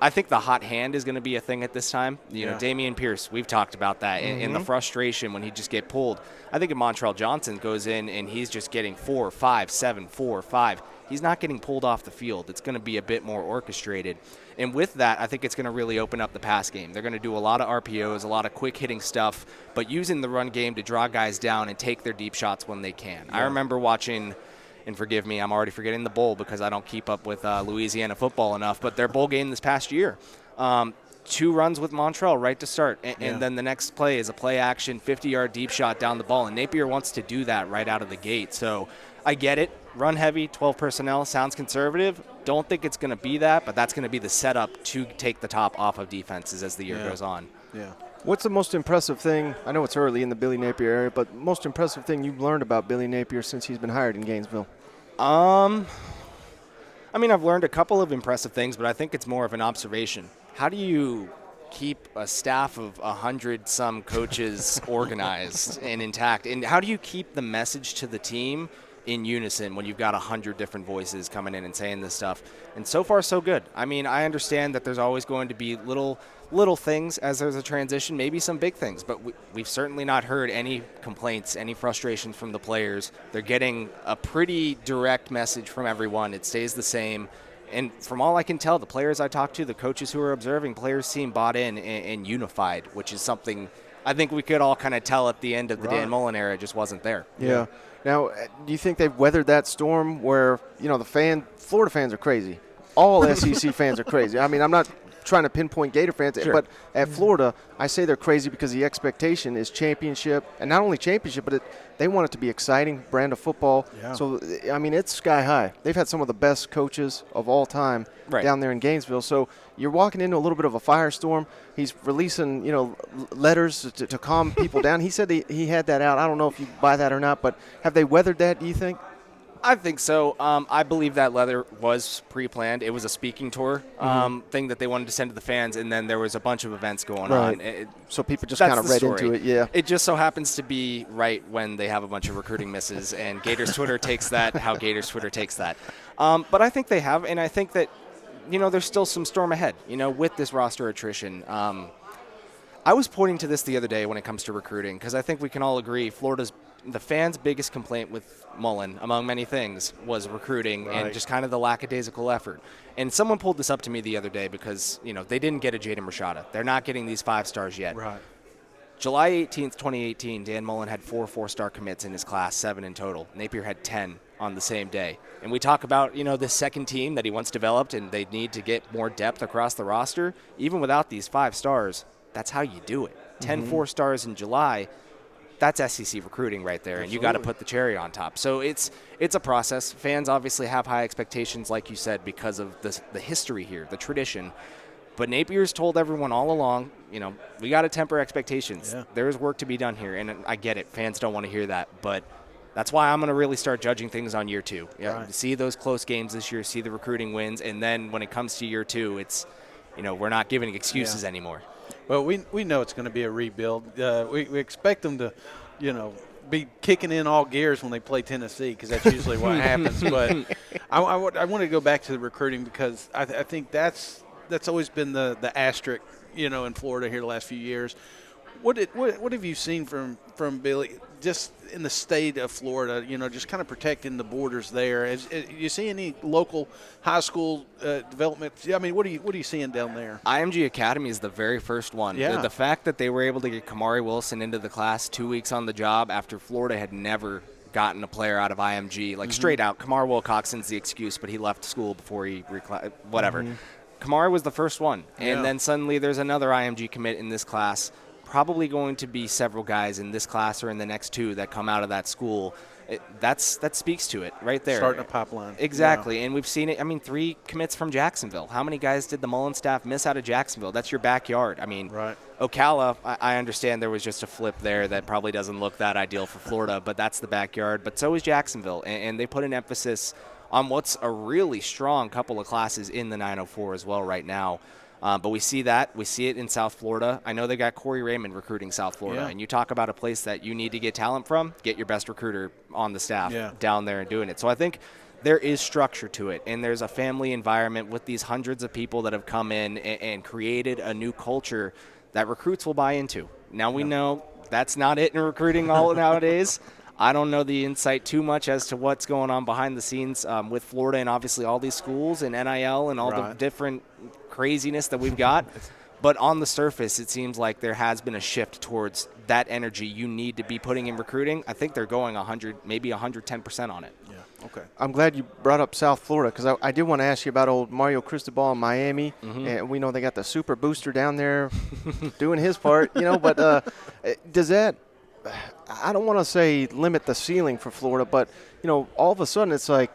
I think the hot hand is going to be a thing at this time. You know, Yeah. Damian Pierce, we've talked about that. And the frustration when he just get pulled. I think if Montrell Johnson goes in and he's just getting 4, 5, 7, 4, 5, he's not getting pulled off the field. It's going to be a bit more orchestrated. And with that, I think it's going to really open up the pass game. They're going to do a lot of RPOs, a lot of quick hitting stuff, but using the run game to draw guys down and take their deep shots when they can. I remember watching, and forgive me, I'm already forgetting the bowl because I don't keep up with Louisiana football enough, but their bowl game this past year, 2 runs with Montrell right to start, and then the next play is a play action 50-yard deep shot down the ball, and Napier wants to do that right out of the gate. So I get it. Run heavy, 12 personnel, sounds conservative. Don't think it's going to be that, but that's going to be the setup to take the top off of defenses as the year goes on. Yeah. What's the most impressive thing? I know it's early in the Billy Napier area, but most impressive thing you've learned about Billy Napier since he's been hired in Gainesville? I mean, I've learned a couple of impressive things, but I think it's more of an observation. How do you keep a staff of 100-some coaches organized and intact? And how do you keep the message to the team in unison when you've got 100 different voices coming in and saying this stuff? And so far, so good. I mean, I understand that there's always going to be little things as there's a transition, maybe some big things, but we've certainly not heard any complaints, any frustrations from the players. They're getting a pretty direct message from everyone. It stays the same. And from all I can tell, the players I talked to, the coaches who are observing, players seem bought in and unified, which is something I think we could all kind of tell at the end of the Dan Mullen era. It just wasn't there. Yeah. Now, do you think they've weathered that storm where, you know, Florida fans are crazy. All SEC fans are crazy. I mean, I'm not trying to pinpoint Gator fans, but at Florida, I say they're crazy because the expectation is championship, and not only championship, but they want it to be exciting brand of football. Yeah. So, I mean, it's sky high. They've had some of the best coaches of all time down there in Gainesville. So you're walking into a little bit of a firestorm. He's releasing, you know, letters to calm people down. He said he had that out. I don't know if you buy that or not, but have they weathered that, do you think? I think so. I believe that letter was pre-planned. It was a speaking tour thing that they wanted to send to the fans, and then there was a bunch of events going on. So people just kind of read into it, yeah. It just so happens to be right when they have a bunch of recruiting misses, and Gators Twitter takes that how Gators Twitter takes that. But I think they have, and I think that, you know, there's still some storm ahead, you know, with this roster attrition. I was pointing to this the other day when it comes to recruiting, because I think we can all agree the fans' biggest complaint with Mullen, among many things, was recruiting and just kind of the lackadaisical effort. And someone pulled this up to me the other day because, you know, they didn't get a Jaden Rashada. They're not getting these 5 stars yet. Right. July 18th, 2018, Dan Mullen had 4 4-star commits in his class, 7 in total. Napier had 10 on the same day. And we talk about, you know, this second team that he once developed, and they need to get more depth across the roster. Even without these 5 stars, that's how you do it. 10 4-stars in July. That's SEC recruiting right there, and you got to put the cherry on top. So it's a process. Fans obviously have high expectations, like you said, because of the history here, the tradition. But Napier's told everyone all along, you know, we got to temper expectations. Yeah. There is work to be done here, and I get it. Fans don't want to hear that, but that's why I'm going to really start judging things on year 2. Yeah, see those close games this year, see the recruiting wins, and then when it comes to year 2, it's, you know, we're not giving excuses anymore. Well, we know it's going to be a rebuild. We expect them to, you know, be kicking in all gears when they play Tennessee, because that's usually what happens. But I want to go back to the recruiting, because I think that's always been the asterisk, you know, in Florida here the last few years. What have you seen from Billy just in the state of Florida, you know, just kind of protecting the borders there? You see any local high school development? I mean, what are you seeing down there? IMG Academy is the very first one. Yeah. The fact that they were able to get Kamari Wilson into the class 2 weeks on the job after Florida had never gotten a player out of IMG, like straight out. Kamar Wilcoxon's the excuse, but he left school before he whatever. Kamari was the first one, and then suddenly there's another IMG commit in this class. Probably going to be several guys in this class or in the next 2 that come out of that school. That speaks to it right there. Starting a pipeline. Exactly, Yeah. and we've seen it. I mean, 3 commits from Jacksonville. How many guys did the Mullen staff miss out of Jacksonville? That's your backyard. I mean, Ocala, I understand there was just a flip there that probably doesn't look that ideal for Florida, but that's the backyard. But so is Jacksonville, and they put an emphasis on what's a really strong couple of classes in the 904 as well right now. But we see that. We see it in South Florida. I know they got Corey Raymond recruiting South Florida. And you talk about a place that you need to get talent from, get your best recruiter on the staff down there and doing it. So I think there is structure to it, and there's a family environment with these hundreds of people that have come in and created a new culture that recruits will buy into. Now we know that's not it in recruiting all nowadays. I don't know the insight too much as to what's going on behind the scenes with Florida and obviously all these schools and NIL and all the different craziness that we've got. But on the surface, it seems like there has been a shift towards that energy you need to be putting in recruiting. I think they're going 100, maybe 110% on it. Yeah. Okay. I'm glad you brought up South Florida because I did want to ask you about old Mario Cristobal in Miami. And we know they got the super booster down there doing his part, but does that – I don't want to say limit the ceiling for Florida, but, all of a sudden it's like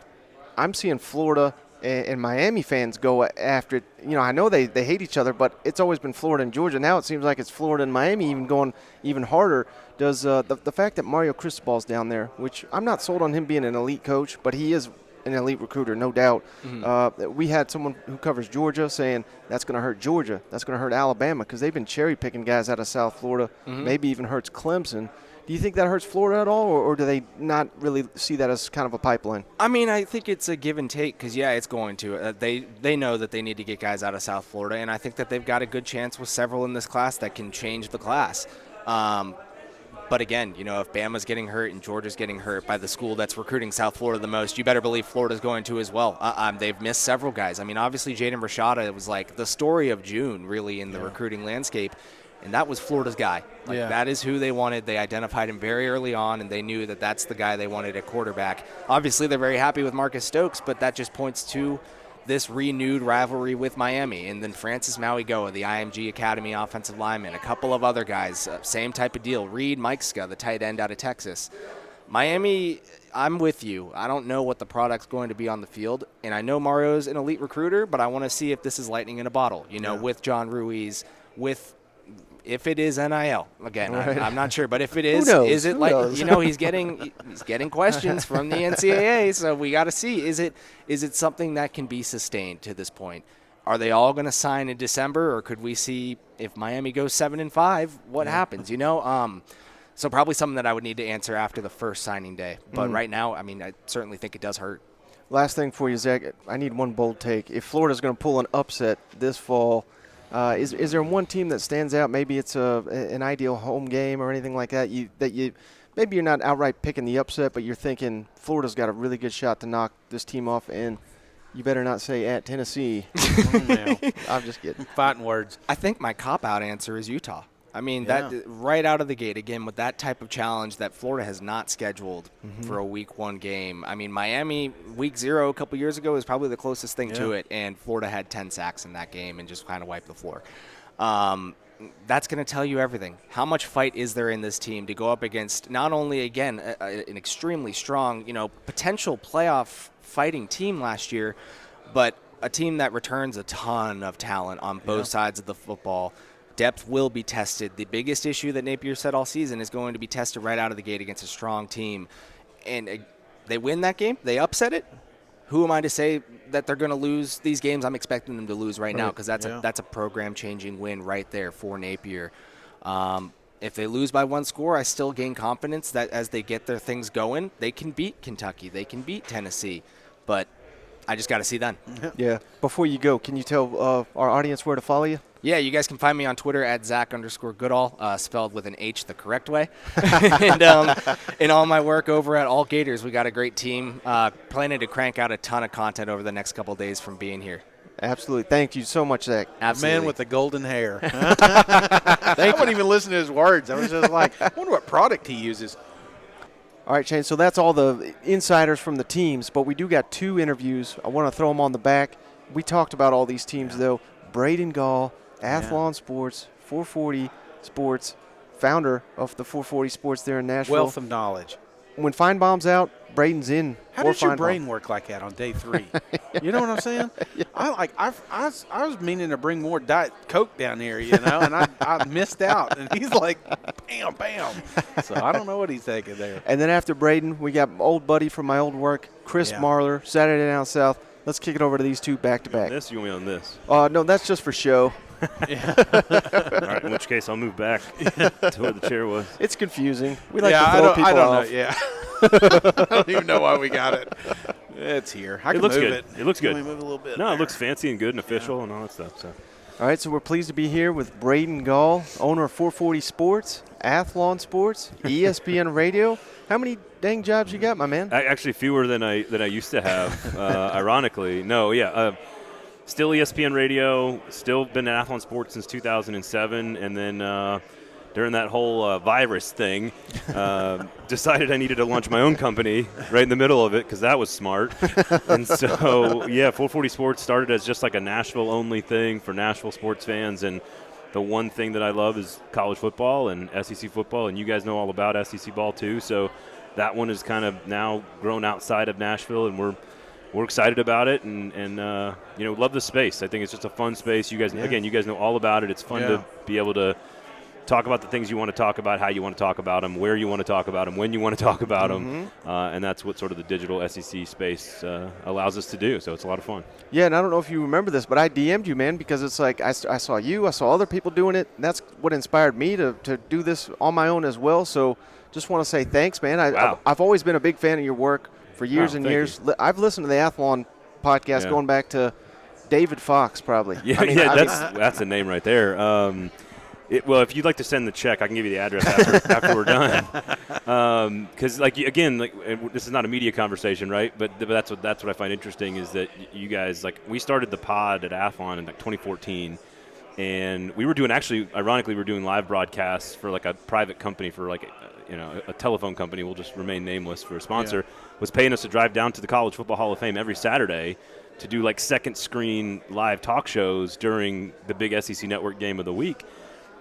I'm seeing Florida – and Miami fans go after it. I know they hate each other, but it's always been Florida and Georgia. Now it seems like it's Florida and Miami even going even harder. Does the fact that Mario Cristobal's down there, which I'm not sold on him being an elite coach, but he is an elite recruiter, no doubt. We had someone who covers Georgia saying that's going to hurt Georgia. That's going to hurt Alabama because they've been cherry-picking guys out of South Florida, maybe even hurts Clemson. Do you think that hurts Florida at all, or do they not really see that as kind of a pipeline? I mean, I think it's a give and take because, it's going to. They know that they need to get guys out of South Florida, and I think that they've got a good chance with several in this class that can change the class. But again, if Bama's getting hurt and Georgia's getting hurt by the school that's recruiting South Florida the most, you better believe Florida's going to as well. They've missed several guys. I mean, obviously Jaden Rashada was like the story of June, really, in the recruiting landscape. And that was Florida's guy. That is who they wanted. They identified him very early on, and they knew that that's the guy they wanted at quarterback. Obviously, they're very happy with Marcus Stokes, but that just points to this renewed rivalry with Miami. And then Francis Mauigoa, the IMG Academy offensive lineman, a couple of other guys, same type of deal. Reed Mikeska, the tight end out of Texas. Miami, I'm with you. I don't know what the product's going to be on the field, and I know Mario's an elite recruiter, but I want to see if this is lightning in a bottle, with John Ruiz, if it is NIL, again, I'm not sure, but if it is, is it he's getting questions from the NCAA, so we got to see, is it something that can be sustained to this point? Are they all going to sign in December, or could we see if Miami goes 7-5, what happens? So probably something that I would need to answer after the first signing day. But right now, I mean, I certainly think it does hurt. Last thing for you, Zach, I need one bold take. If Florida's going to pull an upset this fall. Is there one team that stands out? Maybe it's an ideal home game or anything like that. Maybe you're not outright picking the upset, but you're thinking Florida's got a really good shot to knock this team off, and you better not say at Tennessee. I'm just kidding. Fighting words. I think my cop-out answer is Utah. I mean, that right out of the gate, again, with that type of challenge that Florida has not scheduled for a week one game. I mean, Miami, week 0 a couple years ago is probably the closest thing to it, and Florida had 10 sacks in that game and just kind of wiped the floor. That's going to tell you everything. How much fight is there in this team to go up against not only, again, an extremely strong, potential playoff fighting team last year, but a team that returns a ton of talent on both sides of the football. Depth will be tested. The biggest issue that Napier said all season is going to be tested right out of the gate against a strong team. And they win that game. They upset it. Who am I to say that they're going to lose these games? I'm expecting them to lose right now because that's a program-changing win right there for Napier. If they lose by one score, I still gain confidence that as they get their things going, they can beat Kentucky. They can beat Tennessee. But I just got to see then. Yeah. Before you go, can you tell our audience where to follow you? Yeah, you guys can find me on Twitter at Zach_Goodall, spelled with an H the correct way. And in all my work over at All Gators, we got a great team planning to crank out a ton of content over the next couple of days from being here. Absolutely. Thank you so much, Zach. Absolutely. Man with the golden hair. I wouldn't even listen to his words. I was just like, I wonder what product he uses. All right, Shane, so that's all the insiders from the teams, but we do got 2 interviews. I want to throw them on the back. We talked about all these teams, though. Braden Gall, Athlon Sports, 440 Sports, founder of the 440 Sports there in Nashville. Wealth of knowledge. When Feinbaum's out, Braden's in. How does your brain work like that on day 3? You know what I'm saying? I was meaning to bring more Diet Coke down here, and I missed out. And he's like, bam, bam. So I don't know what he's thinking there. And then after Braden, we got old buddy from my old work, Chris Marler, Saturday Down South. Let's kick it over to these 2 back-to-back. This, you want me on this? No, that's just for show. All right, in which case I'll move back to where the chair was. It's confusing. We like to throw people off. I don't know. Yeah. I don't even know why we got it. It's here. It looks good. It. It looks Can good. we move a little bit? No, there? it looks fancy and good and official and all that stuff. So. All right, so we're pleased to be here with Braden Gall, owner of 440 Sports, Athlon Sports, ESPN Radio. How many dang jobs you got, my man? Actually, fewer than I used to have. Ironically, no, yeah. Still ESPN Radio. Still been at Athlon Sports since 2007, and then during that whole virus thing, decided I needed to launch my own company right in the middle of it because that was smart. And so, yeah, 440 Sports started as just like a Nashville-only thing for Nashville sports fans. And the one thing that I love is college football and SEC football, and you guys know all about SEC ball too. So that one is kind of now grown outside of Nashville, and we're excited about it, and love the space. I think it's just a fun space. You guys, again, you guys know all about it. It's fun to be able to talk about the things you want to talk about, how you want to talk about them, where you want to talk about them, when you want to talk about them, and that's what sort of the digital SEC space allows us to do. So it's a lot of fun. Yeah, and I don't know if you remember this, but I DM'd you, man, because it's like I saw you, I saw other people doing it, and that's what inspired me to do this on my own as well. So just want to say thanks, man. I've always been a big fan of your work for years and years. I've listened to the Athlon podcast going back to David Fox, probably. Yeah, that's a name right there. Well, if you'd like to send the check, I can give you the address after we're done. Because, this is not a media conversation, right? But that's what I find interesting is that you guys, we started the pod at Athlon in 2014, and we were doing ironically, we were doing live broadcasts for a private company for a telephone company. We'll just remain nameless for a sponsor. Was paying us to drive down to the College Football Hall of Fame every Saturday to do second screen live talk shows during the big SEC Network game of the week.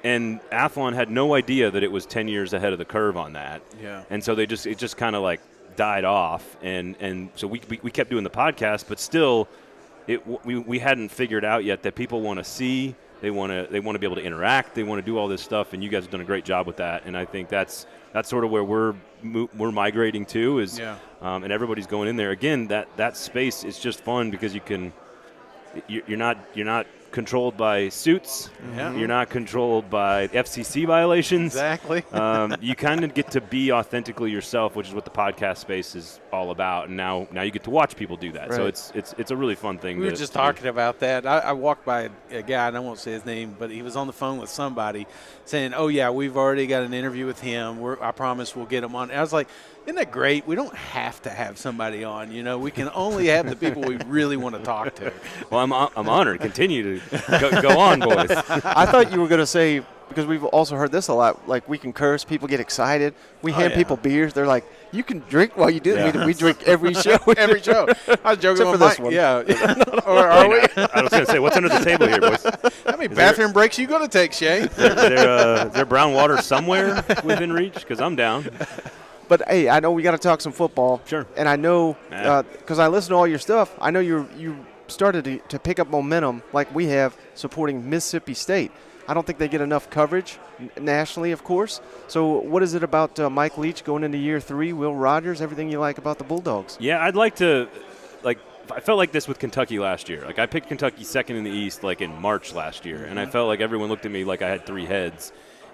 And Athlon had no idea that it was 10 years ahead of the curve on that. Yeah. And so it just kind of died off. And so we kept doing the podcast, but still we hadn't figured out yet that people want to see, they want to be able to interact, they want to do all this stuff, and you guys have done a great job with that. And I think that's sort of where we're migrating to is and everybody's going in there. Again, that space is just fun because you're not controlled by suits. Yeah. You're not controlled by FCC violations. Exactly. You kind of get to be authentically yourself, which is what the podcast space is all about. And now you get to watch people do that. Right. So it's a really fun thing. We were just talking about that. I walked by a guy, and I won't say his name, but he was on the phone with somebody saying, "Oh yeah, we've already got an interview with him. I promise we'll get him on." And I was like, isn't that great? We don't have to have somebody on. We can only have the people we really want to talk to. Well, I'm honored. Continue to go on, boys. I thought you were going to say, because we've also heard this a lot, we can curse, people get excited. We hand people beers. They're like, you can drink while you do it. We drink every show. Every show. I was joking Except for with this Mike. one. Yeah. Or are we? I was going to say, what's under the table here, boys? How many bathroom breaks you going to take, Shay? Is there brown water somewhere within reach? Because I'm down. But, hey, I know we got to talk some football. Sure. And I know, because I listen to all your stuff, I know you started to pick up momentum like we have supporting Mississippi State. I don't think they get enough coverage nationally, of course. So what is it about Mike Leach going into year 3, Will Rogers, everything you like about the Bulldogs? Yeah, I'd like to, I felt like this with Kentucky last year. I picked Kentucky second in the East, in March last year, and I felt like everyone looked at me like I had 3 heads.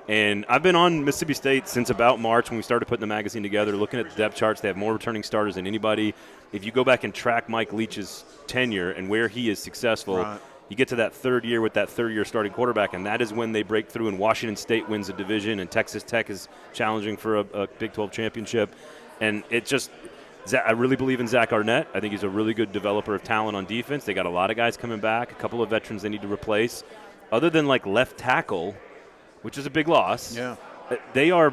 And I've been on Mississippi State since about March when we started putting the magazine together, looking at the depth charts. They have more returning starters than anybody. If you go back and track Mike Leach's tenure and where he is successful, you get to that third year with that third-year starting quarterback, and that is when they break through and Washington State wins a division and Texas Tech is challenging for a Big 12 championship. And it just – I really believe in Zach Arnett. I think he's a really good developer of talent on defense. They got a lot of guys coming back, a couple of veterans they need to replace. Other than, left tackle – which is a big loss. Yeah. They are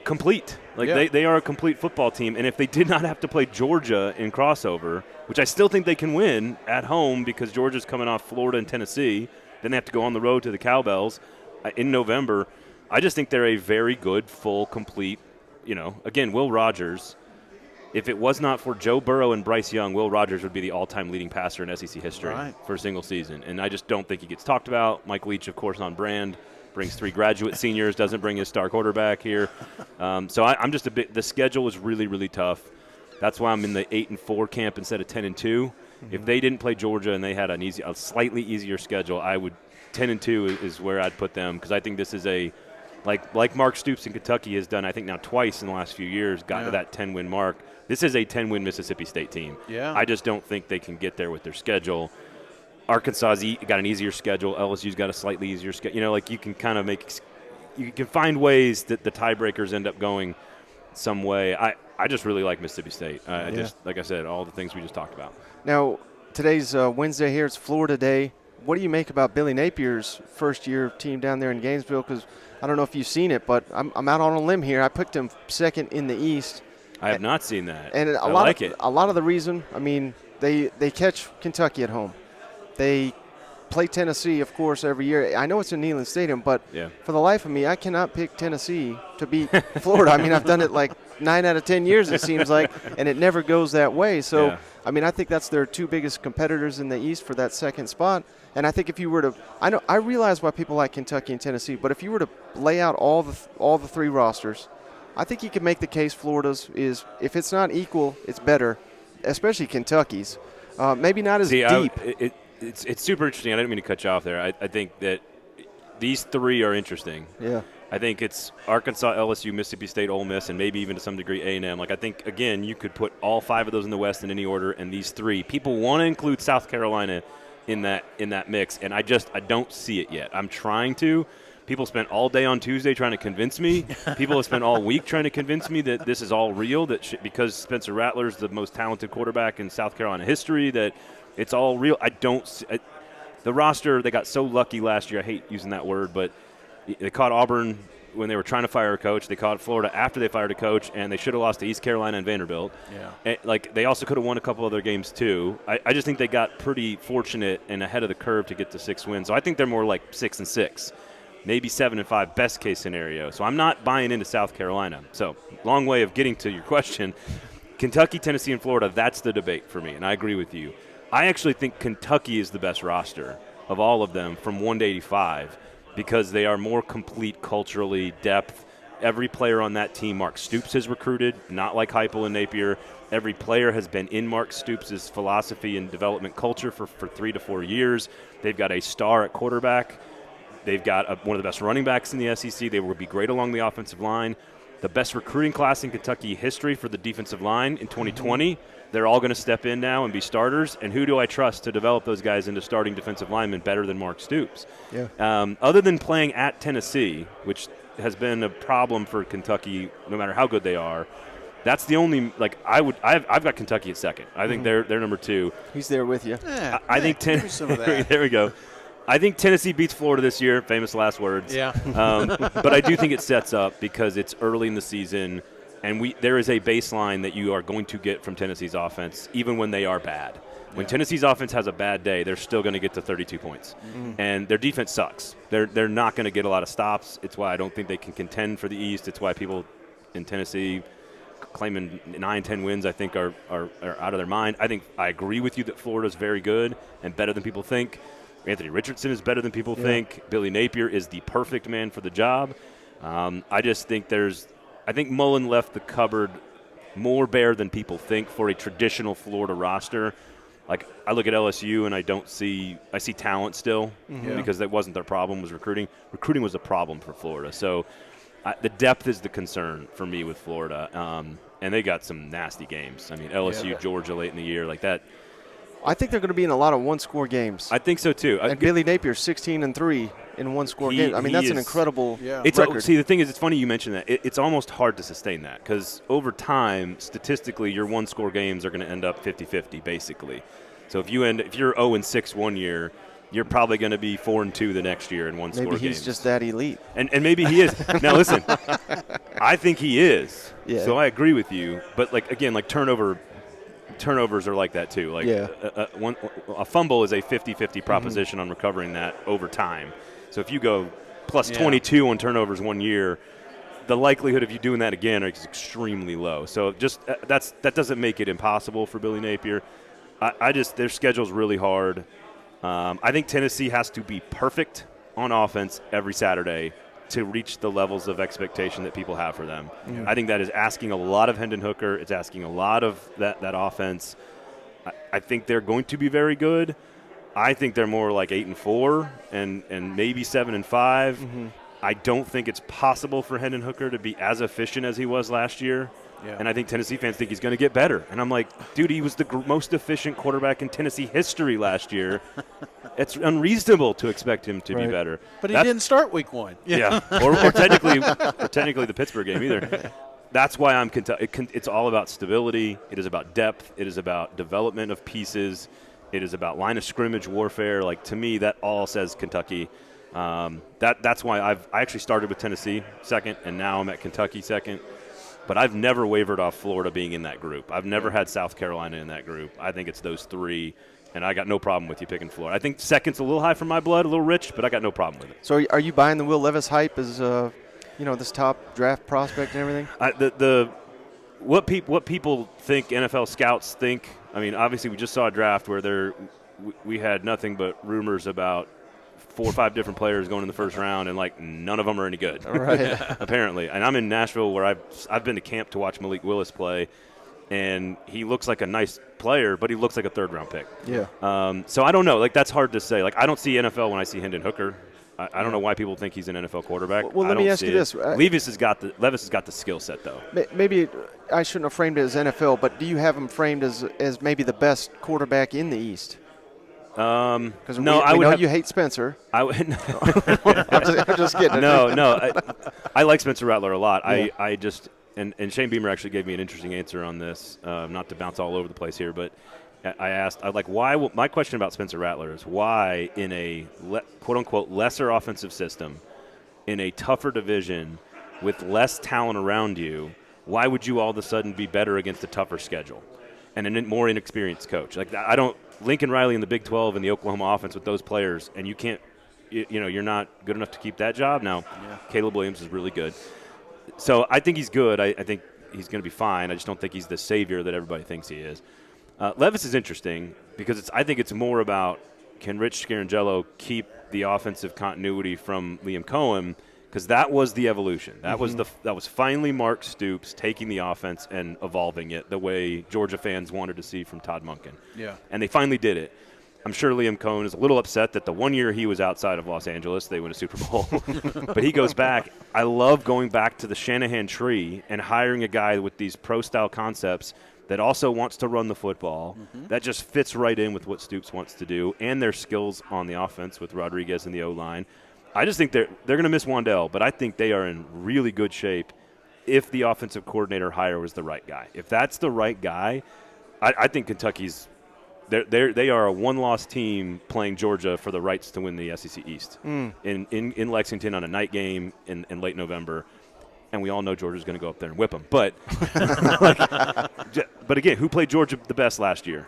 complete. They are a complete football team. And if they did not have to play Georgia in crossover, which I still think they can win at home because Georgia's coming off Florida and Tennessee, then they have to go on the road to the Cowbells in November. I just think they're a very good, full, complete, again, Will Rogers. If it was not for Joe Burrow and Bryce Young, Will Rogers would be the all-time leading passer in SEC history for a single season. And I just don't think he gets talked about. Mike Leach, of course, on brand. Brings 3 graduate seniors, doesn't bring his star quarterback here. So I'm just the schedule is really, really tough. That's why I'm in the 8-4 camp instead of 10-2. Mm-hmm. If they didn't play Georgia and they had a slightly easier schedule, I would 10-2 is where I'd put them because I think this is like Mark Stoops in Kentucky has done, I think now twice in the last few years, gotten to that 10-win mark. This is a 10-win Mississippi State team. Yeah. I just don't think they can get there with their schedule. Arkansas's got an easier schedule. LSU's got a slightly easier schedule. You know, like you can kind of you can find ways that the tiebreakers end up going some way. I just really like Mississippi State. Just, like I said, all the things we just talked about. Now, today's Wednesday here. It's Florida Day. What do you make about Billy Napier's first-year team down there in Gainesville? Because I don't know if you've seen it, but I'm out on a limb here. I picked him second in the East. I have not seen that. And I like it. A lot of the reason, I mean, they catch Kentucky at home. They play Tennessee, of course, every year. I know it's in Neyland Stadium, but for the life of me, I cannot pick Tennessee to beat Florida. I mean, I've done it like 9 out of 10 years, it seems like, and it never goes that way. So, I mean, I think that's their two biggest competitors in the East for that second spot. And I think if you were to – I realize why people like Kentucky and Tennessee, but if you were to lay out all the three rosters, I think you could make the case Florida's is, if it's not equal, it's better, especially Kentucky's. Maybe not as deep. It's super interesting. I didn't mean to cut you off there. I think that these three are interesting. Yeah. I think it's Arkansas, LSU, Mississippi State, Ole Miss, and maybe even to some degree A&M. Like I think, again, you could put all 5 of those in the West in any order, and these three. People want to include South Carolina in that mix, and I don't see it yet. I'm trying to. People spent all day on Tuesday trying to convince me. People have spent all week trying to convince me that this is all real, because Spencer Rattler's the most talented quarterback in South Carolina history, that it's all real. The roster, they got so lucky last year. I hate using that word, but they caught Auburn when they were trying to fire a coach. They caught Florida after they fired a coach, and they should have lost to East Carolina and Vanderbilt. Yeah. And, they also could have won a couple other games too. I just think they got pretty fortunate and ahead of the curve to get to 6 wins. So I think they're more like 6-6, maybe 7-5, best case scenario. So I'm not buying into South Carolina. So long way of getting to your question. Kentucky, Tennessee, and Florida, that's the debate for me, and I agree with you. I actually think Kentucky is the best roster of all of them from 1 to 85 because they are more complete culturally, depth. Every player on that team, Mark Stoops has recruited, not like Heupel and Napier. Every player has been in Mark Stoops' philosophy and development culture for 3 to 4 years. They've got a star at quarterback. They've got one of the best running backs in the SEC. They will be great along the offensive line. The best recruiting class in Kentucky history for the defensive line in 2020. They're all going to step in now and be starters. And who do I trust to develop those guys into starting defensive linemen better than Mark Stoops? Yeah. Other than playing at Tennessee, which has been a problem for Kentucky no matter how good they are, that's the only I've got Kentucky at second. I think they're number 2. He's there with you. I think some of that. There we go. I think Tennessee beats Florida this year. Famous last words. Yeah. But I do think it sets up because it's early in the season, and there is a baseline that you are going to get from Tennessee's offense, even when they are bad. When Tennessee's offense has a bad day, they're still going to get to 32 points. And their defense sucks. They're not going to get a lot of stops. It's why I don't think they can contend for the East. It's why people in Tennessee claiming 9-10 wins, I think, are out of their mind. I agree with you that Florida's very good and better than people think. Anthony Richardson is better than people think. Billy Napier is the perfect man for the job. I just think I think Mullen left the cupboard more bare than people think for a traditional Florida roster. Like, I look at LSU and I see talent still because that wasn't their problem, was recruiting. Recruiting was a problem for Florida. So the depth is the concern for me with Florida. And they got some nasty games. I mean, LSU, Georgia late in the year, like that. I think they're going to be in a lot of one-score games. I think so too. And Billy Napier 16-3 in one-score games. I mean, that's an incredible record. See, the thing is, it's funny you mentioned that. It's almost hard to sustain that because over time, statistically, your one-score games are going to end up 50-50, basically. So if you're 0-6 one year, you're probably going to be 4-2 the next year in one-score games. Maybe he's just that elite. And maybe he is. Now, listen, I think he is. Yeah. So I agree with you. But, turnovers are like that too. A fumble is a 50-50 proposition on recovering that over time. So if you go plus 22 on turnovers 1 year, the likelihood of you doing that again is extremely low. So just that doesn't make it impossible for Billy Napier. Their schedule's really hard. I think Tennessee has to be perfect on offense every Saturday to reach the levels of expectation that people have for them. Yeah. I think that is asking a lot of Hendon Hooker. It's asking a lot of that offense. I think they're going to be very good. I think they're more like 8-4 and maybe 7-5. I don't think it's possible for Hendon Hooker to be as efficient as he was last year. Yeah. And I think Tennessee fans think he's going to get better. And I'm like, dude, he was the most efficient quarterback in Tennessee history last year. It's unreasonable to expect him to be better. But he didn't start week 1. Yeah, or technically the Pittsburgh game either. That's why I'm Kentucky. It's all about stability. It is about depth. It is about development of pieces. It is about line of scrimmage warfare. Like, to me, that all says Kentucky. That's why I actually started with Tennessee second, and now I'm at Kentucky second. But I've never wavered off Florida being in that group. I've never had South Carolina in that group. I think it's those three, and I got no problem with you picking Florida. I think second's a little high for my blood, a little rich, but I got no problem with it. So are you buying the Will Levis hype as this top draft prospect and everything? What people think NFL scouts think. I mean, obviously we just saw a draft where we had nothing but rumors about 4 or 5 different players going in the first round, and like none of them are any good. Right. Apparently. And I'm in Nashville where I've been to camp to watch Malik Willis play, and he looks like a nice player, but he looks like a 3rd-round pick. Yeah. So I don't know. Like, that's hard to say. Like, I don't see NFL when I see Hendon Hooker. I don't know why people think he's an NFL quarterback. Well, let me ask you this. Levis has got the skill set, though. Maybe I shouldn't have framed it as NFL, but do you have him framed as maybe the best quarterback in the East? Because we know you hate Spencer. I'm just kidding. No. I like Spencer Rattler a lot. Yeah. I just and Shane Beamer actually gave me an interesting answer on this. Not to bounce all over the place here, but I asked, why? My question about Spencer Rattler is why, in a quote unquote lesser offensive system, in a tougher division with less talent around you, why would you all of a sudden be better against a tougher schedule and a more inexperienced coach? Like, I don't. Lincoln Riley in the Big 12 and the Oklahoma offense with those players, and you can't, you're not good enough to keep that job. Now, Caleb Williams is really good. So I think he's good. I think he's going to be fine. I just don't think he's the savior that everybody thinks he is. Levis is interesting because I think it's more about, can Rich Scarangello keep the offensive continuity from Liam Cohen, because that was the evolution. That was finally Mark Stoops taking the offense and evolving it the way Georgia fans wanted to see from Todd Monken. Yeah. And they finally did it. I'm sure Liam Cohen is a little upset that the one year he was outside of Los Angeles, they win a Super Bowl. But he goes back. I love going back to the Shanahan tree and hiring a guy with these pro-style concepts that also wants to run the football. That just fits right in with what Stoops wants to do, and their skills on the offense with Rodriguez and the O-line. I just think they're going to miss Wandell, but I think they are in really good shape if the offensive coordinator hire was the right guy. If that's the right guy, I think Kentucky's they are a one-loss team playing Georgia for the rights to win the SEC East in Lexington on a night game in late November. And we all know Georgia's going to go up there and whip them. But, but again, who played Georgia the best last year?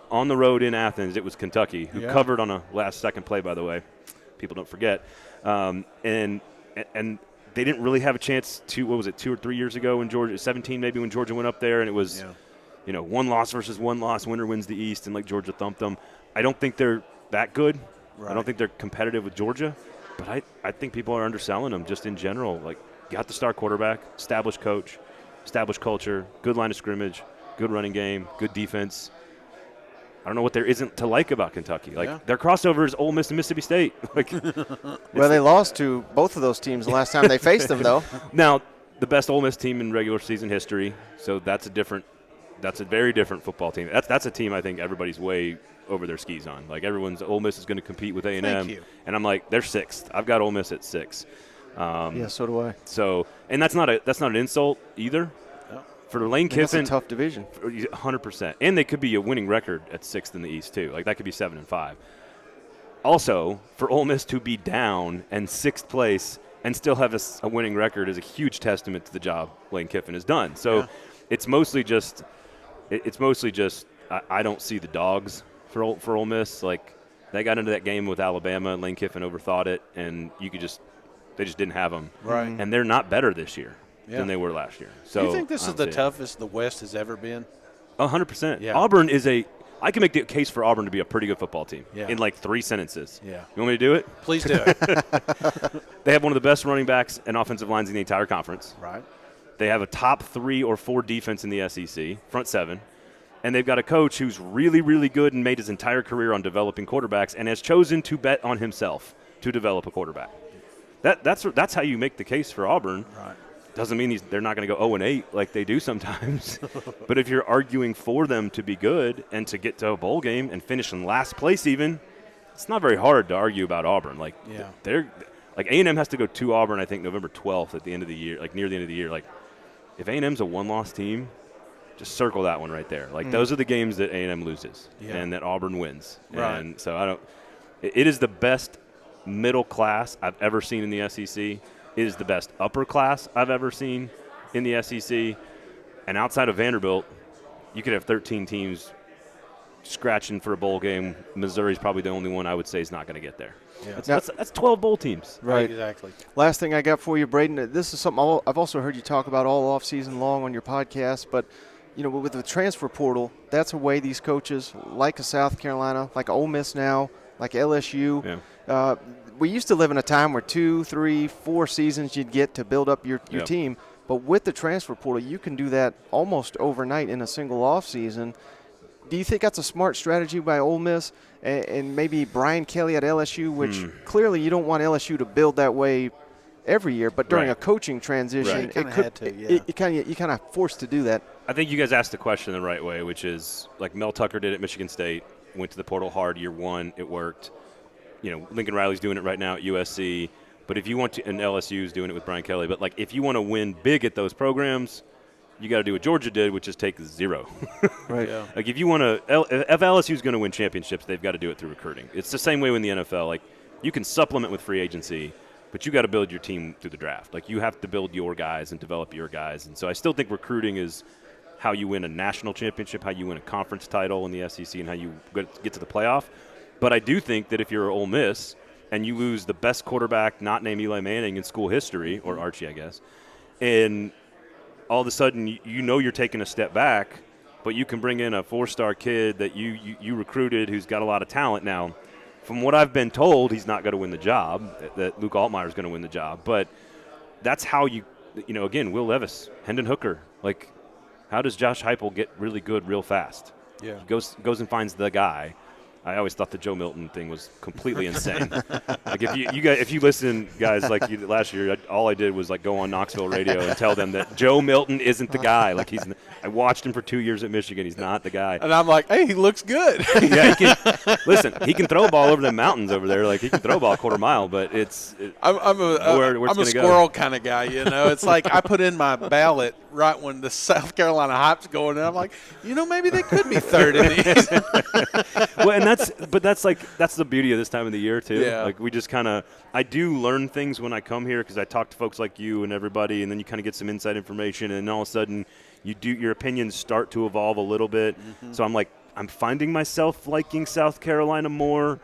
On the road in Athens, it was Kentucky, who covered on a last-second play, by the way. People don't forget. And they didn't really have a chance to, 2 or 3 years ago in Georgia, 17 maybe, when Georgia went up there, and it was, one loss versus one loss, winner wins the East, and Georgia thumped them. I don't think they're that good. Right. I don't think they're competitive with Georgia, but I think people are underselling them just in general. Got the star quarterback, established coach, established culture, good line of scrimmage, good running game, good defense. I don't know what there isn't to like about Kentucky. Their crossover is Ole Miss and Mississippi State. Well, they lost to both of those teams the last time they faced them, though. Now, the best Ole Miss team in regular season history, so that's a very different football team. That's a team I think everybody's way over their skis on. Ole Miss is going to compete with A&M. Thank you. And I'm like, they're 6th. I've got Ole Miss at 6. Yeah, so do I. So, and that's not an insult either. For Lane Kiffin, that's a tough division. 100%, and they could be a winning record at 6th in the East too. That could be 7-5. Also, for Ole Miss to be down and 6th place and still have a winning record is a huge testament to the job Lane Kiffin has done. So, it's mostly just I don't see the dogs for Ole Miss. They got into that game with Alabama, and Lane Kiffin overthought it, and they just didn't have them. Right. And they're not better this year than they were last year. So do you think this is the toughest the West has ever been? 100%. Yeah. Auburn is I can make the case for Auburn to be a pretty good football team in 3 sentences. Yeah. You want me to do it? Please do it. They have one of the best running backs and offensive lines in the entire conference. Right. They have a top 3 or 4 defense in the SEC, front 7. And they've got a coach who's really, really good and made his entire career on developing quarterbacks and has chosen to bet on himself to develop a quarterback. That's how you make the case for Auburn. Right. Doesn't mean they're not going to go 0-8 like they do sometimes. But if you're arguing for them to be good and to get to a bowl game and finish in last place even, it's not very hard to argue about Auburn. Like, they're like A&M has to go to Auburn, I think, November 12th at the end of the year, like near the end of the year. Like, if A&M's a one-loss team, just circle that one right there. Like, those are the games that A&M loses and that Auburn wins. Right. And so it is the best middle class I've ever seen in the SEC. It is the best upper class I've ever seen in the SEC. And outside of Vanderbilt, you could have 13 teams scratching for a bowl game. Missouri's probably the only one I would say is not going to get there. Yeah. That's 12 bowl teams. Right. Exactly. Last thing I got for you, Braden, this is something I've also heard you talk about all offseason long on your podcast, but with the transfer portal, that's a way these coaches, like a South Carolina, like Ole Miss now, like LSU, we used to live in a time where 2, 3, 4 seasons you'd get to build up your team. But with the transfer portal, you can do that almost overnight in a single offseason. Do you think that's a smart strategy by Ole Miss and maybe Brian Kelly at LSU, which clearly you don't want LSU to build that way every year, but during a coaching transition, you kind of forced to do that. I think you guys asked the question the right way, which is like Mel Tucker did at Michigan State, went to the portal hard year one, it worked. Lincoln Riley's doing it right now at USC. But if you want to, and LSU's doing it with Brian Kelly, but like if you want to win big at those programs, you got to do what Georgia did, which is take 0. Right. Yeah. Like if you want to, if LSU's going to win championships, they've got to do it through recruiting. It's the same way in the NFL. Like you can supplement with free agency, but you got to build your team through the draft. Like you have to build your guys and develop your guys. And so I still think recruiting is how you win a national championship, how you win a conference title in the SEC, and how you get to the playoff. But I do think that if you're Ole Miss and you lose the best quarterback not named Eli Manning in school history, or Archie, I guess, and all of a sudden you're taking a step back, but you can bring in a 4-star kid that you recruited who's got a lot of talent now. From what I've been told, he's not going to win the job, that Luke Altmaier is going to win the job. But that's how again, Will Levis, Hendon Hooker. Like, how does Josh Heupel get really good real fast? Yeah. He goes and finds the guy. I always thought the Joe Milton thing was completely insane. Like if you listen, guys, like last year, all I did was like go on Knoxville radio and tell them that Joe Milton isn't the guy. Like I watched him for 2 years at Michigan. He's not the guy. And I'm like, hey, he looks good. Yeah, he can throw a ball over the mountains over there. Like he can throw a ball a quarter mile, but I'm a squirrel kind of guy. It's like I put in my ballot right when the South Carolina hype's going, and I'm like, maybe they could be third in these. Well, and that's the beauty of this time of the year too. Yeah. Like we just I do learn things when I come here because I talk to folks like you and everybody, and then you kind of get some inside information, and all of a sudden your opinions start to evolve a little bit. Mm-hmm. So I'm finding myself liking South Carolina more,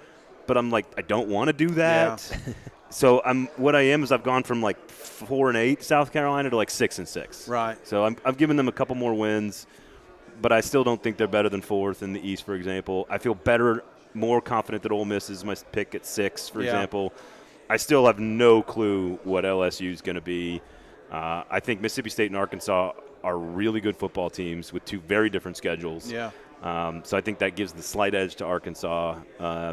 but I'm like, I don't want to do that. Yeah. So I've gone from like 4-8 South Carolina to like 6-6. Right. So I've given them a couple more wins, but I still don't think they're better than 4th in the East, for example. I feel more confident that Ole Miss is my pick at 6, for example. I still have no clue what LSU is going to be. I think Mississippi State and Arkansas are really good football teams with 2 very different schedules. Yeah. So I think that gives the slight edge to Arkansas.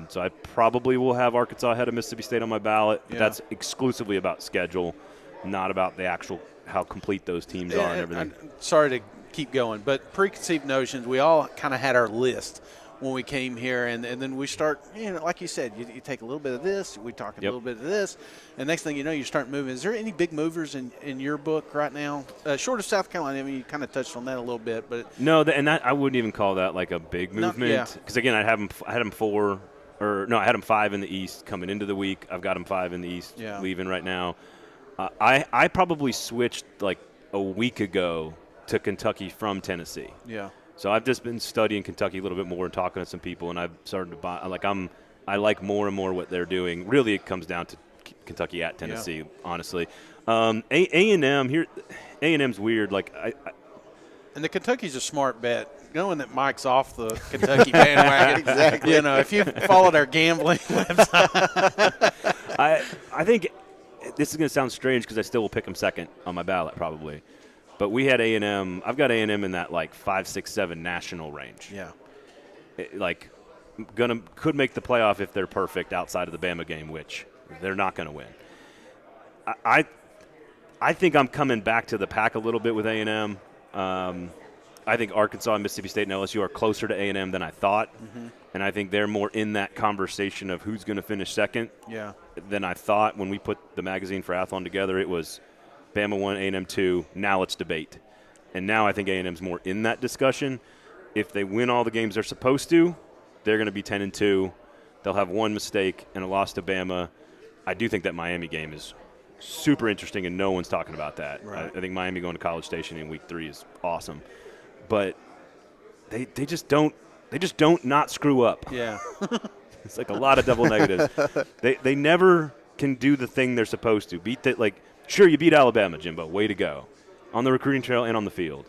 So I probably will have Arkansas ahead of Mississippi State on my ballot. But that's exclusively about schedule, not about the actual how complete those teams are and everything. I'm sorry to keep going, but preconceived notions, we all kind of had our list when we came here, and then we start, like you said, you take a little bit of this, we talk a little bit of this, and next thing you know, you start moving. Is there any big movers in your book right now? Short of South Carolina, I mean, you kind of touched on that a little bit, but no, I wouldn't even call that like a big movement, because again, I had them 5 in the East coming into the week. I've got them 5 in the East leaving right now. I probably switched like a week ago to Kentucky from Tennessee. Yeah. So I've just been studying Kentucky a little bit more and talking to some people, and I've started to buy. I like more and more what they're doing. Really, it comes down to Kentucky at Tennessee, honestly. A&M here, A&M's weird. And the Kentucky's a smart bet, knowing that Mike's off the Kentucky bandwagon. Exactly. If you followed our gambling website. I think this is going to sound strange because I still will pick them second on my ballot probably. But we had A&M. I've got A&M in that 5, 6, 7 national range. Yeah. Could make the playoff if they're perfect outside of the Bama game, which they're not going to win. I think I'm coming back to the pack a little bit with A&M. I think Arkansas, Mississippi State, and LSU are closer to A&M than I thought. Mm-hmm. And I think they're more in that conversation of who's going to finish second than I thought. When we put the magazine for Athlon together, it was Bama 1, A&M 2, now let's debate. And now I think A&M's more in that discussion. If they win all the games they're supposed to, they're going to be 10-2. They'll have one mistake and a loss to Bama. I do think that Miami game is super interesting, and no one's talking about that. Right. I think Miami going to College Station in week 3 is awesome. But they just don't not screw up. Yeah. It's like a lot of double negatives. They never can do the thing they're supposed to. Sure, you beat Alabama, Jimbo. Way to go. On the recruiting trail and on the field.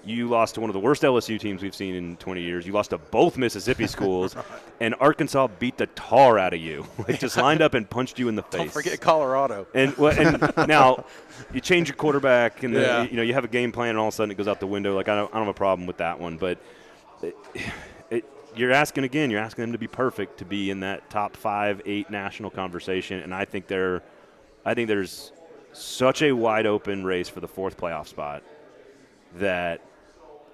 You lost to one of the worst LSU teams we've seen in 20 years. You lost to both Mississippi schools. And Arkansas beat the tar out of you. Just lined up and punched you in the face. Don't forget Colorado. And now you change your quarterback, and you have a game plan, and all of a sudden it goes out the window. I don't have a problem with that one. But you're asking them to be perfect to be in that top 5, 8 national conversation. And I think there's such a wide open race for the 4th playoff spot that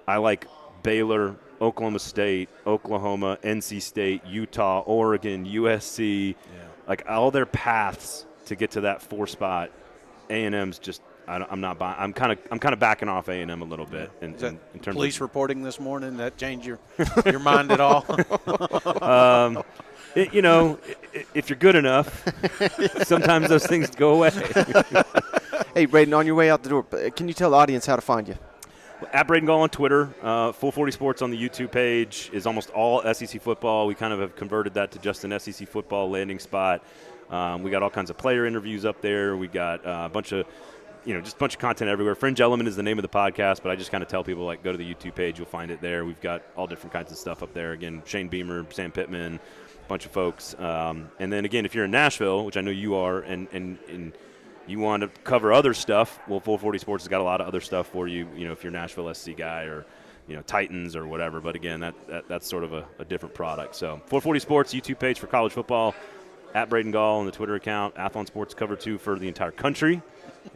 I like Baylor, Oklahoma State, Oklahoma, NC State, Utah, Oregon, USC, all their paths to get to that 4 spot. A&M's just I'm not buying. I'm kind of backing off A&M a little bit in terms police reporting this morning. That changed your mind at all? If you're good enough, sometimes those things go away. Hey, Braden, on your way out the door, can you tell the audience how to find you? At Braden Gall on Twitter, Full 40 Sports on the YouTube page is almost all SEC football. We kind of have converted that to just an SEC football landing spot. We got all kinds of player interviews up there. We got a bunch of content everywhere. Fringe Element is the name of the podcast, but I just kind of tell people, go to the YouTube page. You'll find it there. We've got all different kinds of stuff up there. Again, Shane Beamer, Sam Pittman, a bunch of folks. And then, again, if you're in Nashville, which I know you are, and you want to cover other stuff, well, Full 40 Sports has got a lot of other stuff for you, if you're a Nashville SC guy or, Titans or whatever. But, again, that's sort of a different product. So 440 Sports, YouTube page for college football, at Braden Gall on the Twitter account, Athlon Sports Cover 2 for the entire country,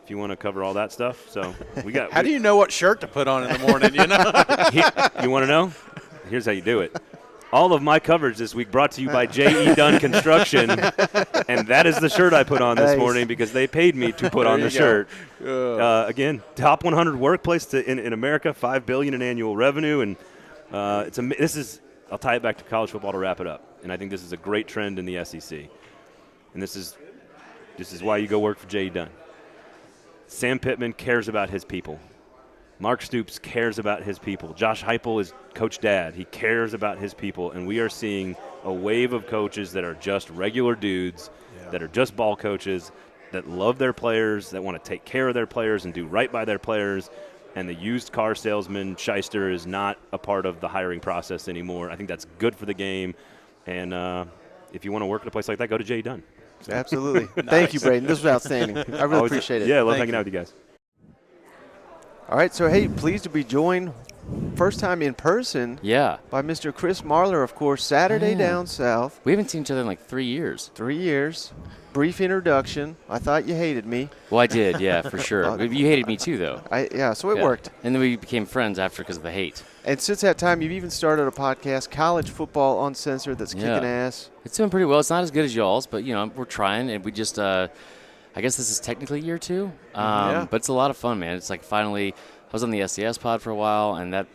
if you want to cover all that stuff. So we got. How do you know what shirt to put on in the morning, You want to know? Here's how you do it. All of my coverage this week brought to you by J.E. Dunn Construction, and that is the shirt I put on this morning because they paid me to put on the shirt. Again, top 100 workplace in America, $5 billion in annual revenue, and I'll tie it back to college football to wrap it up. And I think this is a great trend in the SEC, and this is why you go work for J.E. Dunn. Sam Pittman cares about his people. Mark Stoops cares about his people. Josh Heupel is Coach Dad. He cares about his people. And we are seeing a wave of coaches that are just regular dudes, that are just ball coaches, that love their players, that want to take care of their players and do right by their players. And the used car salesman shyster is not a part of the hiring process anymore. I think that's good for the game. And if you want to work at a place like that, go to J. Dunn. So. Absolutely. Thank you, Braden. This was outstanding. I really appreciate it. Yeah, I love hanging out with you guys. All right, so, hey, pleased to be joined first time in person by Mr. Chris Marler, of course, Saturday Down South. We haven't seen each other in 3 years. 3 years. Brief introduction. I thought you hated me. Well, I did, yeah, for sure. You hated me too, though. So it worked. And then we became friends after because of the hate. And since that time, you've even started a podcast, College Football Uncensored, that's kicking ass. It's doing pretty well. It's not as good as y'all's, but, we're trying. And we just I guess this is technically year 2. But it's a lot of fun, man. It's finally I was on the SCS pod for a while, and that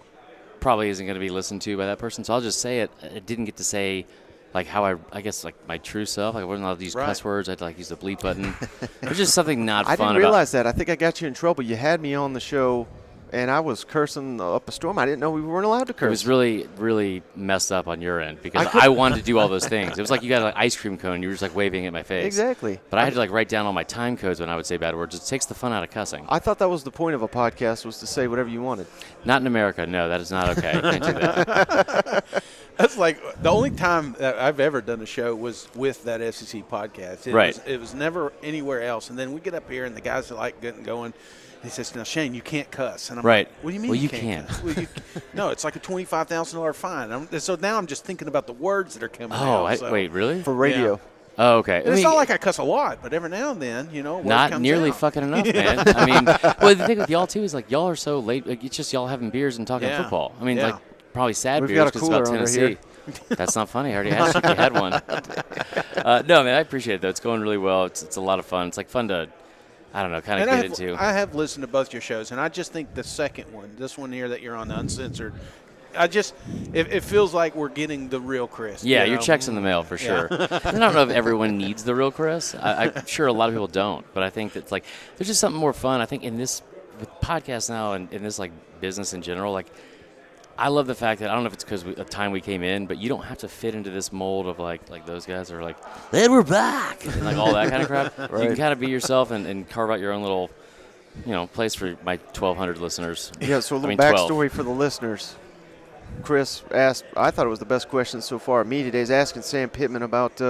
probably isn't going to be listened to by that person. So I'll just say it. I didn't get to say how I guess my true self. I wasn't allowed to use cuss words. I had to use the bleep button. There's just something not fun about it. I didn't realize that. I think I got you in trouble. You had me on the show, and I was cursing up a storm. I didn't know we weren't allowed to curse. It was really, really messed up on your end because I wanted to do all those things. It was like you got an ice cream cone. You were just waving at my face. Exactly. But I had to write down all my time codes when I would say bad words. It takes the fun out of cussing. I thought that was the point of a podcast, was to say whatever you wanted. Not in America. No, that is not okay. You can't do that. That's the only time that I've ever done a show was with that SEC podcast. It was never anywhere else. And then we get up here, and the guys are getting going. He says, "Now, Shane, you can't cuss." And I'm like, "What do you mean? Well, you can't." can. Well, no, it's like a $25,000 fine. So now I'm just thinking about the words that are coming out. out. Wait, really? For radio. Oh, okay. And it's not like I cuss a lot, but every now and then, word not comes nearly out. fucking enough, man. I mean, well, the thing with y'all too is like y'all are so late. Like, it's just y'all having beers and talking Yeah. football. I mean, Yeah. like probably sad We've beers got a because it's about cooler under Tennessee. here. That's not funny. I already asked you if you had one. No, man, I appreciate it though. It's going really well. It's a lot of fun. It's like fun to, I don't know, kind of get into. I have listened to both your shows, and I just think the second one, this one here that you're on, the Uncensored, it feels like we're getting the real Chris. Yeah, your check's in the mail for sure. Yeah. I don't know if everyone needs the real Chris. I'm sure a lot of people don't, but I think that's like there's just something more fun. I think in this with podcasts now and in this like business in general, like I love the fact that I don't know if it's because the time we came in, but you don't have to fit into this mold of like those guys are like, then we're back, and like all that kind of crap. Right. You can kind of be yourself and carve out your own little, place for my 1,200 listeners. Yeah, so a little 12. backstory for the listeners. Chris asked, I thought it was the best question so far. Me today is asking Sam Pittman about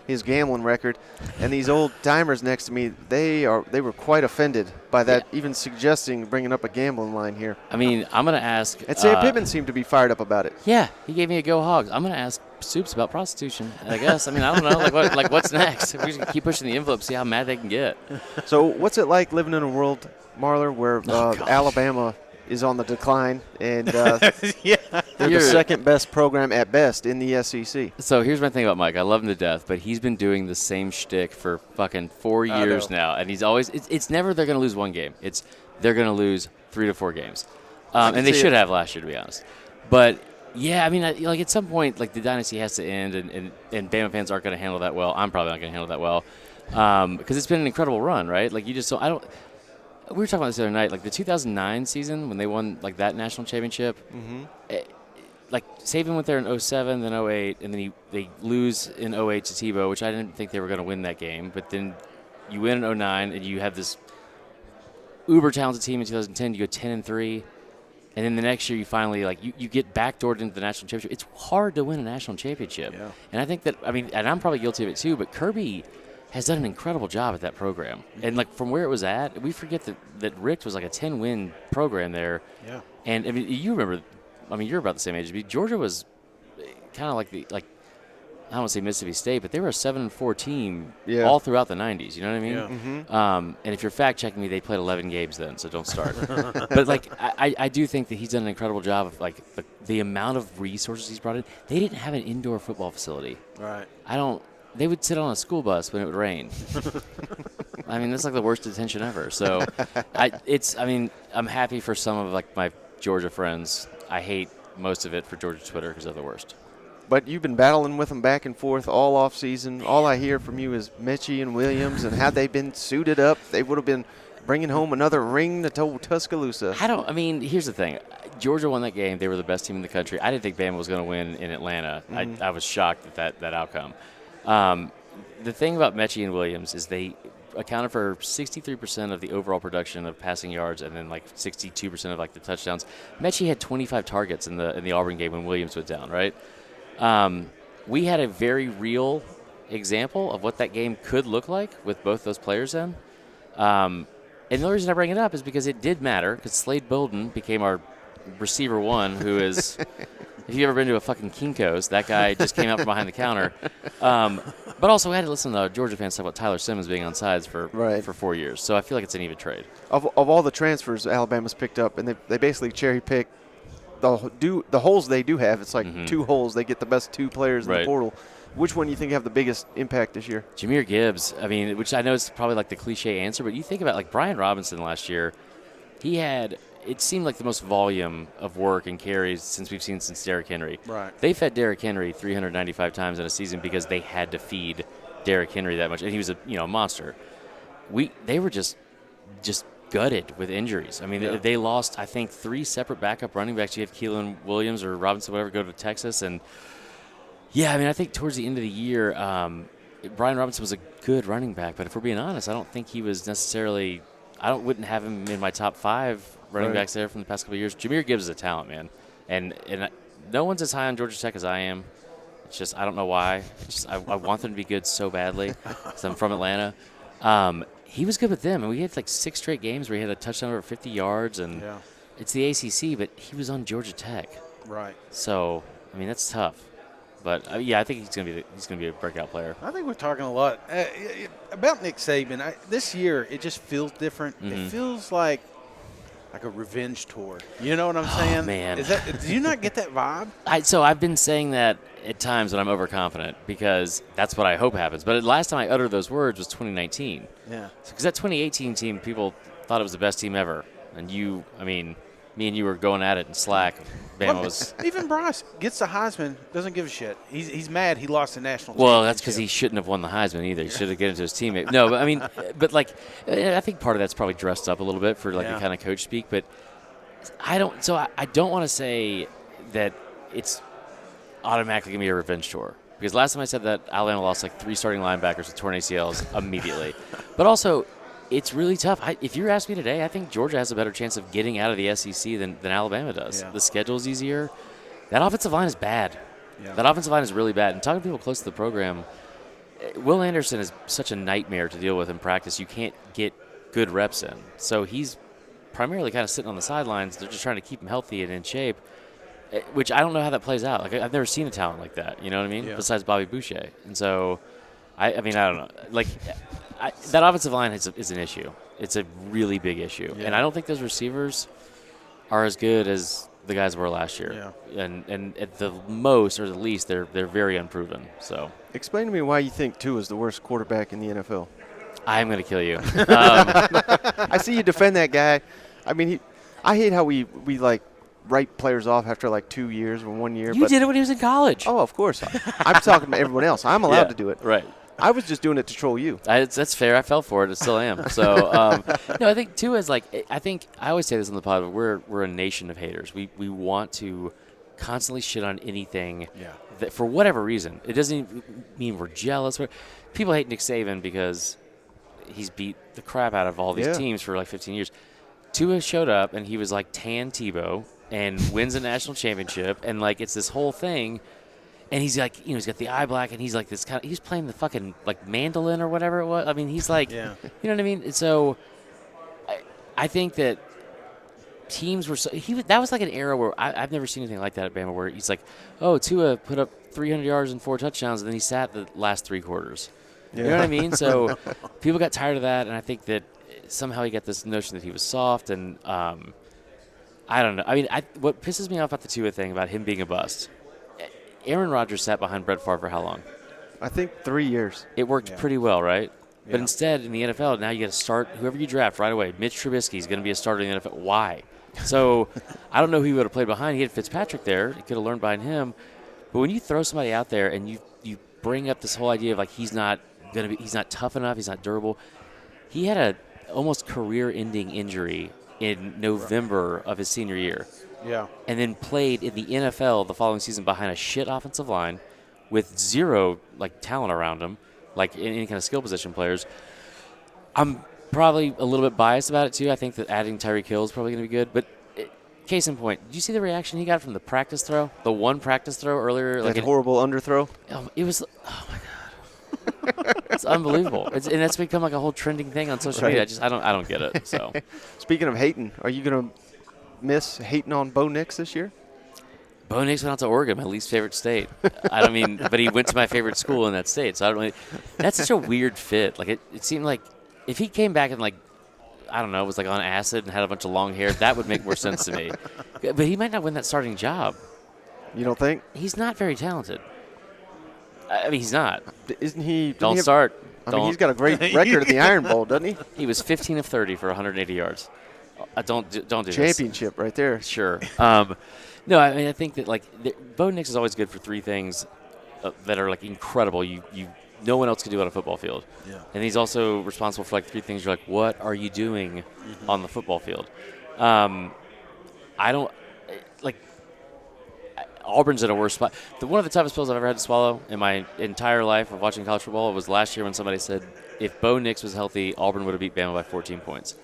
his gambling record, and these old timers next to me, they were quite offended by that, even suggesting bringing up a gambling line here. I mean, I'm gonna ask. And Sam Pittman seemed to be fired up about it. Yeah, he gave me a go hogs. I'm gonna ask Soups about prostitution. I guess. I mean, I don't know. Like what's next? We just keep pushing the envelope, see how mad they can get. So what's it like living in a world, Marler, where Alabama is on the decline, and they're the second best program at best in the SEC. So here's my thing about Mike. I love him to death, but he's been doing the same shtick for fucking 4 years now, and he's always it's never they're going to lose one game. It's they're going to lose 3 to 4 games, and they should have last year, to be honest. But yeah, I mean, like at some point, like the dynasty has to end, and Bama fans aren't going to handle that well. I'm probably not going to handle that well because it's been an incredible run, right? Like you just I don't. We were talking about this the other night, like the 2009 season when they won like that national championship. Like Saban went there in 07, then 08, and then they lose in 08 to Tebow, which I didn't think they were going to win that game. But then you win in 09, and you have this uber talented team in 2010. You go 10-3, and then the next year you finally you get backdoored into the national championship. It's hard to win a national championship, and I think that and I'm probably guilty of it too. But Kirby has done an incredible job at that program. And, like, from where it was at, we forget that Richt was like a 10-win program there. Yeah. And, I mean, you remember, you're about the same age as me. Georgia was kind of I don't want to say Mississippi State, but they were a 7-4 team all throughout the 90s. You know what I mean? Yeah. And if you're fact-checking me, they played 11 games then, so don't start. But, like, I do think that he's done an incredible job of, like, the amount of resources he's brought in. They didn't have an indoor football facility. Right. They would sit on a school bus when it would rain. I mean, that's like the worst detention ever. So, I'm happy for some of like my Georgia friends. I hate most of it for Georgia Twitter because they're the worst. But you've been battling with them back and forth all off season. All I hear from you is Mechie and Williams and how they've been suited up. They would have been bringing home another ring to Tuscaloosa. Here's the thing. Georgia won that game. They were the best team in the country. I didn't think Bama was going to win in Atlanta. I was shocked at that outcome. The thing about Mechie and Williams is they accounted for 63% of the overall production of passing yards and then like 62% of like the touchdowns. Mechie had 25 targets in the Auburn game when Williams went down, right? We had a very real example of what that game could look like with both those players in. And the only reason I bring it up is because it did matter because Slade Bolden became our receiver one, who is if you've ever been to a fucking Kinko's, that guy just came out from behind the counter. But also, we had to listen to Georgia fans talk about Tyler Simmons being on sides for 4 years. So I feel like it's an even trade. Of all the transfers Alabama's picked up, and they basically cherry-pick the holes they do have. It's like 2 holes. They get the best 2 players in the portal. Which one do you think have the biggest impact this year? Jahmyr Gibbs. Which I know is probably like the cliche answer, but you think about like Brian Robinson last year, he had – it seemed like the most volume of work and carries since Derrick Henry. Right. They fed Derrick Henry 395 times in a season because they had to feed Derrick Henry that much, and he was a monster. They were just gutted with injuries. I mean, they lost, I think, 3 separate backup running backs. You had Keelan Williams or Robinson, whatever, go to Texas. And, I think towards the end of the year, Brian Robinson was a good running back. But if we're being honest, I don't think he was necessarily – wouldn't have him in my top 5 running backs there from the past couple of years. Jahmyr Gibbs is a talent, man. And no one's as high on Georgia Tech as I am. It's just I don't know why. I want them to be good so badly because I'm from Atlanta. He was good with them, and we had like 6 straight games where he had a touchdown over 50 yards, and it's the ACC, but he was on Georgia Tech. Right. So, that's tough. But yeah, I think he's gonna be a breakout player. I think we're talking a lot about Nick Saban. This year, it just feels different. Mm-hmm. It feels like a revenge tour. You know what I'm saying? Oh, man. Do you not get that vibe? So I've been saying that at times when I'm overconfident because that's what I hope happens. But the last time I uttered those words was 2019. Yeah. Because that 2018 team, people thought it was the best team ever. And me and you were going at it in slack. Bama was. Even Bryce gets the Heisman, doesn't give a shit. He's mad he lost the national Well, championship. that's because he shouldn't have won the Heisman either. He should have given it to his teammate. No, but I mean, I think part of that's probably dressed up a little bit for a kind of coach speak. But I don't want to say that it's automatically going to be a revenge tour. Because last time I said that, Alabama lost like 3 starting linebackers with torn ACLs immediately. But also, it's really tough. If you ask me today, I think Georgia has a better chance of getting out of the SEC than Alabama does. Yeah. The schedule's easier. That offensive line is bad. Yeah. That offensive line is really bad. And talking to people close to the program, Will Anderson is such a nightmare to deal with in practice. You can't get good reps in. So he's primarily kind of sitting on the sidelines. They're just trying to keep him healthy and in shape, which I don't know how that plays out. Like I've never seen a talent like that. You know what I mean? Yeah. Besides Bobby Boucher. And so, I don't know. Like that offensive line is an issue. It's a really big issue. Yeah. And I don't think those receivers are as good as the guys were last year. Yeah. And at the most or the least, they're very unproven. So explain to me why you think Tua is the worst quarterback in the NFL. I'm going to kill you. I see you defend that guy. I mean, I hate how we like write players off after like 2 years or 1 year. You did it when he was in college. Oh, of course. I'm talking about everyone else. I'm allowed to do it. Right. I was just doing it to troll you. That's fair. I fell for it. I still am. So, no, I think Tua is like. I think I always say this on the pod. But we're a nation of haters. We want to constantly shit on anything. Yeah. That for whatever reason, it doesn't mean we're jealous. People hate Nick Saban because he's beat the crap out of all these teams for like 15 years. Tua showed up and he was like tan Tebow and wins a national championship and like it's this whole thing. And he's like, he's got the eye black, and he's like this kind of. He's playing the fucking like mandolin or whatever it was. I mean, he's like, you know what I mean. And so, I think that teams were. That was like an era where I've never seen anything like that at Bama, where he's like, oh, Tua put up 300 yards and 4 touchdowns, and then he sat the last 3 quarters. You know what I mean? So people got tired of that, and I think that somehow he got this notion that he was soft, and I don't know. I mean, what pisses me off about the Tua thing about him being a bust. Aaron Rodgers sat behind Brett Favre for how long? I think 3 years. It worked pretty well, right? Yeah. But instead, in the NFL, now you got to start whoever you draft right away. Mitch Trubisky is going to be a starter in the NFL. Why? So I don't know who he would have played behind. He had Fitzpatrick there. He could have learned behind him. But when you throw somebody out there and you bring up this whole idea of like he's not tough enough, he's not durable. He had a almost career-ending injury in November of his senior year. Yeah. And then played in the NFL the following season behind a shit offensive line with zero like talent around him, like in any kind of skill position players. I'm probably a little bit biased about it too. I think that adding Tyreek Hill is probably going to be good. But case in point, did you see the reaction he got from the practice throw? The one practice throw earlier? That horrible underthrow? It was, oh my God. It's unbelievable. And it's become like a whole trending thing on social media. I don't get it. So, speaking of hating, are you going to miss hating on Bo Nix this year? Bo Nix went out to Oregon, my least favorite state. I don't mean, but he went to my favorite school in that state. So I don't really. That's such a weird fit. Like it seemed like if he came back and like, I don't know, was like on acid and had a bunch of long hair, that would make more sense to me. But he might not win that starting job. You don't think? He's not very talented. I mean, he's not. Isn't he? Don't start. I mean, he's got a great record at the Iron Bowl, doesn't he? He was 15 of 30 for 180 yards. Don't do this. Championship right there. Sure. No, I mean I think that like Bo Nix is always good for 3 things that are like incredible. You no one else can do on a football field. Yeah. And he's also responsible for like 3 things. You're like, what are you doing on the football field? I don't like. Auburn's in a worse spot. One of the toughest pills I've ever had to swallow in my entire life of watching college football was last year when somebody said if Bo Nix was healthy, Auburn would have beat Bama by 14 points.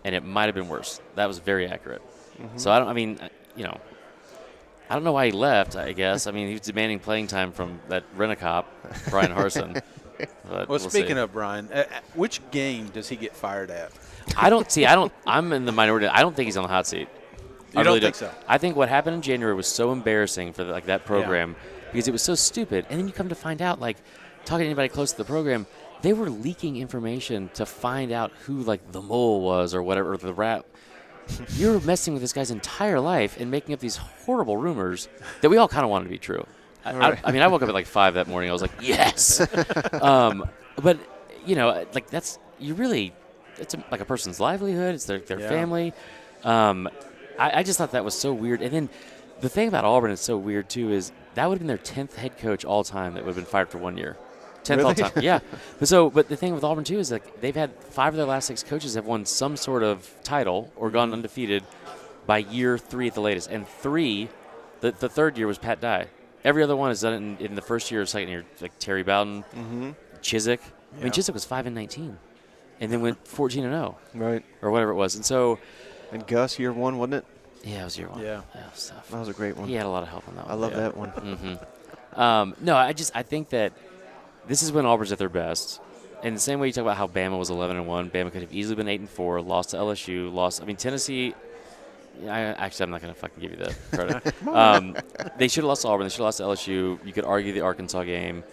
And it might have been worse. That was very accurate. Mm-hmm. So I don't know why he left, I guess. I mean, he was demanding playing time from that rent-a-cop, Brian Harsin. But well, speaking see. of Brian, which game does he get fired at? I'm in the minority. I don't think he's on the hot seat. I really don't think so? I think what happened in January was so embarrassing for that program because it was so stupid. And then you come to find out, like, talking to anybody close to the program, they were leaking information to find out who, like, the mole was or whatever, or the rat. You're messing with this guy's entire life and making up these horrible rumors that we all kind of wanted to be true. I mean, I woke up at like 5 that morning. I was like, yes. But, you know, like it's like a person's livelihood. It's their family. I just thought that was so weird. And then the thing about Auburn is so weird, too, is that would have been their 10th head coach all time that would have been fired for 1 year. 10th Really? all time. Yeah. But the thing with Auburn, too, is like they've had 5 of their last 6 coaches have won some sort of title or gone undefeated by year 3 at the latest. And 3, the third year was Pat Dye. Every other one has done it in the first year or second year, like Terry Bowden, Chiswick. I mean, Chiswick was 5-19 and then went 14-0. Right. Or whatever it was. And so. And Gus, year 1, wasn't it? Yeah, it was year 1. Yeah. That was tough. That was a great one. He had a lot of help on that one. I love that one. No, I think that this is when Auburn's at their best. In the same way you talk about how Bama was 11-1, Bama could have easily been 8-4, lost to LSU, I mean, Tennessee. I'm not going to fucking give you the credit. They should have lost to Auburn. They should have lost to LSU. You could argue the Arkansas game.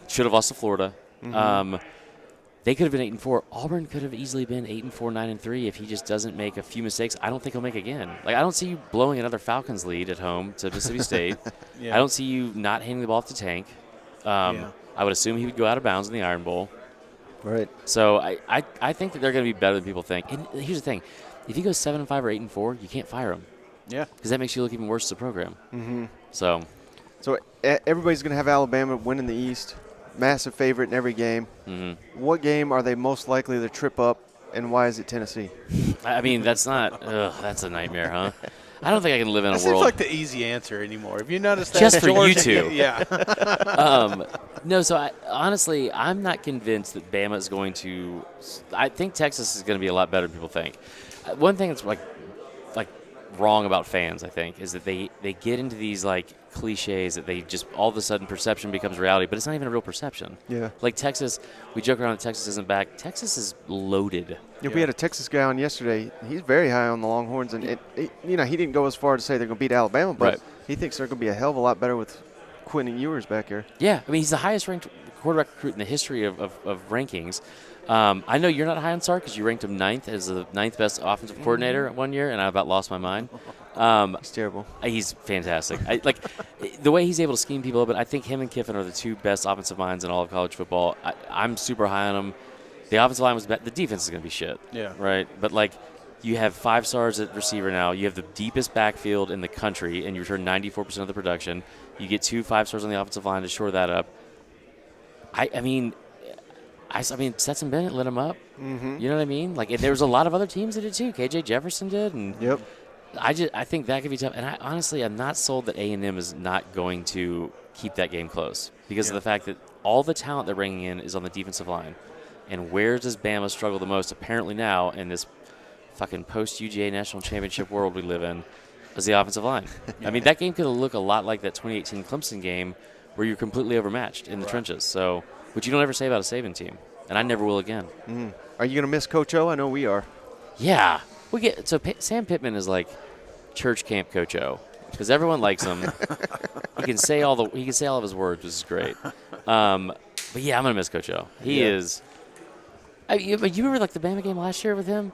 Should have lost to Florida. They could have been 8-4. Auburn could have easily been 8-4, 9-3 if he just doesn't make a few mistakes. I don't think he'll make again. Like, I don't see you blowing another Falcons lead at home to Mississippi State. I don't see you not handing the ball off to Tank. I would assume he would go out of bounds in the Iron Bowl. Right. So I think that they're going to be better than people think. And here's the thing. If he goes 7-5 or 8-4, you can't fire him. Yeah. Because that makes you look even worse as a program. So everybody's going to have Alabama winning the East. Massive favorite in every game. What game are they most likely to trip up, and why is it Tennessee? I mean, that's a nightmare, huh? I don't think I can live in a world. Seems like the easy answer anymore. Have you noticed that? Just for Georgia, you two. Yeah. No, so honestly, I'm not convinced that Bama is going to – I think Texas is going to be a lot better than people think. One thing that's like wrong about fans, I think, is that they get into these like cliches that they just all of a sudden perception becomes reality, but it's not even a real perception. Yeah. Like Texas, we joke around that Texas isn't back. Texas is loaded. Yeah, we had a Texas guy on yesterday. He's very high on the Longhorns, and he didn't go as far to say they're going to beat Alabama, but he thinks they're going to be a hell of a lot better with Quinn Ewers back here. Yeah, I mean he's the highest ranked quarterback recruit in the history of rankings. I know you're not high on Sark because you ranked him 9th as the 9th best offensive coordinator one year, and I about lost my mind. He's terrible. He's fantastic. The way he's able to scheme people up, but I think him and Kiffin are the 2 best offensive minds in all of college football. I'm super high on him. The offensive line was bad. The defense is going to be shit. Yeah. Right? But, you have 5 stars at receiver now. You have the deepest backfield in the country, and you return 94% of the production. You get 2 5-stars on the offensive line to shore that up. I mean, Stetson Bennett lit him up. You know what I mean? There was a lot of other teams that did too. KJ Jefferson did, and I think that could be tough. And I'm not sold that A&M is not going to keep that game close because of the fact that all the talent they're bringing in is on the defensive line. And where does Bama struggle the most? Apparently now in this fucking post-UGA national championship world we live in, is the offensive line. I mean, that game could look a lot like that 2018 Clemson game where you're completely overmatched in the trenches. So, which you don't ever say about a Saban team, and I never will again. Are you going to miss Coach O? I know we are. Yeah. Sam Pittman is like church camp Coach O because everyone likes him. He can say all of his words, which is great. But yeah, I'm going to miss Coach O. He is. You remember the Bama game last year with him?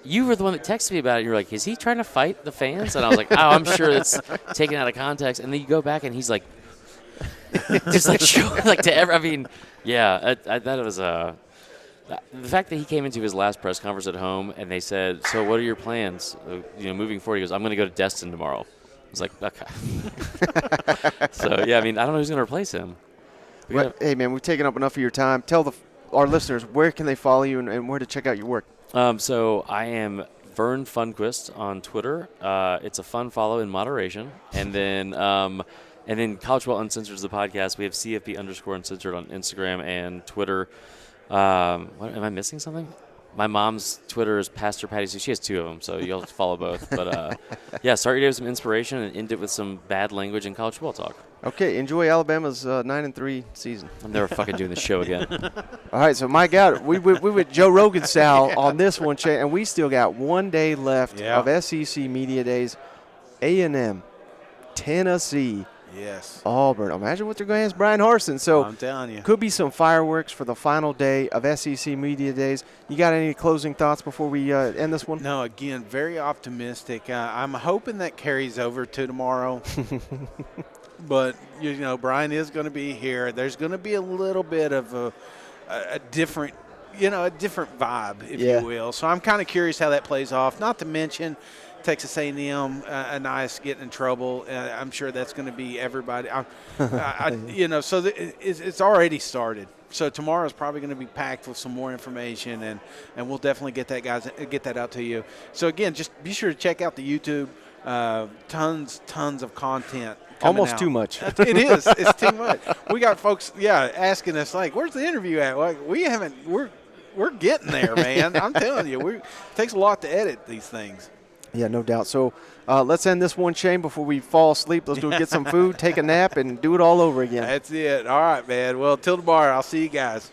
You were the one that texted me about it. You were like, is he trying to fight the fans? And I was like, oh, I'm sure it's taken out of context. And then you go back and he's like, just to every. I mean, yeah, that was the fact that he came into his last press conference at home and they said, so what are your plans? Moving forward, he goes, I'm going to go to Destin tomorrow. I was like, okay. So, yeah, I mean, I don't know who's going to replace him. Hey, man, we've taken up enough of your time. Tell our listeners where can they follow you and where to check out your work. So I am Vern Funquist on Twitter. It's a fun follow in moderation. And then College Football Uncensored is the podcast. We have CFP_Uncensored on Instagram and Twitter. Am I missing something? My mom's Twitter is Pastor Patty Sue. She has 2 of them, so you'll have to follow both. But, yeah, start your day with some inspiration and end it with some bad language and college football talk. Okay, enjoy Alabama's 9-3 season. I'm never fucking doing this show again. All right, so my God, we went Joe Rogan style on this one, and we still got 1 day left of SEC Media Days. A&M, Tennessee. Yes. Auburn. Imagine what they're going to ask Brian Harsin. So I'm telling you. Could be some fireworks for the final day of SEC Media Days. You got any closing thoughts before we end this one? No, again, very optimistic. I'm hoping that carries over to tomorrow. But, Brian is going to be here. There's going to be a little bit of a different, a different vibe, if you will. So I'm kind of curious how that plays off. Not to mention Texas A&M, Anais getting in trouble. I'm sure that's going to be everybody. So it's already started. So tomorrow is probably going to be packed with some more information, and we'll definitely get that out to you. So again, just be sure to check out the YouTube. Tons of content. Almost out. Too much. It is. It's too much. We got folks, asking us like, "Where's the interview at?" Like, we haven't. We're getting there, man. I'm telling you, it takes a lot to edit these things. Yeah, no doubt. So let's end this one, Shane, before we fall asleep. Let's get some food, take a nap, and do it all over again. That's it. All right, man. Well, till tomorrow. I'll see you guys.